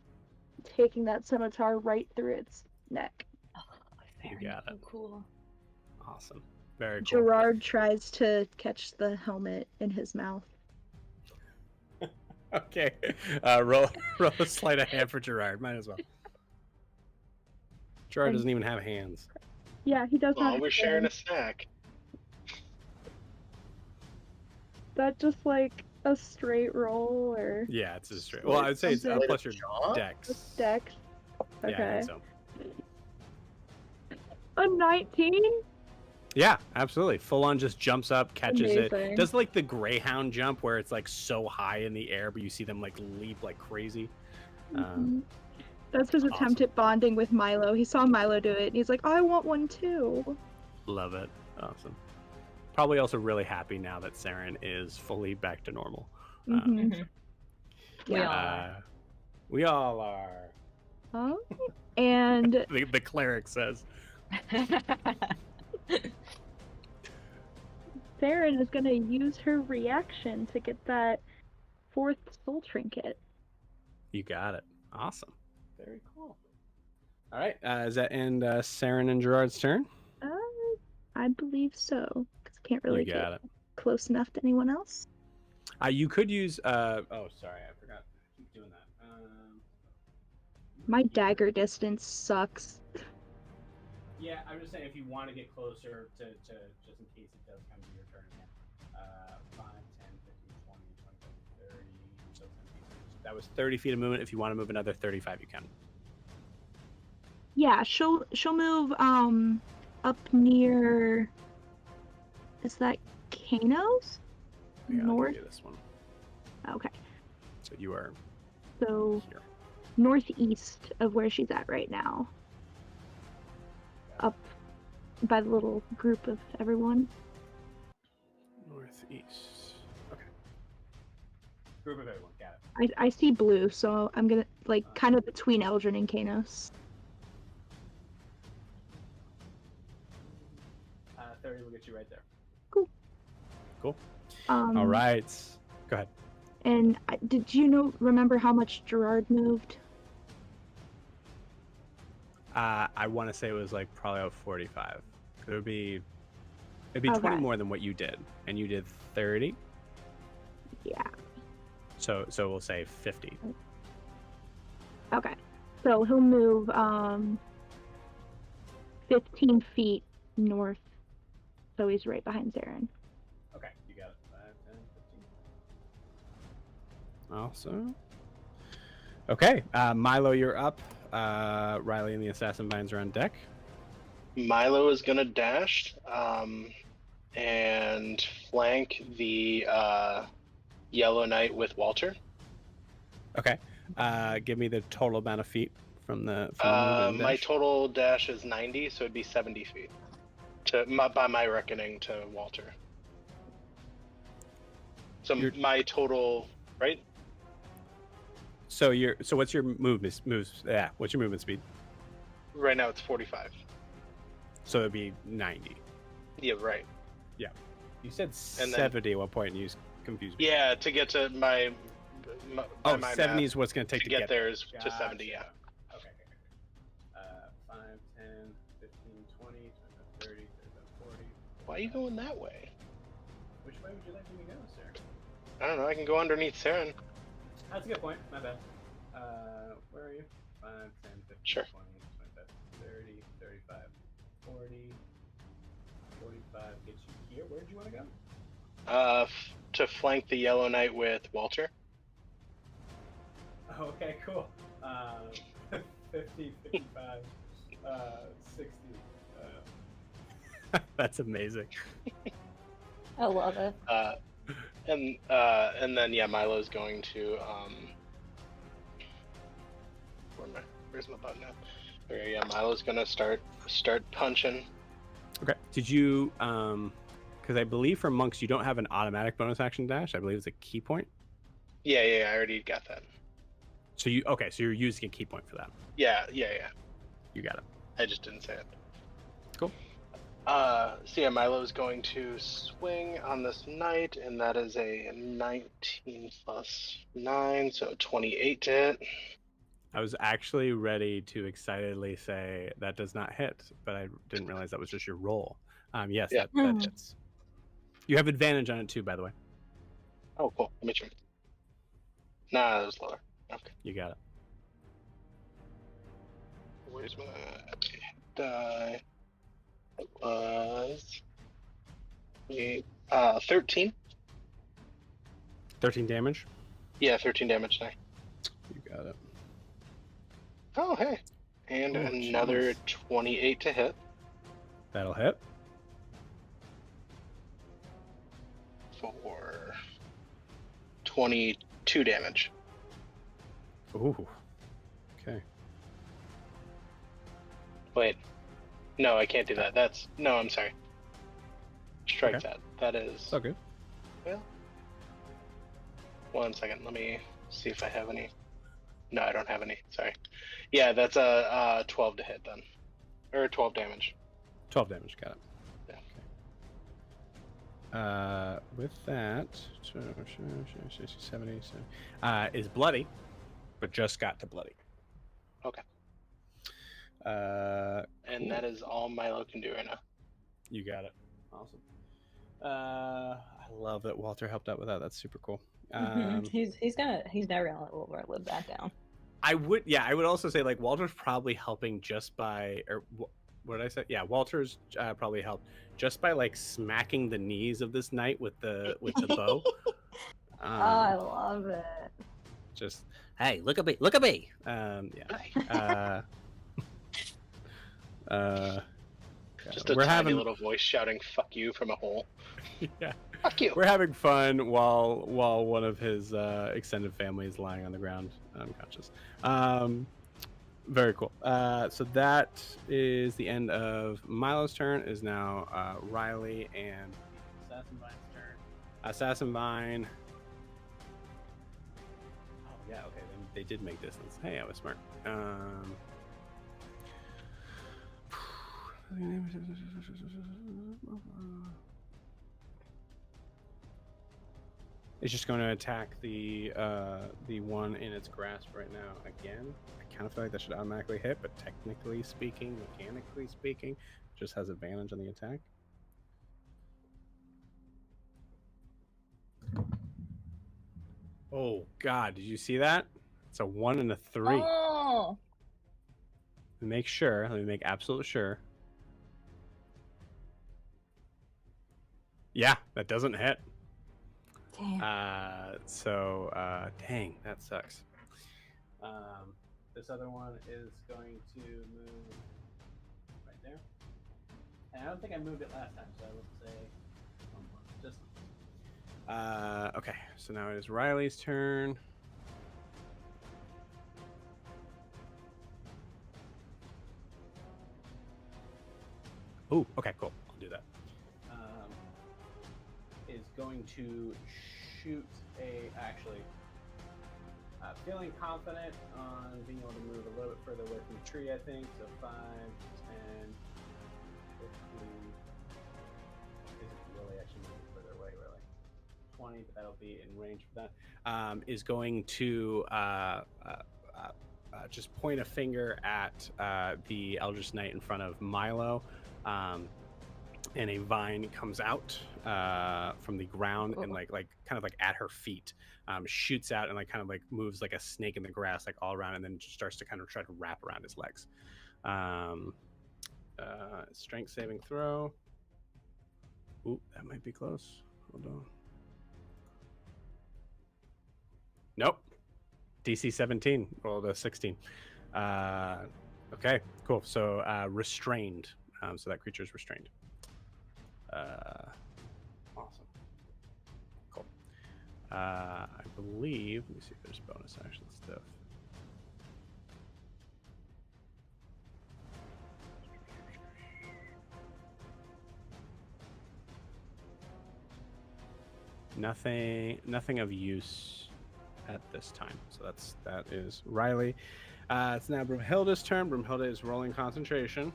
taking that scimitar right through its neck. Oh, You got it. So cool. Awesome. Very cool. Gerard tries to catch the helmet in his mouth. Okay. Roll a sleight of hand for Gerard. Might as well. Gerard doesn't even have hands. Yeah, he does not. Well, we're sharing a snack. That just like a straight roll or? Yeah, it's a straight. Well, I would say it's plus your dex. Dex. Okay. Yeah, I think so. A 19? Yeah, absolutely. Full on just jumps up, catches Amazing. it. Does like the Greyhound jump where it's like so high in the air, but you see them like leap like crazy. That's his attempt at bonding with Milo. He saw Milo do it, and he's like, I want one too. Love it. Awesome. Probably also really happy now that Saren is fully back to normal. We all are. We all are. Oh, and The cleric says. Saren is going to use her reaction to get that 4th soul trinket. You got it. Awesome. Very cool. All right. Does that end Saren and Gerard's turn? I believe so, because I can't really get close enough to anyone else. You could use. Oh, sorry, I forgot. I keep doing that. My dagger distance sucks. Yeah, I'm just saying if you want to get closer to just in case it does come to your turn again. 5, 10, 15, 20, 25, 30. That was 30 feet of movement. If you want to move another 35, you can. Yeah, she'll move up near. Is that Kano's? Yeah, I'll North. give you this one. Okay, So you are so here. northeast of where she's at right now. Up by the little group of everyone. Northeast. Okay. Group of everyone. Got it. I see blue, so I'm gonna kind of between Eldrin and Kanos. 30 will get you right there. Cool. Cool. All right. Go ahead. And did you remember how much Gerard moved? I want to say it was like probably about 45. It'd be 20 more than what you did, and you did 30. Yeah. So we'll say 50. Okay. So he'll move 15 feet north. So he's right behind Zarin. Okay, you got it. 5, 10, 15. Awesome. Okay, Milo, you're up. Riley and the assassin vines are on deck. Milo is gonna dash and flank the Yellow Knight with Walter. Okay. Give me the total amount of feet from the movement my dash. total dash is 90, so it'd be 70 feet. By my reckoning, to Walter. So my total, right? So what's your movement yeah, what's your movement speed? Right now it's 45. So it'd be 90. Yeah, right. Yeah. You said 70 at one point and you confused me. Yeah, to get to my 70 is what's going to take to get there is gotcha. to 70, yeah. Okay. 5, 10, 15, 20, 30, 40. Why are you going that way? Which way would you like me to go, sir? I don't know, I can go underneath Saren. That's a good point. My bad. Where are you? 5, 10, 15, Sure. 20, 25, 30, 35, 40, 45 gets you here. Where do you want to go? To flank the Yellow Knight with Walter. Okay, cool. 50, 55, 60. That's amazing. I love it. And then yeah, Milo's going to where's my button now? Okay, yeah, Milo's gonna start punching. Okay. Did you because I believe for monks you don't have an automatic bonus action dash. I believe it's a key point. Yeah, I already got that. So you're using a key point for that. Yeah. You got it. I just didn't say it. Cool. So yeah, Milo's going to swing on this knight, and that is a 19 plus 9, so 28 to hit. I was actually ready to excitedly say that does not hit, but I didn't realize that was just your roll. Yes, Yeah. that hits. You have advantage on it too, by the way. Oh, cool. Let me try. Nah, that was lower. Okay. You got it. Where's my die? It was 13. 13 damage. Yeah, 13 damage now. You got it. Oh, hey. And Oh, another geez. 28 to hit That'll hit. for 22 damage. Ooh. Okay. Wait. No, I can't do that. No, I'm sorry. Strike Okay. that. That is... It's all good. Well, 1 second. Let me see if I have any. No, I don't have any. Sorry. Yeah, that's a 12 to hit then. Or 12 damage. 12 damage. Got it. Yeah. Okay. With that, 70, is bloody, but just got to bloody. Okay. Cool. And that is all Milo can do right now. You got it. Awesome. I love that Walter helped out with that. That's super cool. He's never gonna live that down. I would also say like Walter's probably helping just by, or what did I say? Yeah, Walter's probably helped just by like smacking the knees of this knight with the bow. Oh, I love it. just hey, look at me, look at me. Yeah. Just a we're tiny having little voice shouting "fuck you" from a hole. yeah, Fuck you. we're having fun while one of his extended family is lying on the ground unconscious. Very cool. So that is the end of Milo's turn. Is now Riley and Assassin Vine's turn. Assassin Vine. Oh yeah, okay. They did make distance. Hey, I was smart. It's just going to attack the one in its grasp right now again. I kind of feel like that should automatically hit, but technically speaking, mechanically speaking, it just has advantage on the attack. Oh God, did you see that? It's a 1 and a 3. Oh. Make sure. Let me make absolute sure. Yeah, that doesn't hit. Damn. Dang, that sucks. This other one is going to move right there. And I don't think I moved it last time, so I would say just okay, so now it is Riley's turn. Oh, okay, cool. I'll do that. Is going to shoot feeling confident on being able to move a little bit further away from the tree, I think. So 5, 10, 15. Isn't really actually moving further away, really. 20, but that'll be in range for that. Is going to just point a finger at the Eldritch Knight in front of Milo. And a vine comes out from the ground and like kind of like at her feet, shoots out and like kind of like moves like a snake in the grass, like all around, and then just starts to kind of try to wrap around his legs. Strength saving throw. Ooh, that might be close. Hold on. Nope. DC 17. Rolled a 16. Okay, cool. So restrained. So that creature is restrained. Awesome. Cool. I believe. Let me see if there's bonus action stuff. Nothing of use at this time. So that is Riley. It's now Broomhilda's turn. Broomhilda is rolling concentration.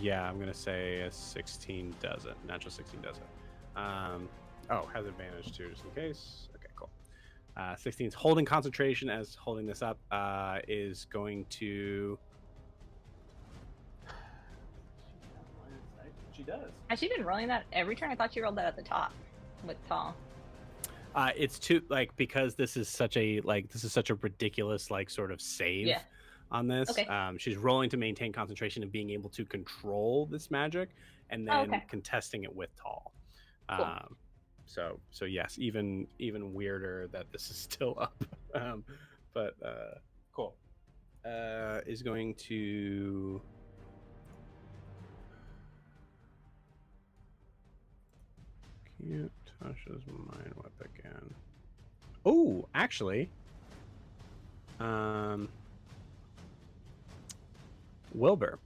Yeah, I'm gonna say a 16 does it. Natural 16 does it. Has advantage too, just in case. Okay, cool. 16 is holding concentration as holding this up. Is going to. She does. Has she been rolling that every turn? I thought she rolled that at the top with tall. It's too because this is such a ridiculous sort of save on this. Okay. She's rolling to maintain concentration and being able to control this magic, and then contesting it with tall. Cool. So yes, even weirder that this is still up. But cool. Is going to. Cute. Tasha's Mind Whip again. Oh, actually. Wilbur.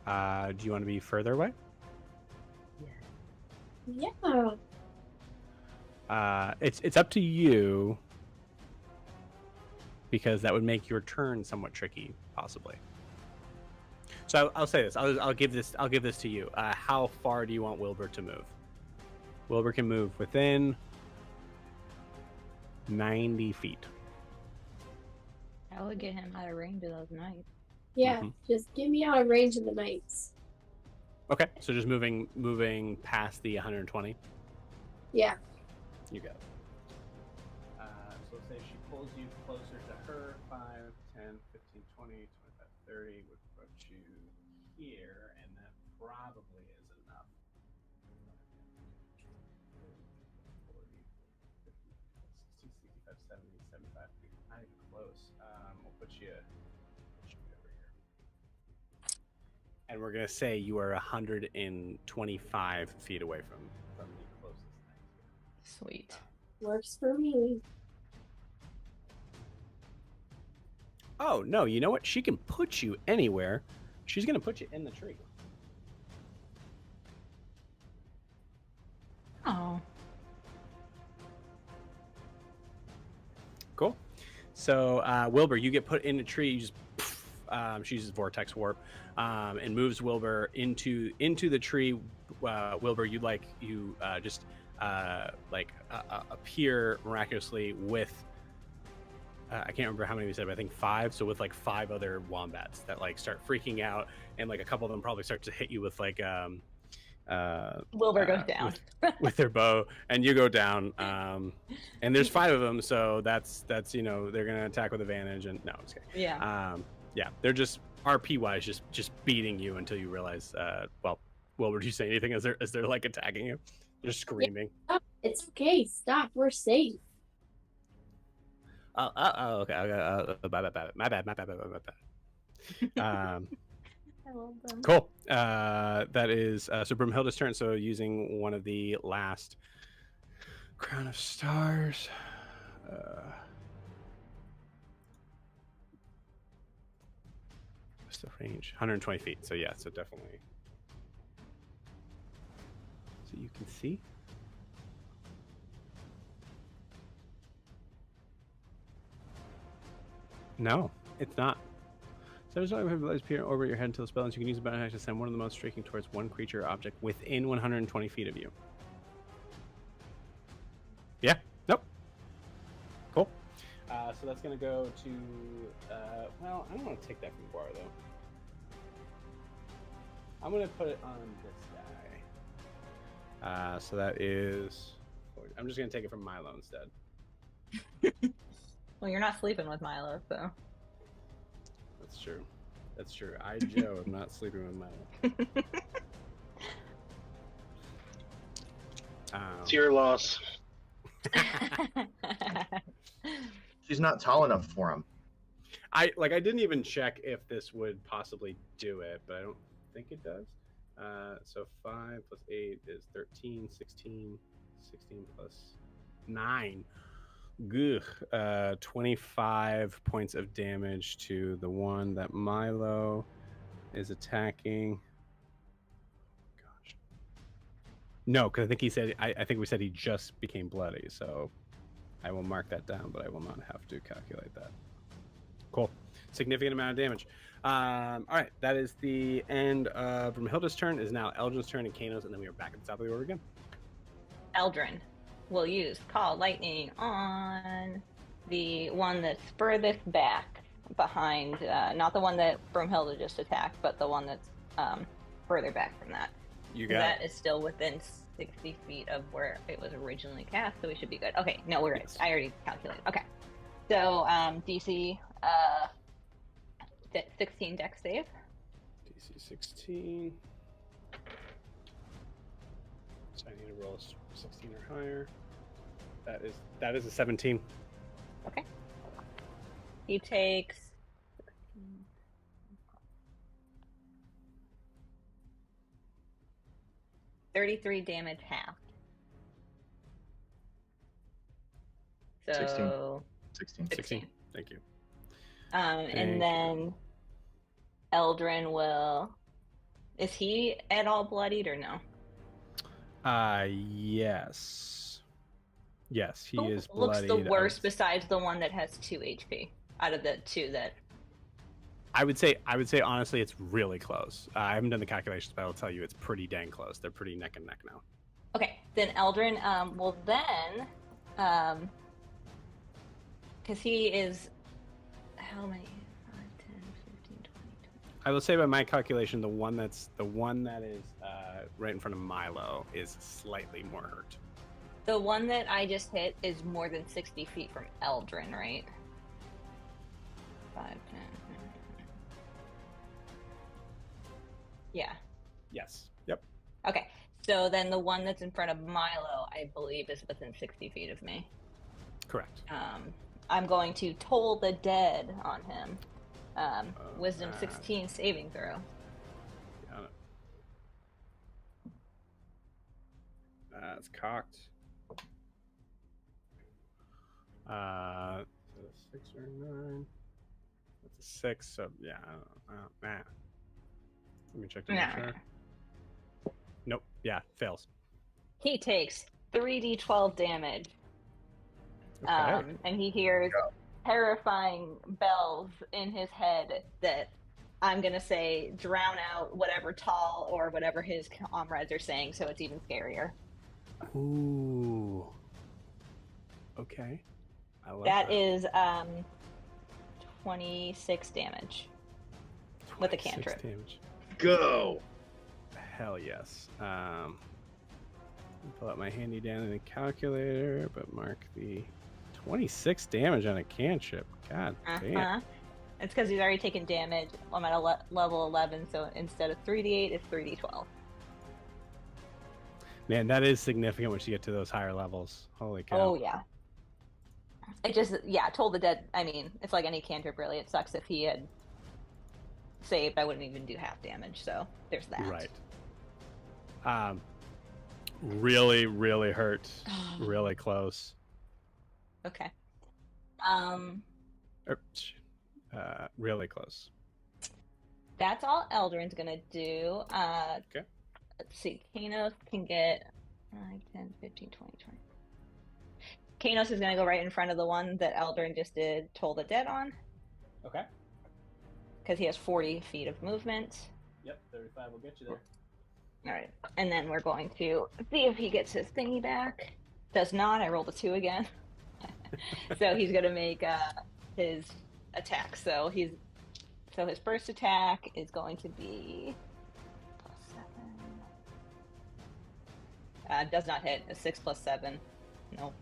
Do you want to be further away? Yeah. It's up to you, because that would make your turn somewhat tricky, possibly. So I'll say this. I'll give this to you. How far do you want Wilbur to move? Wilbur can move within 90 feet. I would get him out of range of those knights. Yeah, just get me out of range of the knights. Okay, so just moving past the 120. Yeah. You got it. So let's say she pulls you closer to her. 5, 10, 15, 20, 25, 30 would put you here, and that probably is enough. put you over here. And we're gonna say you are 125 feet away from the closest thing. Sweet. Works for me. Oh no! You know what? She can put you anywhere. She's gonna put you in the tree. Oh. Cool. So Wilbur, you get put in a tree. You just she uses vortex warp and moves Wilbur into the tree. Wilbur, you just appear miraculously with I can't remember how many we said, but I think 5. So with like 5 other wombats that like start freaking out, and like a couple of them probably start to hit you with like Wilbur goes down with their bow, and you go down. And there's 5 of them, so that's they're gonna attack with advantage. And no, I'm just kidding. Yeah. Yeah, they're just RP wise, just beating you until you realize. Well, Wilbur, do you say anything as they're like attacking you? They're screaming. Yeah. It's okay. Stop. We're safe. Okay. My bad. I love them. Cool. That is so Broomhilda's turn. So using one of the last Crown of Stars. What's the range? 120 feet. So yeah. So definitely. So you can see. No, it's not. So there's only abilities appear over your head until the spell ends. You can use the bonus action to send one of the most striking towards one creature or object within 120 feet of you. Yeah. Nope. Cool. So that's going to go to... well, I don't want to take that from Guar, though. I'm going to put it on this guy. So that is... I'm just going to take it from Milo instead. Well, you're not sleeping with Milo, so. That's true. That's true. I, Joe, am not sleeping with Milo. It's your loss. She's not tall enough for him. I didn't even check if this would possibly do it, but I don't think it does. So 5 plus 8 is 13, 16 plus 9. Good. 25 points of damage to the one that Milo is attacking. Gosh. No, because I think he said, I think we said he just became bloody, so I will mark that down, but I will not have to calculate that. Cool. Significant amount of damage. All right, that is the end of Brumhilda's turn. It is now Eldrin's turn and Kano's, and then we are back at the top of the order again. Eldrin will use Call Lightning on the one that's furthest back behind, not the one that Broomhilda just attacked, but the one that's further back from that. You got that is still within 60 feet of where it was originally cast, so we should be good. Okay, no, we're right. I already calculated. Okay, so DC 16 dex save. DC 16. So I need to roll a 16 or higher. That is a 17. Okay. He takes 33 damage half. So 16. Thank you. And then Eldrin will. Is he at all bloodied or no? Yes. Yes, he is looks bloodied. the worst besides the one that has 2 HP out of the 2 that. I would say honestly it's really close. I haven't done the calculations, but I'll tell you it's pretty dang close. They're pretty neck and neck now. Okay, then Eldrin will then because he is how many? 5, 10, 15, 20. I will say by my calculation, the one that is right in front of Milo is slightly more hurt. The one that I just hit is more than 60 feet from Eldrin, right? 5, 10. Yeah. Yes. Yep. Okay. So then the one that's in front of Milo, I believe, is within 60 feet of me. Correct. I'm going to toll the dead on him. Wisdom 16 saving throw. Got it. It's cocked. So 6 or 9. That's a 6. So yeah, nah. Let me check to make sure. Nope. Yeah, fails. He takes 3d12 damage. Okay. And he hears terrifying bells in his head that I'm gonna say drown out whatever Tall or whatever his comrades are saying, so it's even scarier. Ooh. Okay. I like That is 26 damage with a cantrip. Damage. Go. Hell yes. Pull out my handy dandy calculator, but mark the 26 damage on a cantrip. God damn. It's because he's already taken damage. I'm at a level 11, so instead of 3d8, it's 3d12. Man, that is significant once you get to those higher levels. Holy cow. Oh, yeah. It just, toll the dead. I mean, it's like any cantrip, really. It sucks if he had saved. I wouldn't even do half damage, so there's that. Right. Really, really hurt. Really close. Okay. Really close. That's all Eldrin's gonna do. Okay. Let's see. Kanos can get 5, 10, 15, 20, 20. Kanos is gonna go right in front of the one that Eldrin just did Toll the Dead on. Okay. Because he has 40 feet of movement. Yep, 35 will get you there. Alright. And then we're going to see if he gets his thingy back. Does not. I rolled a 2 again. So he's gonna make his attack. So his first attack is going to be +7. Does not hit. A 6 + 7. Nope.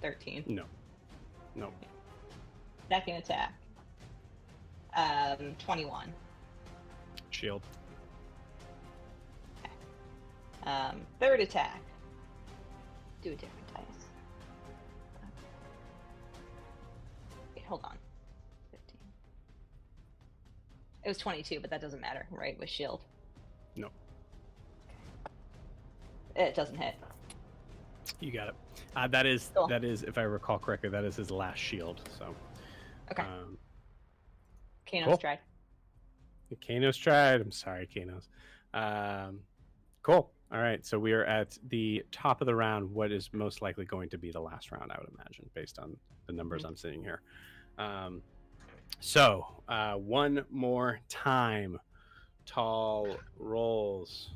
13. No. Second attack. 21. Shield. Okay. Third attack. Do a different dice. Wait, hold on. 15. It was 22, but that doesn't matter, right? With shield. No. It doesn't hit. You got it. That is, Cool. if I recall correctly, that is his last shield. So. Okay. Kanos Cool. tried. Kanos tried. I'm sorry, Kanos. Cool. All right. So we are at the top of the round. What is most likely going to be the last round, I would imagine, based on the numbers I'm seeing here. So one more time. Tall rolls.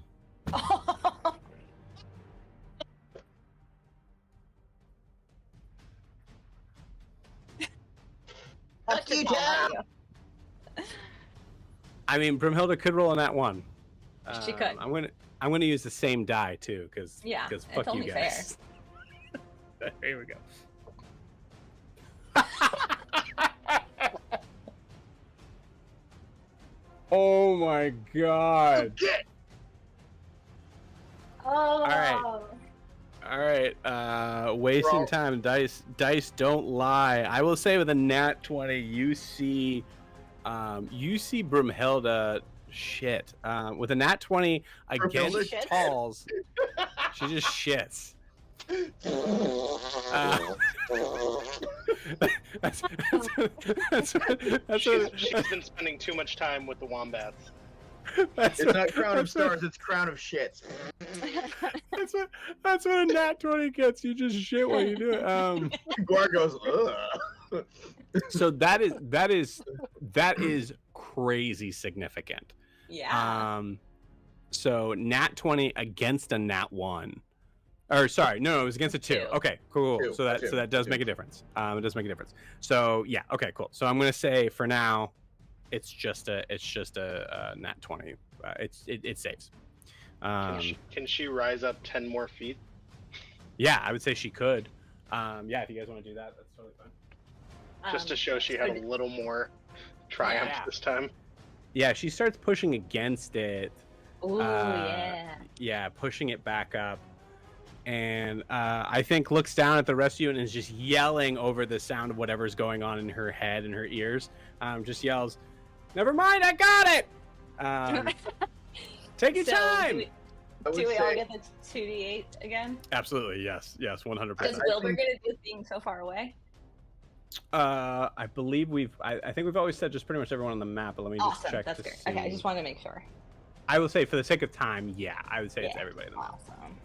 Fuck you, Jack. I mean, Brimhilda could roll on that one. She could. I'm gonna use the same die too, because it's fuck you only guys. Here we go. Oh my god! Oh. All right. Wasting time. Dice don't lie. I will say with a nat 20, you see Brimhilda shit. With a nat 20 against Talls, she just shits. She's been spending too much time with the wombats. It's not Crown of Stars, it's Crown of Shits. That's what a nat 20 gets. You just shit while you do it. Guar goes, ugh. So that is crazy significant. Yeah. So nat 20 against a nat 1. Or sorry, no, it was against a 2. Okay, cool. Two. So that does make a difference. It does make a difference. So yeah, okay, cool. So I'm gonna say for now, it's just a nat 20. It saves. Can she rise up 10 more feet? Yeah, I would say she could. Yeah, if you guys want to do that, that's totally fine. Just to show she had a little more triumph this time. Yeah, she starts pushing against it. Ooh, yeah. Yeah, pushing it back up. and I think looks down at the rest of you and is just yelling over the sound of whatever's going on in her head and her ears. Just yells, "Never mind, I got it. Take your time." Do we all get the 2d8 again? Absolutely, yes, 100%. Is Wilbur gonna do being so far away? I believe I think we've always said just pretty much everyone on the map, but let me just check. That's good. Okay, I just wanted to make sure. I will say, for the sake of time, yeah, I would say it's everybody on the map. Awesome.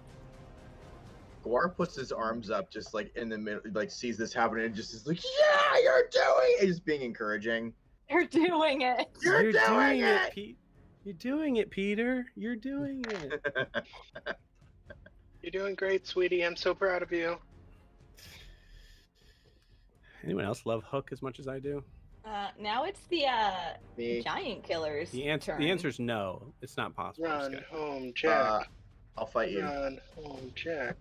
Guar puts his arms up, just like in the middle, like sees this happening, and just is like, "Yeah, you're doing it!" Just being encouraging. You're doing it. You're doing it, Pete. You're doing it, Peter. You're doing it. You're doing great, sweetie. I'm so proud of you. Anyone else love Hook as much as I do? Now it's the Me. giant killer's The turn. answer is no. It's not possible. Run Just kidding. home, Jack. I'll fight you. Run home, Jack.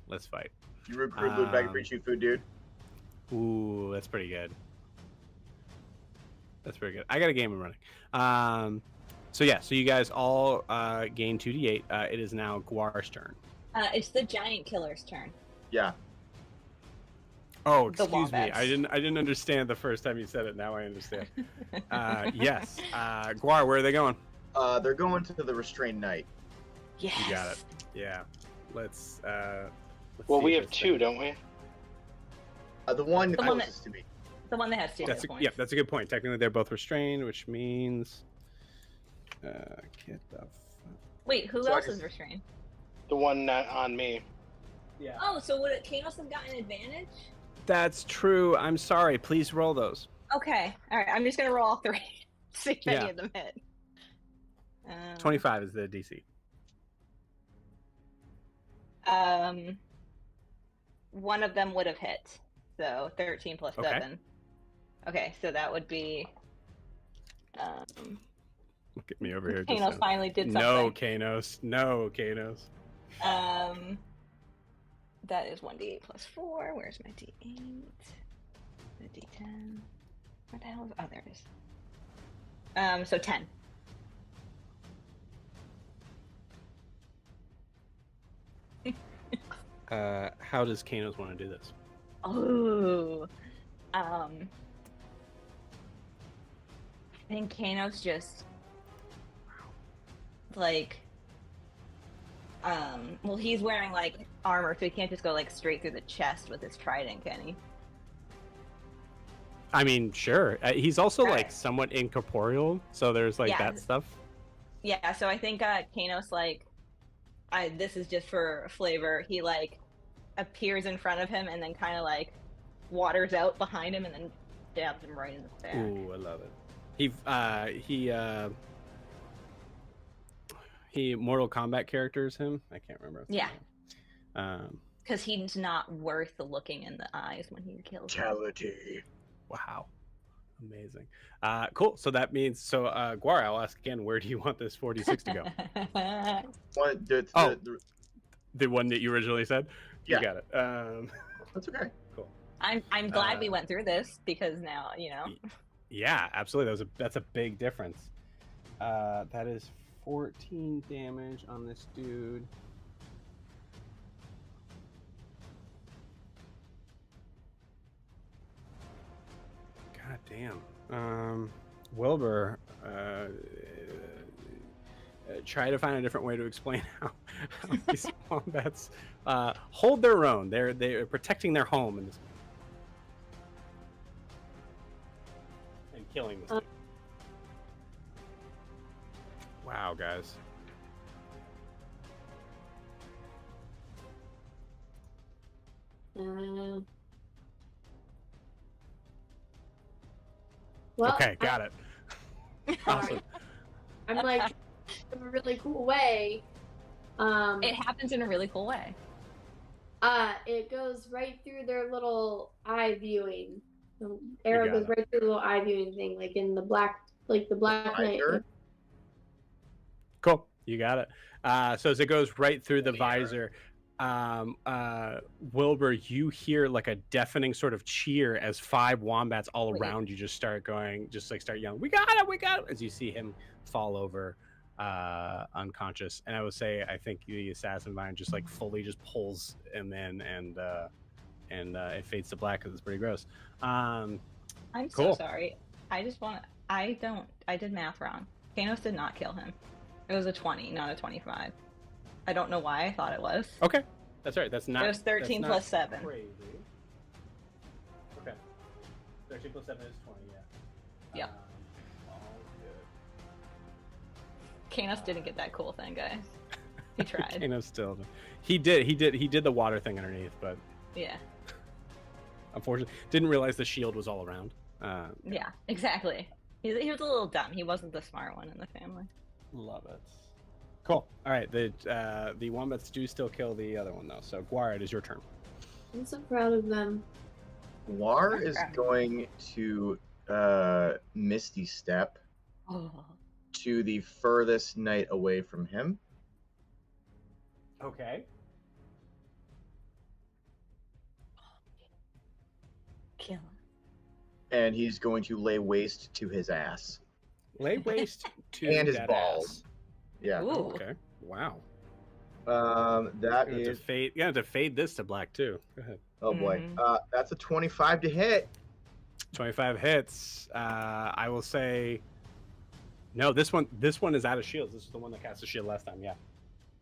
Let's fight. You recruit Blue Bag for you food, dude. Ooh, that's pretty good. That's pretty good. I got a game I'm running. So yeah, so you guys all gain 2d8. It is now Guar's turn. It's the giant killer's turn. Yeah. Oh, The excuse me. wombats. I didn't understand the first time you said it. Now I understand. Yes. Guar, where are they going? They're going to the restrained knight. Yes. You got it. Yeah. Let's Well, see we if have it's two, don't we? The one The one closest to me. The one that has 2 hit points. Yeah, that's a good point. Technically, they're both restrained, which means get the Wait, who So I else just- is restrained? The one not on me. yeah. Oh, so would Kanos have gotten advantage? That's true. I'm sorry. Please roll those. Okay. All right. I'm just gonna roll all 3. See if Yeah. any of them hit. 25 is the DC. One of them would have hit. So 13 plus Okay. 7. Okay, so that would be. Look at me over here. Kanos just finally did something. no, Kanos. No, Kanos. That is 1d8 plus 4. Where's my d8? The d10. Where the hell is? Oh, there it is. So 10. How does Kanos want to do this? Oh. I think Kanos just like well, he's wearing like armor, so he can't just go like straight through the chest with his trident, can he? I mean, sure. He's also All like right. somewhat incorporeal, so there's like Yeah. that stuff. Yeah, so I think Kanos like this is just for flavor. He like appears in front of him and then kind of like waters out behind him and then stabs him right in the back. Ooh, I love it. He Mortal Kombat characters him. I can't remember. Yeah. Um. Because he's not worth looking in the eyes when he kills him. Brutality. Wow. Amazing. Cool. So that means Guar, I'll ask again. Where do you want this 46 to go? What? Oh. The one that you originally said. Yeah. You got it. That's okay. Cool. I'm glad we went through this because now you know. Yeah, absolutely. That's a big difference. That is 14 damage on this dude. God damn. Wilbur, try to find a different way to explain how these wombats hold their own. They're protecting their home in this and killing this. Dude. Wow, guys. Well, Okay, got it. Awesome. I'm like in a really cool way. It happens in a really cool way. It goes right through their little eye viewing. The arrow got goes it. right through the little eye viewing thing, like in the black knight. Visor? Cool, you got it. So as it goes right through the Yeah. visor, Wilbur, you hear like a deafening sort of cheer as 5 wombats all Wait. around you just start yelling, "We got it, we got it!" As you see him fall over unconscious. And I would say I think the assassin vine just like fully just pulls him in, and it fades to black because it's pretty gross. I'm Cool. so sorry. I did math wrong. Thanos did not kill him. It was a 20, not a 25. I don't know why I thought it was. Okay, that's right. That's not. It was 13 that's plus not 7. Crazy. Okay. 13 plus 7 is 20. Yeah. Yep. All good. Kanos didn't get that cool thing, guys. He tried. Kanos still. He did the water thing underneath, but Yeah. unfortunately didn't realize the shield was all around. Yeah, exactly. He was a little dumb. He wasn't the smart one in the family. Love it. Cool. All right. The wombats do still kill the other one though. So Guar, it is your turn. I'm so proud of them. Guar is going to Misty Step Oh. to the furthest knight away from him. Okay. Kill him. And he's going to lay waste to his ass. Lay waste to And his that balls. ass. Yeah. Ooh. Okay. Wow. That You is. have to fade this to black too. Go ahead. Oh boy. Mhm. That's a 25 to hit. 25 hits. I will say. No, this one is out of shields. This is the one that cast the shield last time. Yeah.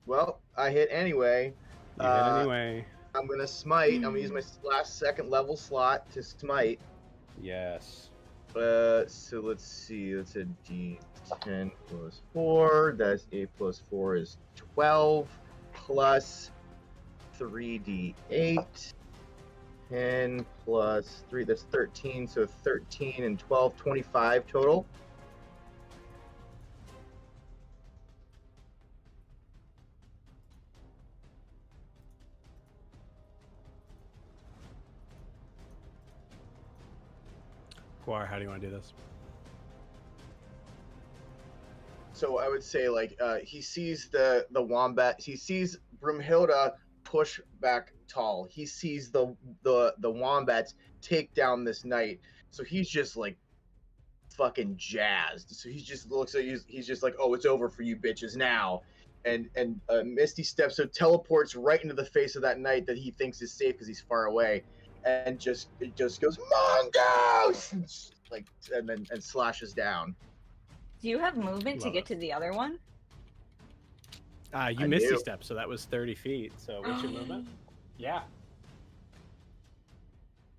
Well, I hit anyway. You hit anyway. I'm gonna smite. I'm gonna use my last second level slot to smite. Yes. So let's see. That's a D10 plus 4. That's 8 plus 4 is 12 plus 3d8. 10 plus 3. That's 13. So 13 and 12, 25 total. Guar, how do you want to do this? So I would say like he sees the wombat. He sees Broomhilda push back tall. He sees the wombats take down this knight. So he's just like fucking jazzed. So he just looks at he's just like, oh, it's over for you bitches now. And Misty steps, so teleports right into the face of that knight that he thinks is safe because he's far away, and just goes Mongoose, like, and slashes down. Do you have movement to Love get it. to the other one? You I Misty do. Step, so that was 30 feet. So what's your movement? Yeah.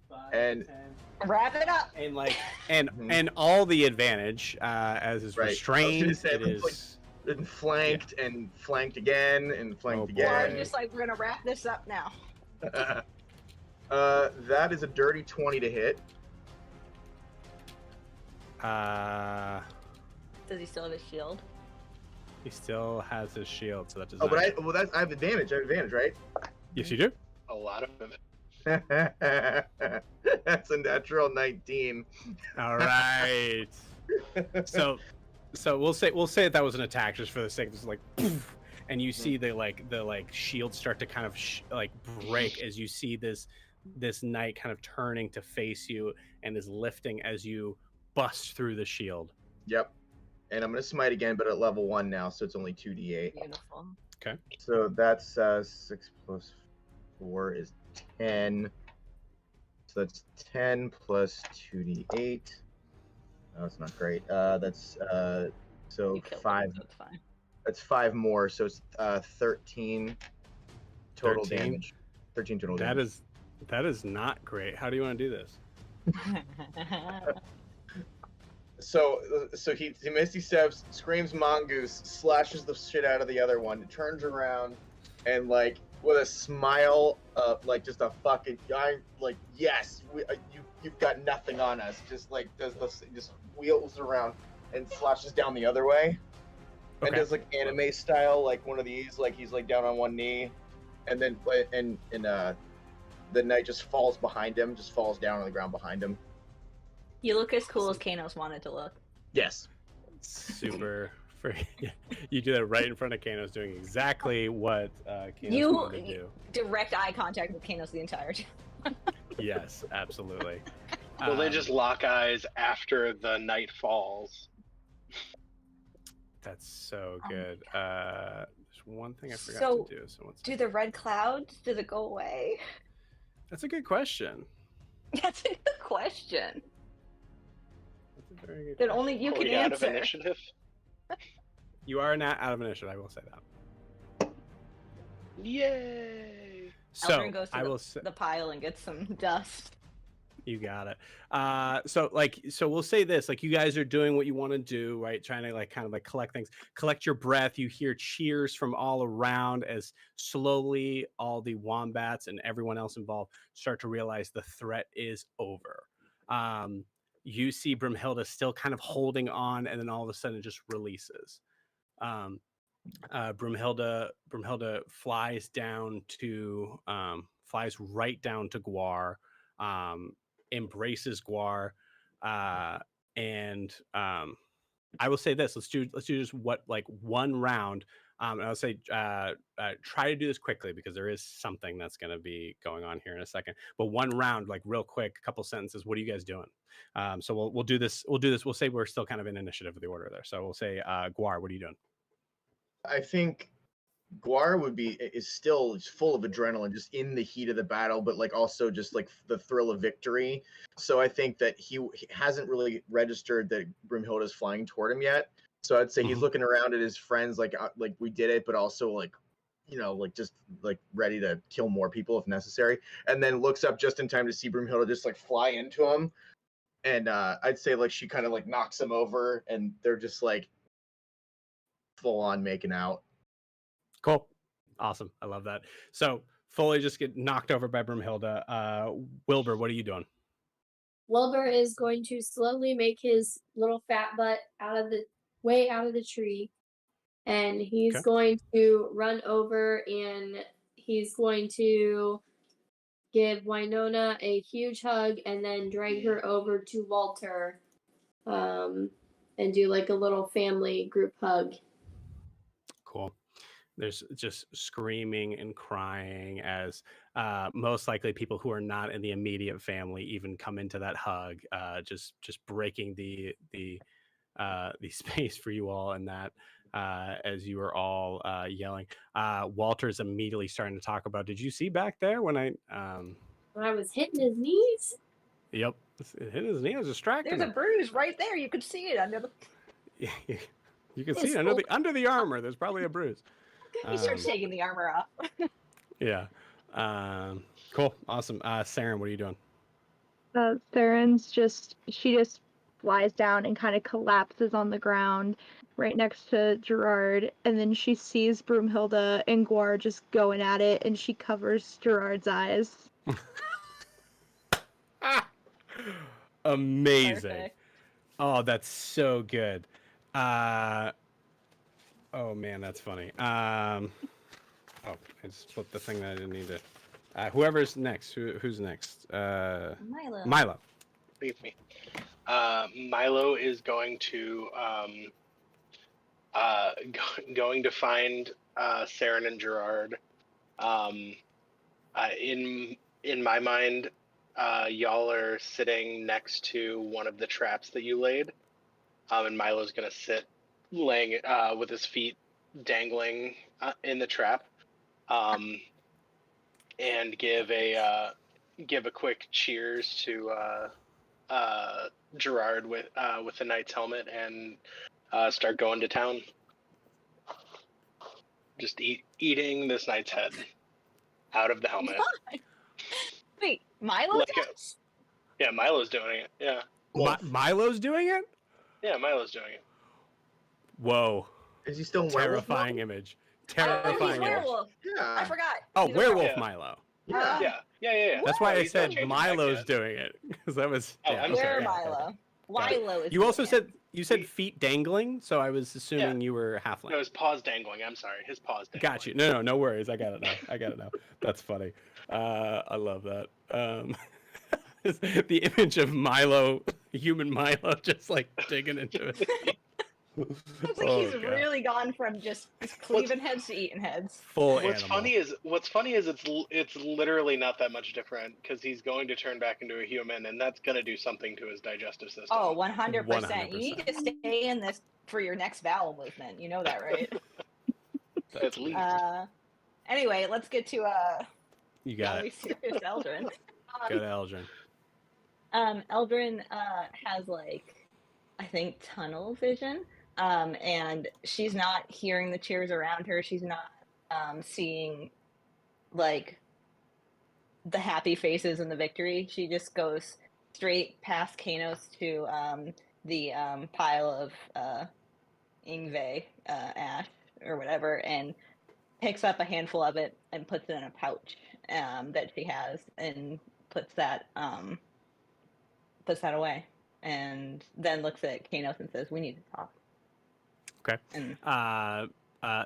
5, And- 10, Wrap it up. and like Mhm. and all the advantage as is Right. I was restrained. gonna say, It it's like- is And flanked and flanked again and flanked Oh, boy. Or again. just like, we're gonna wrap this up now. That is a dirty 20 to hit. Does he still have his shield? he still has his shield, so that does Oh, not. but I have advantage. I have advantage, right? Yes, you do. A lot of it. That's a natural 19. All right. so we'll say that was an attack just for the sake of this, like, poof, and you see the shield start to kind of break as you see this knight kind of turning to face you and is lifting as you bust through the shield. Yep. And I'm gonna smite again, but at level 1 now, so it's only 2d8. Beautiful. So that's 6 plus 4 is 10. So that's 10 plus 2d8. Oh, it's not great. That's so You killed him, 5. so it's fine. That's 5 more, so it's 13 total 13? damage. 13 total That damage. is not great. How do you want to do this? So he Misty Steps, screams Mongoose, slashes the shit out of the other one, turns around, and like with a smile, like just a fucking guy, like yes, you've got nothing on us. Just like just wheels around and slashes down the other way, and Okay. does like anime style, like one of these, like he's like down on one knee, and then the knight just falls behind him, just falls down on the ground behind him. You look as cool as Kanos wanted to look. Yes. Super. You do that right in front of Kanos, doing exactly what Kanos You- wanted to do. Direct eye contact with Kanos the entire time. Yes, absolutely. Will they just lock eyes after the night falls? That's so Oh my good. There's one thing I forgot So, to do. So do the red clouds, does it go away? That's a good question. That's a good question That's a very good that question. only you Are can we out of answer. initiative? You are not out of initiative. I will say that. Yay! So Eldrin goes to I will say. the pile and gets some dust. You got it. So we'll say this, like you guys are doing what you want to do, right? Trying to like kind of like collect things, collect your breath. You hear cheers from all around as slowly all the wombats and everyone else involved start to realize the threat is over. You see Brimhilda still kind of holding on, and then all of a sudden it just releases. Brimhilda flies right down to Guar, embraces Guar, and I will say this: let's do just one round. And I'll say try to do this quickly because there is something that's going to be going on here in a second. But one round, like real quick, a couple sentences. What are you guys doing? So we'll do this. We'll say we're still kind of in initiative of the order there. So we'll say Guar, what are you doing? I think Guar is still full of adrenaline, just in the heat of the battle, but like also just like the thrill of victory. So I think that he hasn't really registered that Brimhilda's flying toward him yet. So I'd say he's looking around at his friends, like we did it, but also like, like just like ready to kill more people if necessary. And then looks up just in time to see Brimhilda just like fly into him. And I'd say like she kind of like knocks him over, and they're just like full on making out. Cool. Awesome. I love that. So fully just get knocked over by Brimhilda. Wilbur, what are you doing? Wilbur is going to slowly make his little fat butt out of the tree, and he's going to run over and he's going to give Winona a huge hug and then drag her over to Walter, and do like a little family group hug. Cool. There's just screaming and crying as most likely people who are not in the immediate family even come into that hug, just breaking the space for you all in that as you are all yelling. Walter's immediately starting to talk about, did you see back there when I was hitting his knees? Yep, hitting his knee was distracting. There's a bruise right there. You could see it under the. You can see it under the armor. There's probably a bruise. He starts taking the armor off. Yeah. Cool. Awesome. Saren, what are you doing? Theron's she just flies down and kind of collapses on the ground right next to Gerard, and then she sees Broomhilda and Guar just going at it, and she covers Gerard's eyes. Amazing. Perfect. Oh, that's so good. Oh man, that's funny. I just flipped the thing that I didn't need to. Whoever's next. Who's next? Milo. Leave me. Milo is going to going to find Saren and Gerard. In my mind, y'all are sitting next to one of the traps that you laid, and Milo's gonna sit laying with his feet dangling in the trap, and give a quick cheers to Gerard with the knight's helmet, and start going to town. Just eating this knight's head out of the helmet. Wait, Milo does? Yeah, Milo's doing it. Yeah. Milo's doing it? Yeah, Milo's doing it. Whoa. Is he still terrifying image? Terrifying he's image. werewolf. Yeah. I forgot. Oh, He's werewolf Yeah. Milo. Yeah. That's why I He's not said changing back Milo's yet. doing it, because that was. Oh, yeah, I'm okay, Where sorry. yeah, Milo? Got it. Milo is. You also doing it. said feet dangling, so I was assuming you were halfling. No, his paws dangling. I'm sorry, his paws dangling. Got you. No worries. I got it now. That's funny. I love that. The image of Milo, human Milo, just like digging into it. It's like he's really gone from just cleaving heads to eating heads. Full What's animal. funny is it's literally not that much different, because he's going to turn back into a human, and that's going to do something to his digestive system. Oh, 100%. You need to stay in this for your next vowel movement. You know that, right? At least. Anyway, let's get to You got very it. serious Eldrin. Go to Eldrin. Eldrin has like, I think, tunnel vision, and she's not hearing the cheers around her. She's not seeing like the happy faces and the victory. She just goes straight past Kanos to the pile of Ingve ash or whatever, and picks up a handful of it and puts it in a pouch that she has, and puts that away, and then looks at Kanos and says, "We need to talk." Okay. And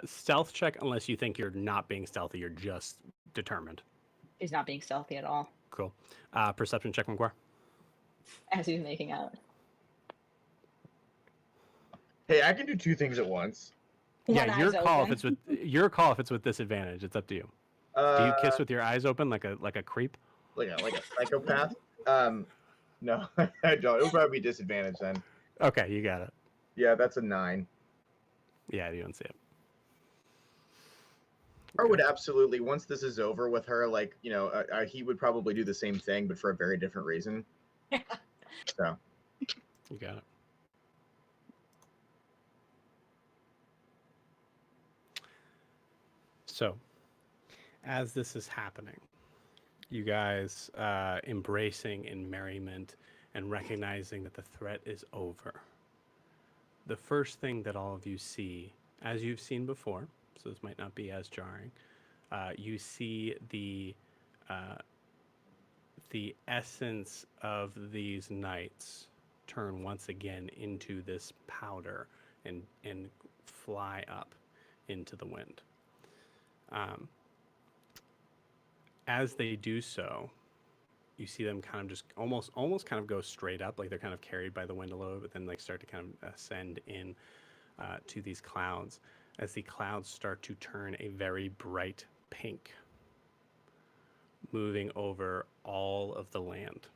Stealth check, unless you think you're not being stealthy, you're just determined. she's not being stealthy at all Cool. Perception check, McGuire. as he's making out. Hey, I can do two things at once. Yeah, your One call eye's if it's with your call if it's with disadvantage. It's up to you. Do you kiss with your eyes open like a creep? Like a psychopath? No, I don't. It'll probably be disadvantage then. Okay, you got it. Yeah, that's a 9. Yeah, you don't see it. I would absolutely, once this is over with her, like, you know, he would probably do the same thing, but for a very different reason. So. You got it. So, as this is happening, you guys embracing in merriment and recognizing that the threat is over. The first thing that all of you see, as you've seen before, so this might not be as jarring, you see the essence of these knights turn once again into this powder and fly up into the wind. As they do so, you see them kind of just almost kind of go straight up, like they're kind of carried by the wind a little, but then like start to kind of ascend in to these clouds, as the clouds start to turn a very bright pink, moving over all of the land.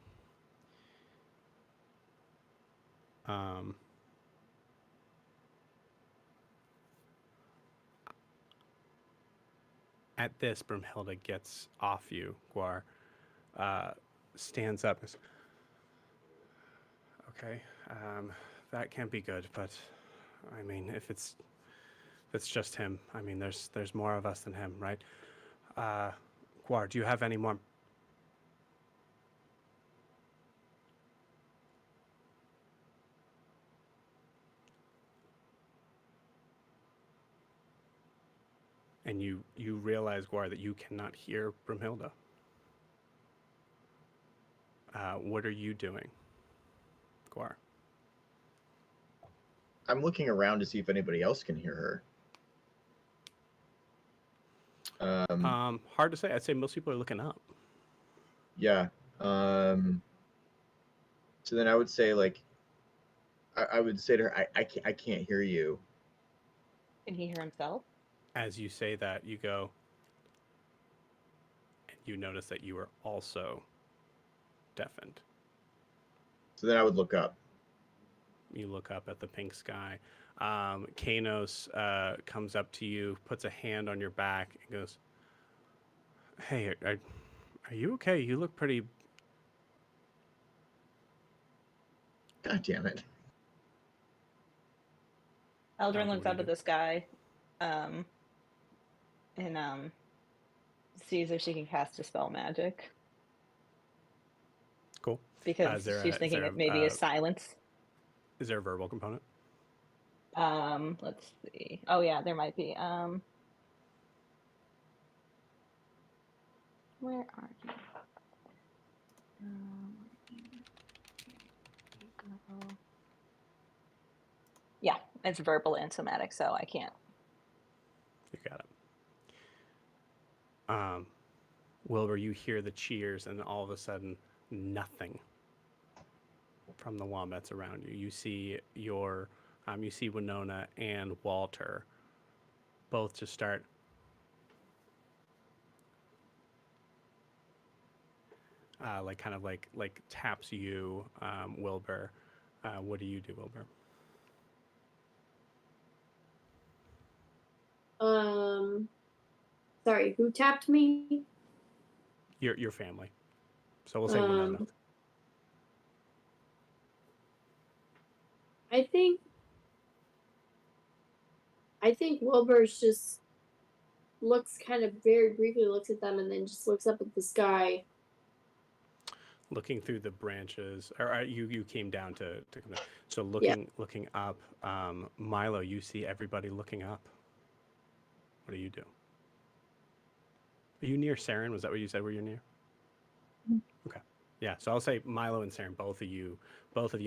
At this, Brimhilda gets off you, Guar, stands up and says, okay, that can't be good, but I mean, if it's just him, I mean, there's more of us than him, right? Guar, do you have any more? And you realize, Guar, that you cannot hear Brimhilda. What are you doing, Guar? I'm looking around to see if anybody else can hear her. Hard to say. I'd say most people are looking up. Yeah. So then I would say, like, I would say to her, I can't hear you. Can he hear himself? As you say that, you go, and you notice that you are also deafened. So then I would look up. You look up at the pink sky. Kanos comes up to you, puts a hand on your back, and goes, hey, are you okay? You look pretty... God damn it. Eldrin looks up at the sky, and sees if she can cast Dispel Magic. Cool. Because she's thinking it maybe is silence. Is there a verbal component? Let's see. Oh yeah, there might be. Where are you? Yeah, it's verbal and somatic, so I can't. You got it. Wilbur, you hear the cheers, and all of a sudden, nothing from the wombats around you. You see you see Winona and Walter both just start like taps you, Wilbur. What do you do, Wilbur? Sorry, who tapped me? Your family. So we'll say Winona. I think Wilbur's just looks kind of very briefly looks at them and then just looks up at the sky. Looking through the branches, or you came down to come down. So looking up, Milo, you see everybody looking up. What do you do? Are you near Saren? Was that what you said? Were you near? Okay. Yeah. So I'll say Milo and Saren, both of you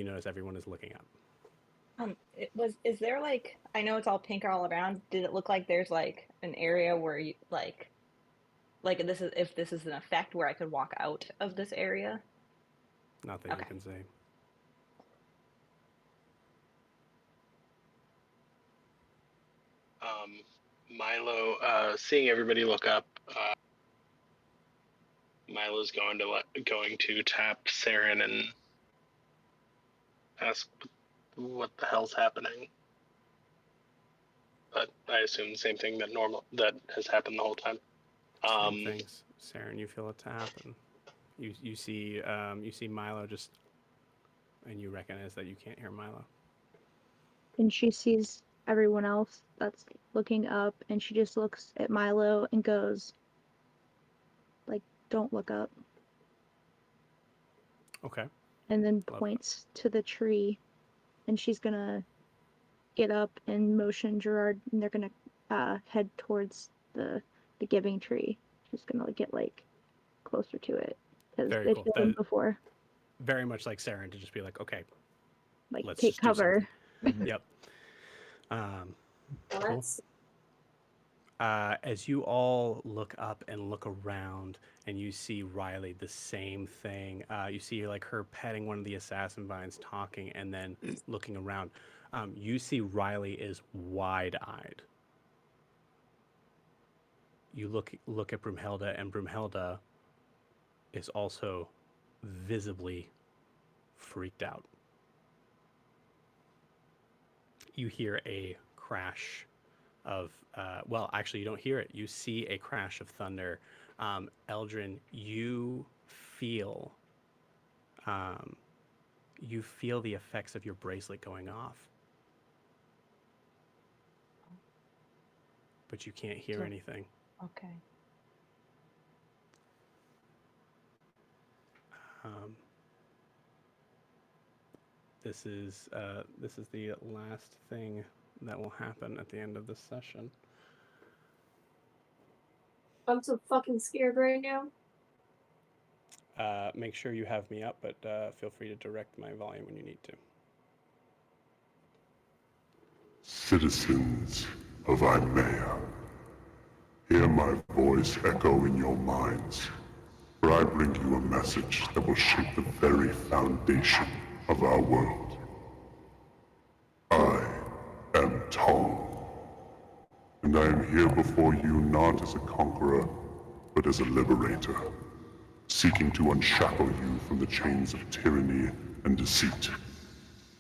notice everyone is looking up. Is there like, I know it's all pink all around. Did it look like there's like an area where you like if this is an effect where I could walk out of this area? Not that you can see. Milo, seeing everybody look up, Milo's going to tap Saren and ask what the hell's happening. But I assume the same thing that has happened the whole time. Same things. Saren, you feel a tap, and you see Milo just, and you recognize that you can't hear Milo. And she sees everyone else that's looking up, and she just looks at Milo and goes, like, "Don't look up." Okay. And then points to the tree, and she's gonna get up and motion Gerard, and they're gonna head towards the giving tree. She's gonna get like closer to it because they've cool. seen before. Very much like Saren to just be like, okay, like let's take cover. Yep. Cool. As you all look up and look around, and you see Riley, the same thing. You see like her petting one of the assassin vines, talking, and then looking around. You see Riley is wide-eyed. You look at Broomhilda, and Broomhilda is also visibly freaked out. You hear a crash of, well, actually, you don't hear it. You see a crash of thunder. Eldrin, you feel the effects of your bracelet going off. But you can't hear anything. Okay. This is the last thing that will happen at the end of this session. I'm so fucking scared right now. Make sure you have me up, but feel free to direct my volume when you need to. Citizens of Imea, hear my voice echo in your minds, for I bring you a message that will shape the very foundation of our world. I am Tom, and I am here before you not as a conqueror, but as a liberator, seeking to unshackle you from the chains of tyranny and deceit.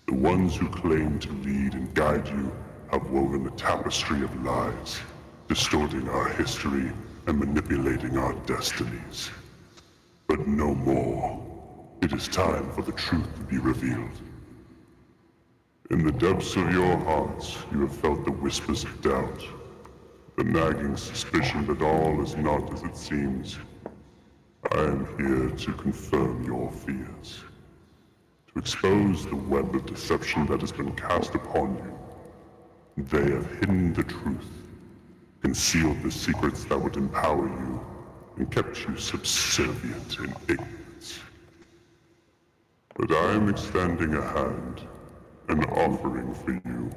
The ones who claim to lead and guide you have woven a tapestry of lies, distorting our history and manipulating our destinies. But no more. It is time for the truth to be revealed. In the depths of your hearts, you have felt the whispers of doubt, the nagging suspicion that all is not as it seems. I am here to confirm your fears, to expose the web of deception that has been cast upon you. They have hidden the truth, concealed the secrets that would empower you, and kept you subservient in ignorance. But I am extending a hand, an offering for you,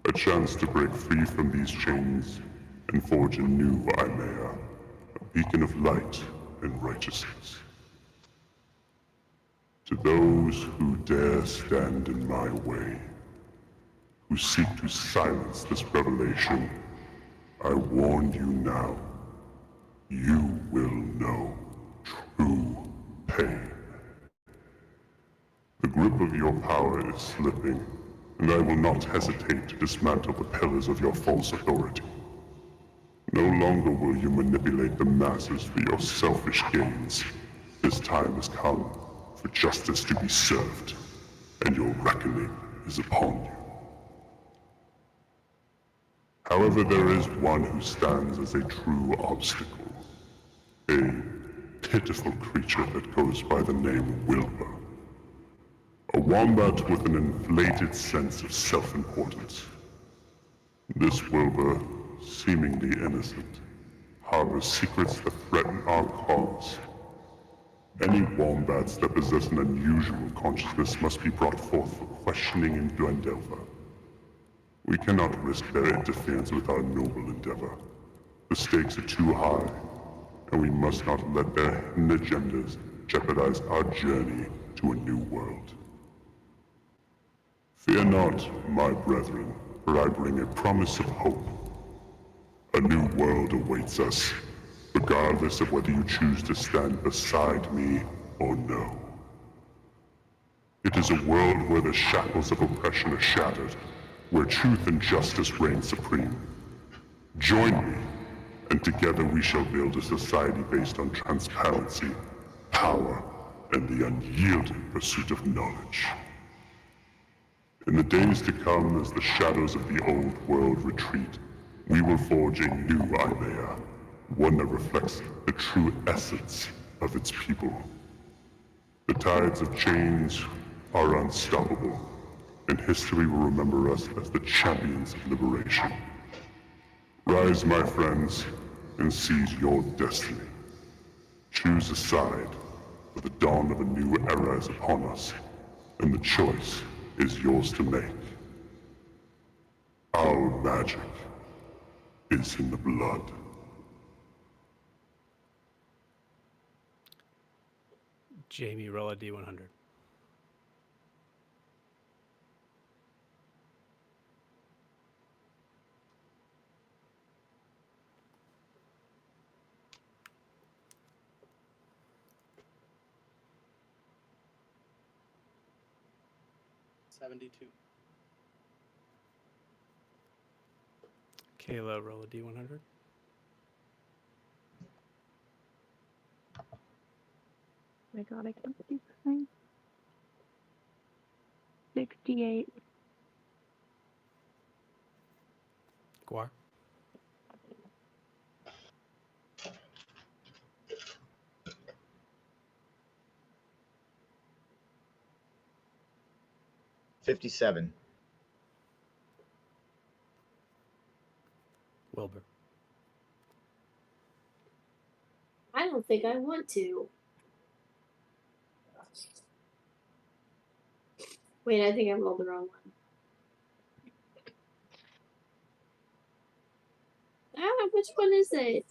a chance to break free from these chains and forge a new Imea, a beacon of light and righteousness. To those who dare stand in my way, who seek to silence this revelation, I warn you now, you will know true pain. The grip of your power is slipping, and I will not hesitate to dismantle the pillars of your false authority. No longer will you manipulate the masses for your selfish gains. This time has come for justice to be served, and your reckoning is upon you. However, there is one who stands as a true obstacle. A pitiful creature that goes by the name Wilbur. A wombat with an inflated sense of self-importance. This Wilbur, seemingly innocent, harbors secrets that threaten our cause. Any wombats that possess an unusual consciousness must be brought forth for questioning in Glendelver. We cannot risk their interference with our noble endeavor. The stakes are too high, and we must not let their hidden agendas jeopardize our journey to a new world. Fear not, my brethren, for I bring a promise of hope. A new world awaits us, regardless of whether you choose to stand beside me or no. It is a world where the shackles of oppression are shattered, where truth and justice reign supreme. Join me, and together we shall build a society based on transparency, power, and the unyielding pursuit of knowledge. In the days to come, as the shadows of the old world retreat, we will forge a new Imea, one that reflects the true essence of its people. The tides of change are unstoppable, and history will remember us as the champions of liberation. Rise, my friends, and seize your destiny. Choose a side, for the dawn of a new era is upon us, and the choice is yours to make. Our magic is in the blood. Jamie, roll a D100. Kayla, roll a D100. My god, I can't see this thing. 68. Guar. $57. Wilbur. I don't think I want to. Wait, I think I rolled the wrong one. Ah, which one is it?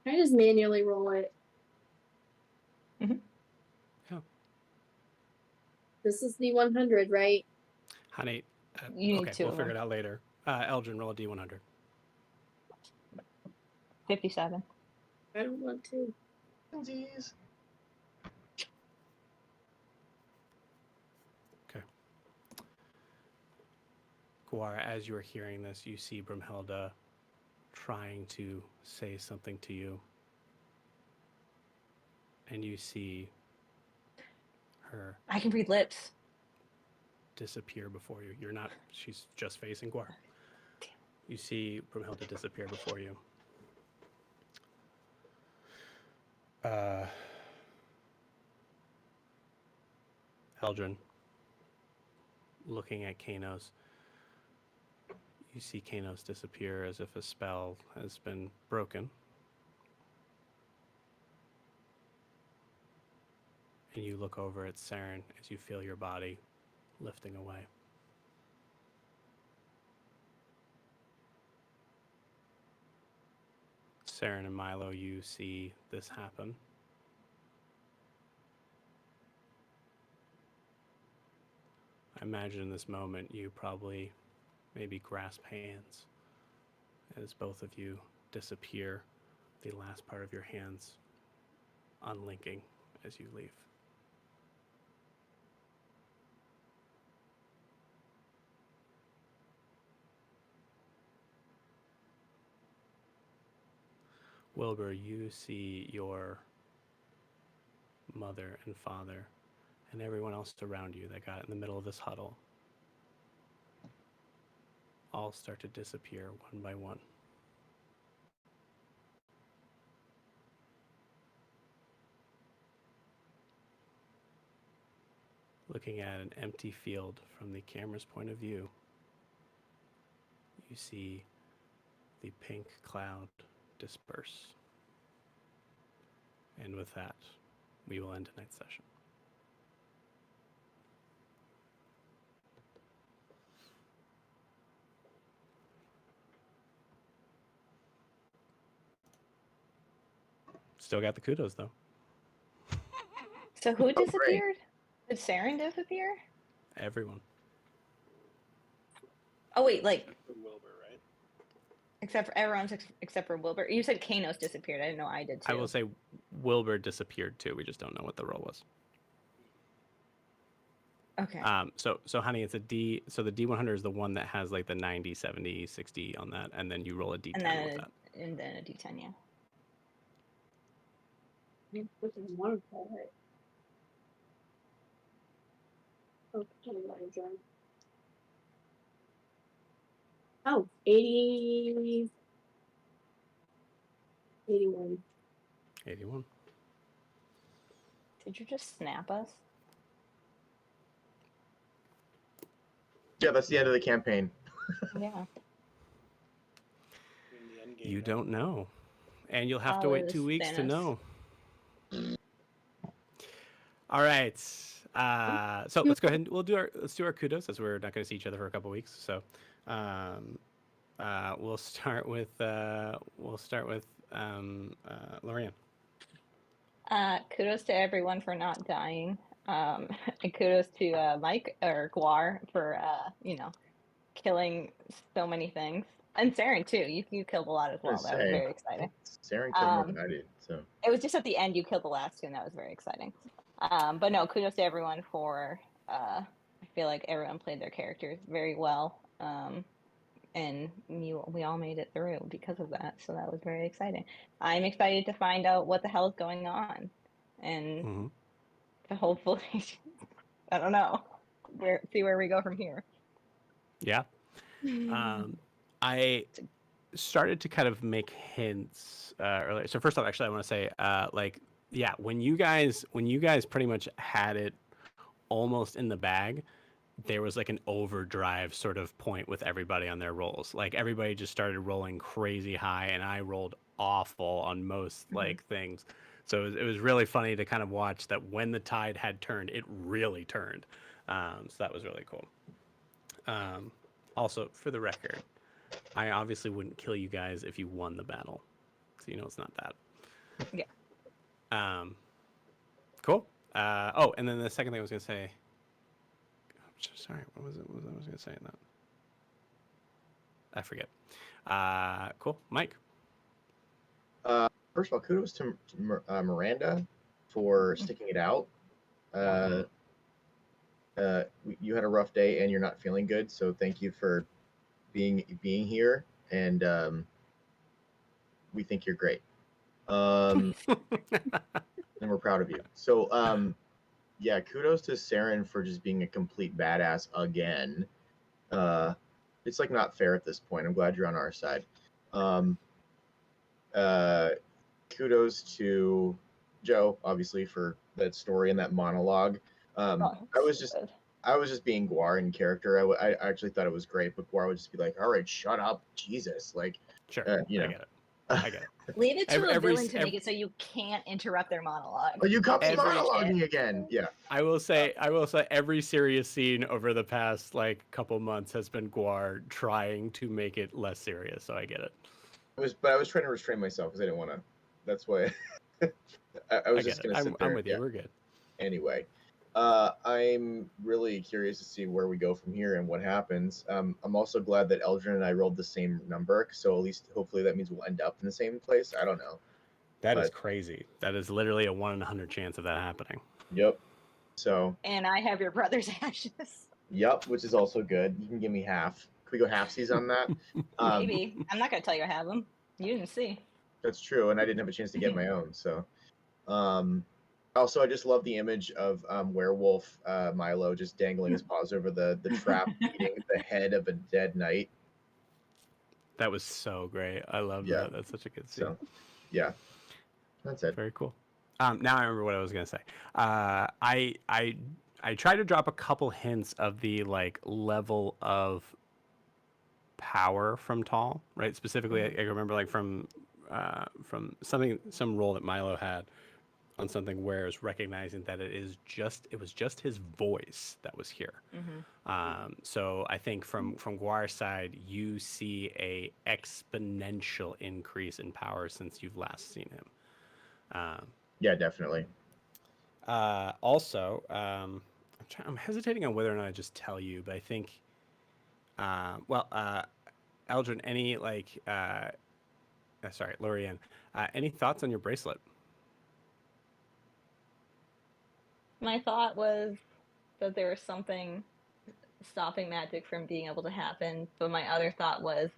I just manually roll it. Mm-hmm. Yeah. This is the 100, right? Honey, You need okay, two we'll of figure them. it out later. Eldrin, roll a D100. 57. I don't want to. Okay. Guar, as you are hearing this, you see Brimhilda trying to say something to you. And you see her I can read lips. disappear before you. You're not, she's just facing Guar. You see Brimhilda disappear before you. Eldrin, looking at Kanos, you see Kanos disappear as if a spell has been broken. And you look over at Saren as you feel your body lifting away. Saren and Milo, you see this happen. I imagine in this moment you probably maybe grasp hands as both of you disappear, the last part of your hands unlinking as you leave. Wilbur, you see your mother and father and everyone else around you that got in the middle of this huddle all start to disappear one by one. Looking at an empty field from the camera's point of view, you see the pink cloud disperse. And with that, we will end tonight's session. Still got the kudos, though. So who disappeared? Did Saren disappear? Everyone. Oh wait, like Wilbur, right? except for everyone's except for Wilbur. You said Kanos disappeared. I didn't know I did too. I will say Wilbur disappeared too. We just don't know what the role was. Okay. So honey, it's a D. So the D100 is the one that has like the 90, 70, 60 on that, and then you roll a D10 with that. And then a D10, yeah. Which is wonderful, right? Okay, oh, 80... 81. 81. Did you just snap us? Yeah, that's the end of the campaign. Yeah. You don't know, and you'll have to wait 2 weeks to know. All right. So let's go ahead and let's do our kudos, as we're not going to see each other for a couple weeks. So we'll start with Lorianne. Kudos to everyone for not dying. And kudos to Mike or Guar for killing so many things, and Saren too. You killed a lot as well. That was very exciting. Saren killed more than I did. So it was just at the end you killed the last two, and that was very exciting. But no, kudos to everyone for. I feel like everyone played their characters very well, and we all made it through because of that. So that was very exciting. I'm excited to find out what the hell is going on, and to hopefully, I don't know, see where we go from here. Yeah. I started to kind of make hints earlier. So first off, actually, I want to say, when you guys pretty much had it almost in the bag, there was like an overdrive sort of point with everybody on their rolls. Like everybody just started rolling crazy high, and I rolled awful on most things. So it was really funny to kind of watch that when the tide had turned, it really turned. So that was really cool. Also, for the record, I obviously wouldn't kill you guys if you won the battle. So it's not that. Yeah. Cool. And then the second thing I was going to say... Sorry, what was it? What was I going to say in that? I forget. Cool. Mike? First of all, kudos to Miranda for sticking it out. You had a rough day and you're not feeling good, so thank you for being here, and we think you're great. And we're proud of you. So yeah, kudos to Saren for just being a complete badass again. It's like not fair at this point. I'm glad you're on our side. Kudos to Joe, obviously, for that story and that monologue. I was just being Guar in character. I actually thought it was great, but Guar would just be like, "All right, shut up, Jesus!" Like, sure, I get it. I get it. Leave it to a villain to make it so you can't interrupt their monologue. Oh, you caught me monologuing again. Yeah. I will say every serious scene over the past couple months has been Guar trying to make it less serious, so I get it. But I was trying to restrain myself because I didn't want to. That's why I was just going to sit there. I'm with you. We're good. Anyway, I'm really curious to see where we go from here and what happens. I'm also glad that Eldrin and I rolled the same number, so at least hopefully that means we'll end up in the same place. I don't know. That is But crazy. That is literally a 1 in 100 chance of that happening. yep. So And I have your brother's ashes. yep, which is also good. You can give me half. Can we go halfsies on that? Maybe. I'm not gonna tell you I have them. You didn't see. That's true, and I didn't have a chance to get my own. So, also, I just love the image of werewolf Milo just dangling his paws over the trap, eating the head of a dead knight. That was so great. I love Yeah. that. That's such a good scene. So, yeah, that's it. Very cool. Now I remember what I was gonna say. I tried to drop a couple hints of the like level of power from Tall, right? Specifically, I remember like from some role that Milo had on something where it's recognizing that it was just his voice that was here. So I think from Guar's side, you see a exponential increase in power since you've last seen him. Yeah, definitely. Also, I'm hesitating on whether or not I just tell you, but I think, Eldrin, any like, sorry, Lorianne, any thoughts on your bracelet? My thought was that there was something stopping magic from being able to happen, but my other thought was,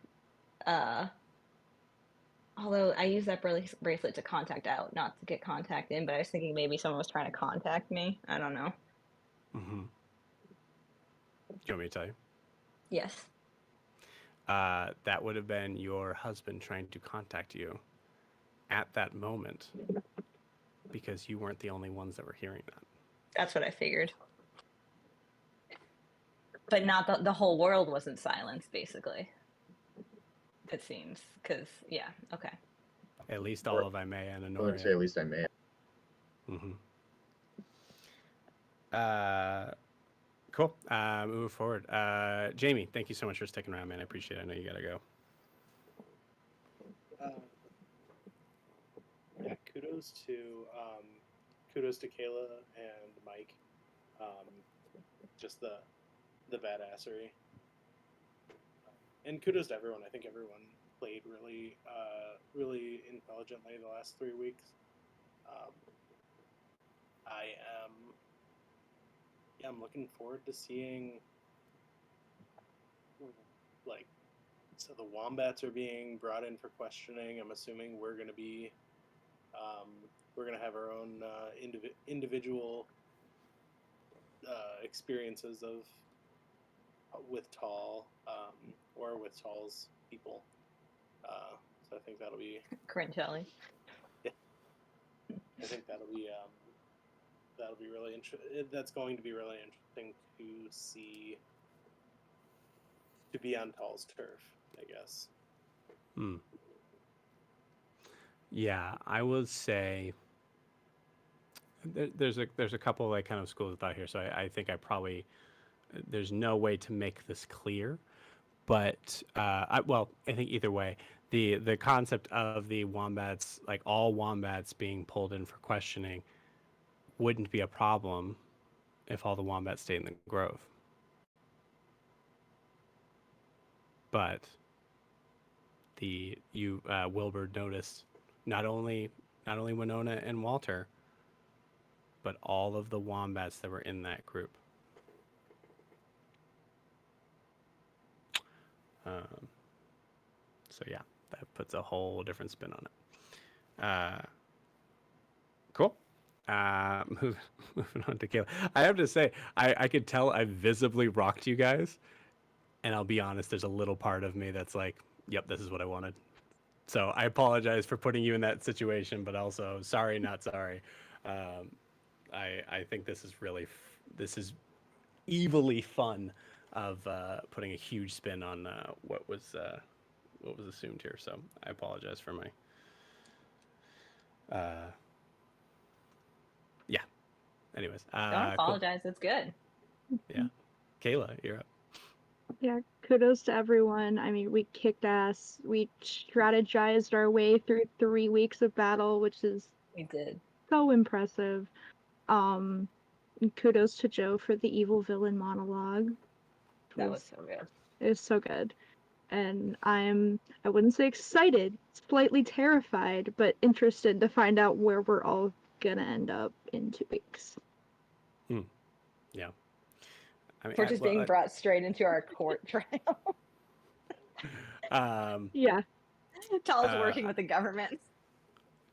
although I use that bracelet to contact out, not to get contact in, but I was thinking maybe someone was trying to contact me. I don't know. Mm-hmm. Do you want me to tell you? Yes. That would have been your husband trying to contact you at that moment because you weren't the only ones that were hearing that. That's what I figured. But not the whole world wasn't silenced, basically. It seems. Because, yeah, okay. At least all of Imea and I would say Honoria. at least I may. Mm-hmm. Cool. Moving forward. Jamie, thank you so much for sticking around, man. I appreciate it. I know you gotta go. Yeah, kudos to Kayla and Mike. Just the badassery. And kudos to everyone. I think everyone played really really intelligently the last 3 weeks. I'm looking forward to seeing, like, so the wombats are being brought in for questioning. I'm assuming we're going to be we're going to have our own individual experiences of with Tall or with Tall's people. So I think that'll be Cringelli. I think that'll be really interesting. That's going to be really interesting to see, to be on Tall's turf, I guess. Yeah, I would say there's a couple like kind of schools of thought here. So I think I probably there's no way to make this clear, but I think either way, the concept of the wombats, like all wombats being pulled in for questioning, wouldn't be a problem if all the wombats stayed in the grove. But Wilbur noticed not only Winona and Walter, but all of the wombats that were in that group. So yeah, that puts a whole different spin on it. Cool. Moving on to Kayla. I have to say, I could tell I visibly rocked you guys, and I'll be honest, there's a little part of me that's like, yep, this is what I wanted. So I apologize for putting you in that situation, but also sorry, not sorry. I think this is this is evilly fun of putting a huge spin on what was assumed here. So I apologize for my yeah. Anyways, Don't apologize. Cool. It's good. Yeah, Kayla, you're up. Yeah, kudos to everyone. I mean, we kicked ass. We strategized our way through 3 weeks of battle, which is we did so impressive. And kudos to Joe for the evil villain monologue. That was so good. It was so good. and I wouldn't say excited, slightly terrified, but interested to find out where we're all gonna end up in 2 weeks. Yeah. I mean, We're just being brought straight into our court trial. Yeah. Tal's working with the government.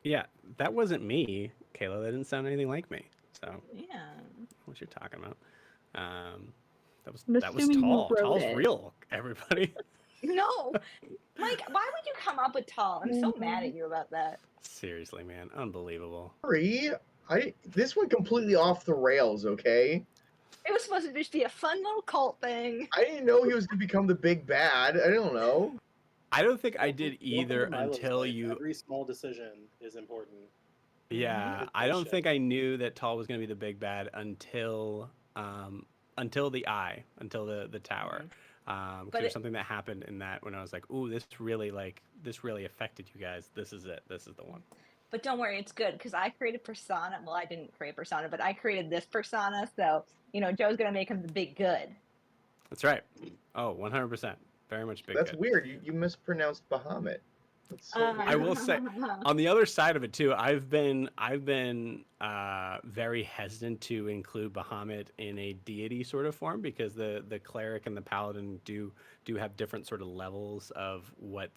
Yeah, that wasn't me, Kayla. That didn't sound anything like me. So Yeah. what you're talking about? That was I'm assuming you Tall. wrote Tall's it. real. Everybody. No, Mike, why would you come up with Tal? I'm so mad at you about that. Seriously, man, unbelievable. Sorry, this went completely off the rails. Okay, It was supposed to just be a fun little cult thing. I didn't know he was gonna become the big bad. I don't know. I don't think I did either Welcome to Milo's until life. you. Every small decision is important. Yeah, Good I don't bullshit. think I knew that Tall was going to be the big bad until the eye, until the tower. But There's something that happened in that when I was like, "Ooh, this really affected you guys. This is it. This is the one." But don't worry, it's good because I created Persona. Well, I didn't create Persona, but I created this Persona. So, Joe's going to make him the big good. That's right. Oh, 100%. Very much big. That's good. weird. You mispronounced Bahamut. That's so weird. I will say, on the other side of it too, I've been very hesitant to include Bahamut in a deity sort of form because the cleric and the paladin do have different sort of levels of what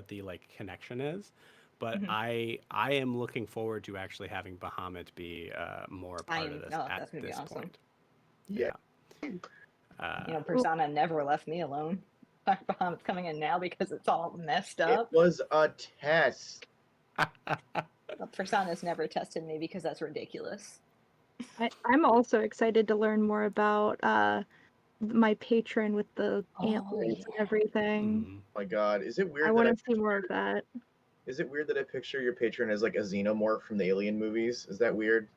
the like connection is. But I am looking forward to actually having Bahamut be more a part of this at this awesome. point. Yeah. Persona never left me alone. Bahamut's coming in now because it's all messed It up. was a test. Persona's never tested me because that's ridiculous. I'm also excited to learn more about my patron with the antlers and everything. Mm. Oh my God, is it weird? I want to see more of that. Is it weird that I picture your patron as like a xenomorph from the Alien movies? Is that weird?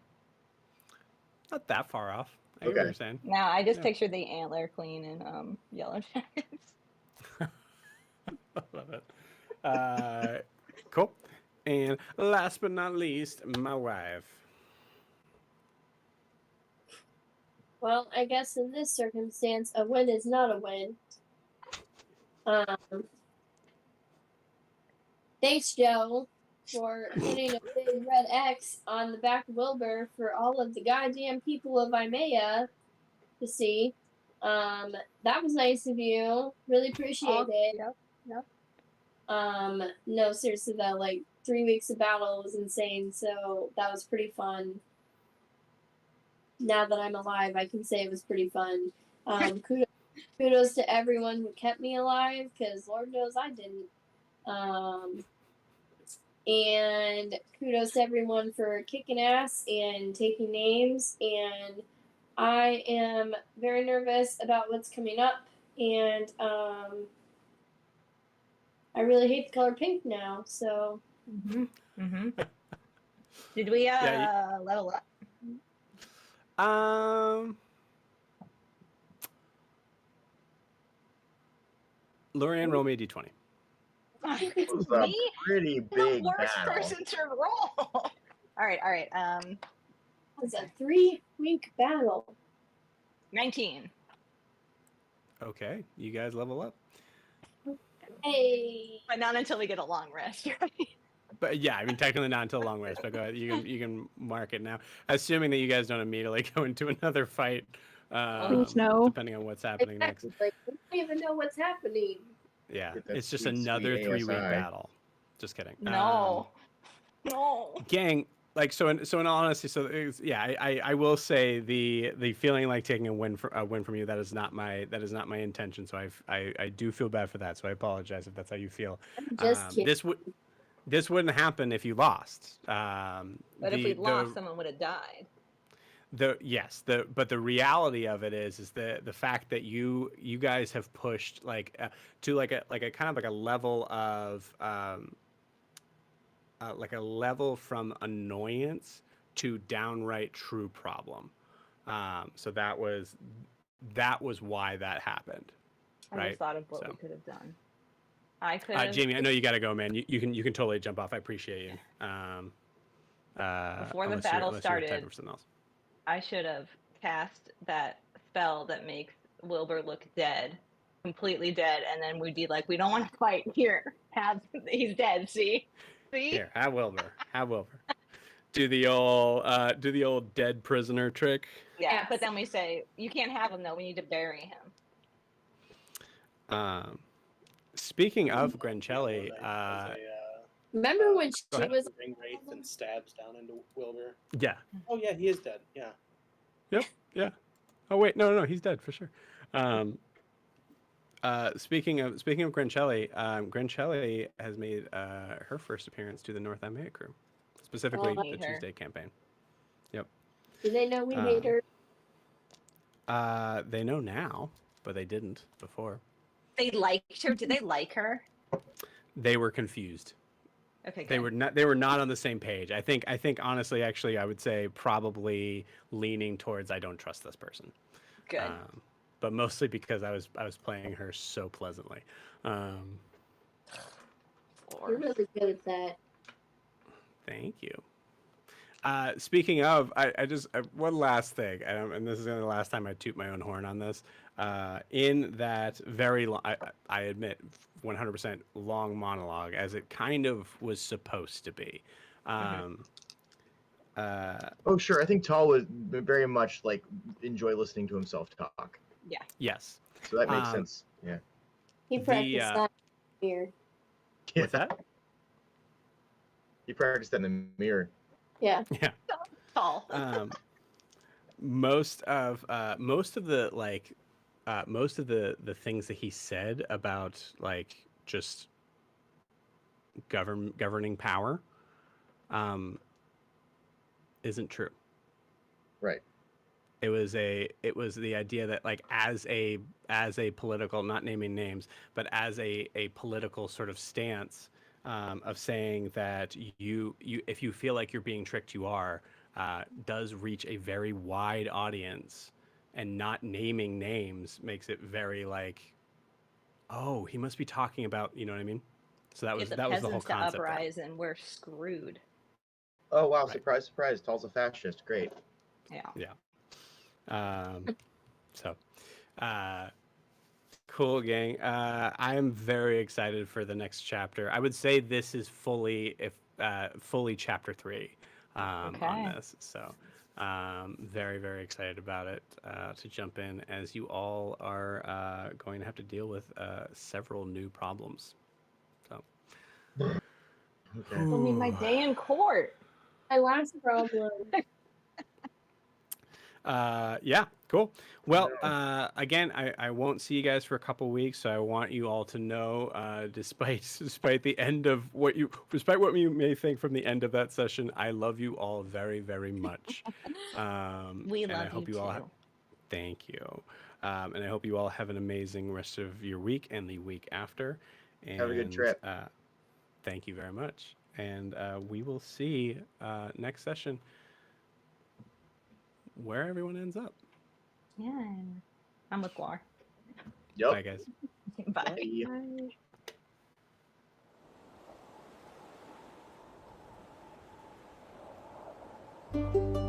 Not that far off. I get what you're saying. No, I just picture the antler queen in Yellow Jackets. Love it. Cool. And last but not least, my wife. Well, I guess in this circumstance, a win is not a win. Thanks, Joe, for putting a big red X on the back of Wilbur for all of the goddamn people of Imea to see. That was nice of you. Really appreciate it. Yep. No, seriously though, like 3 weeks of battle was insane, so that was pretty fun. Now that I'm alive, I can say it was pretty fun. Kudos to everyone who kept me alive, because Lord knows I didn't. And kudos to everyone for kicking ass and taking names. And I am very nervous about what's coming up. And I really hate the color pink now. So. Did we level up? Lorian, roll me a d20. It was a pretty big the worst battle. person to roll. All right. It was a 3-week battle. 19. Okay, you guys level up. Hey. But not until we get a long rest, right? But yeah, I mean technically not until a long rest. But go ahead, you can mark it now, assuming that you guys don't immediately go into another fight. Please no. Depending on what's happening next. Like, we don't even know what's happening. Yeah, Get that it's just sweet, another sweet 3-week ASI. battle. Just kidding. No. Gang, like so in all honesty, so I will say the feeling like taking a win from you, that is not my intention. So I do feel bad for that. So I apologize if that's how you feel. Just kidding. This wouldn't happen if you lost. But if we lost, someone would have died. But the reality of it is the fact that you guys have pushed to a kind of like a level of like a level from annoyance to downright true problem. So that was why that happened. I right? just thought of what we could have done. I could have. Jamie, I know you got to go, man. You can totally jump off. I appreciate you. Before the battle started, I should have cast that spell that makes Wilbur look dead completely dead, and then we'd be like, we don't want to fight. Here, he's dead. See. Here, have Wilbur. Have Wilbur. Do the old dead prisoner trick. Yeah, Yes. but then we say you can't have him though. We need to bury him. Speaking of Grencelli, Remember when Go she ahead. was? Ring wraith and stabs down into Wilbur. yeah, Oh yeah, he is dead. Yeah. yeah. Oh wait, no, he's dead for sure. Speaking of Grencelli, Grencelli has made her first appearance to the North End Crew, specifically Oh, the her. Tuesday campaign. Yep. Do they know we hate her? They know now, but they didn't before. They liked her. Did they like her? They were confused. Okay. Good. They were not on the same page. I think honestly, actually, I would say probably leaning towards I don't trust this person. Good. But mostly because I was playing her so pleasantly. You're really good at that. Thank you. Speaking of, I just one last thing, and this is the last time I toot my own horn on this. In that very long, I admit, 100% long monologue, as it kind of was supposed to be. Oh sure, I think Tall would very much like enjoy listening to himself talk. Yeah. Yes. So that makes sense. Yeah. He practiced that here. What's that? He practiced that in the mirror. Yeah. Yeah. Tall. Most of the things that he said about like just governing power isn't true. Right. It was the idea that like as a political, not naming names, but as a political sort of stance of saying that you if you feel like you're being tricked, you are, does reach a very wide audience, and not naming names makes it very like, oh, he must be talking about, you know what I mean? So that was the whole concept. To uprise and we're screwed. Oh wow! Right. Surprise, surprise! Tall's a fascist. Great. Yeah. Yeah. Cool, gang. I am very excited for the next chapter. I would say this is fully chapter 3 on this. So very, very excited about it to jump in, as you all are going to have to deal with several new problems. So. Okay. It'll be my day in court. My last problem. Yeah, cool. Well, again, I won't see you guys for a couple weeks, so I want you all to know, despite the end of despite what you may think from the end of that session, I love you all very, very much. We and love I hope you you all too. thank you. And I hope you all have an amazing rest of your week and the week after. And, Have a good trip. Thank you very much. And we will see next session where everyone ends up. Yeah. I'm with Guar. Yep. Bye, guys. Bye. Bye. Bye.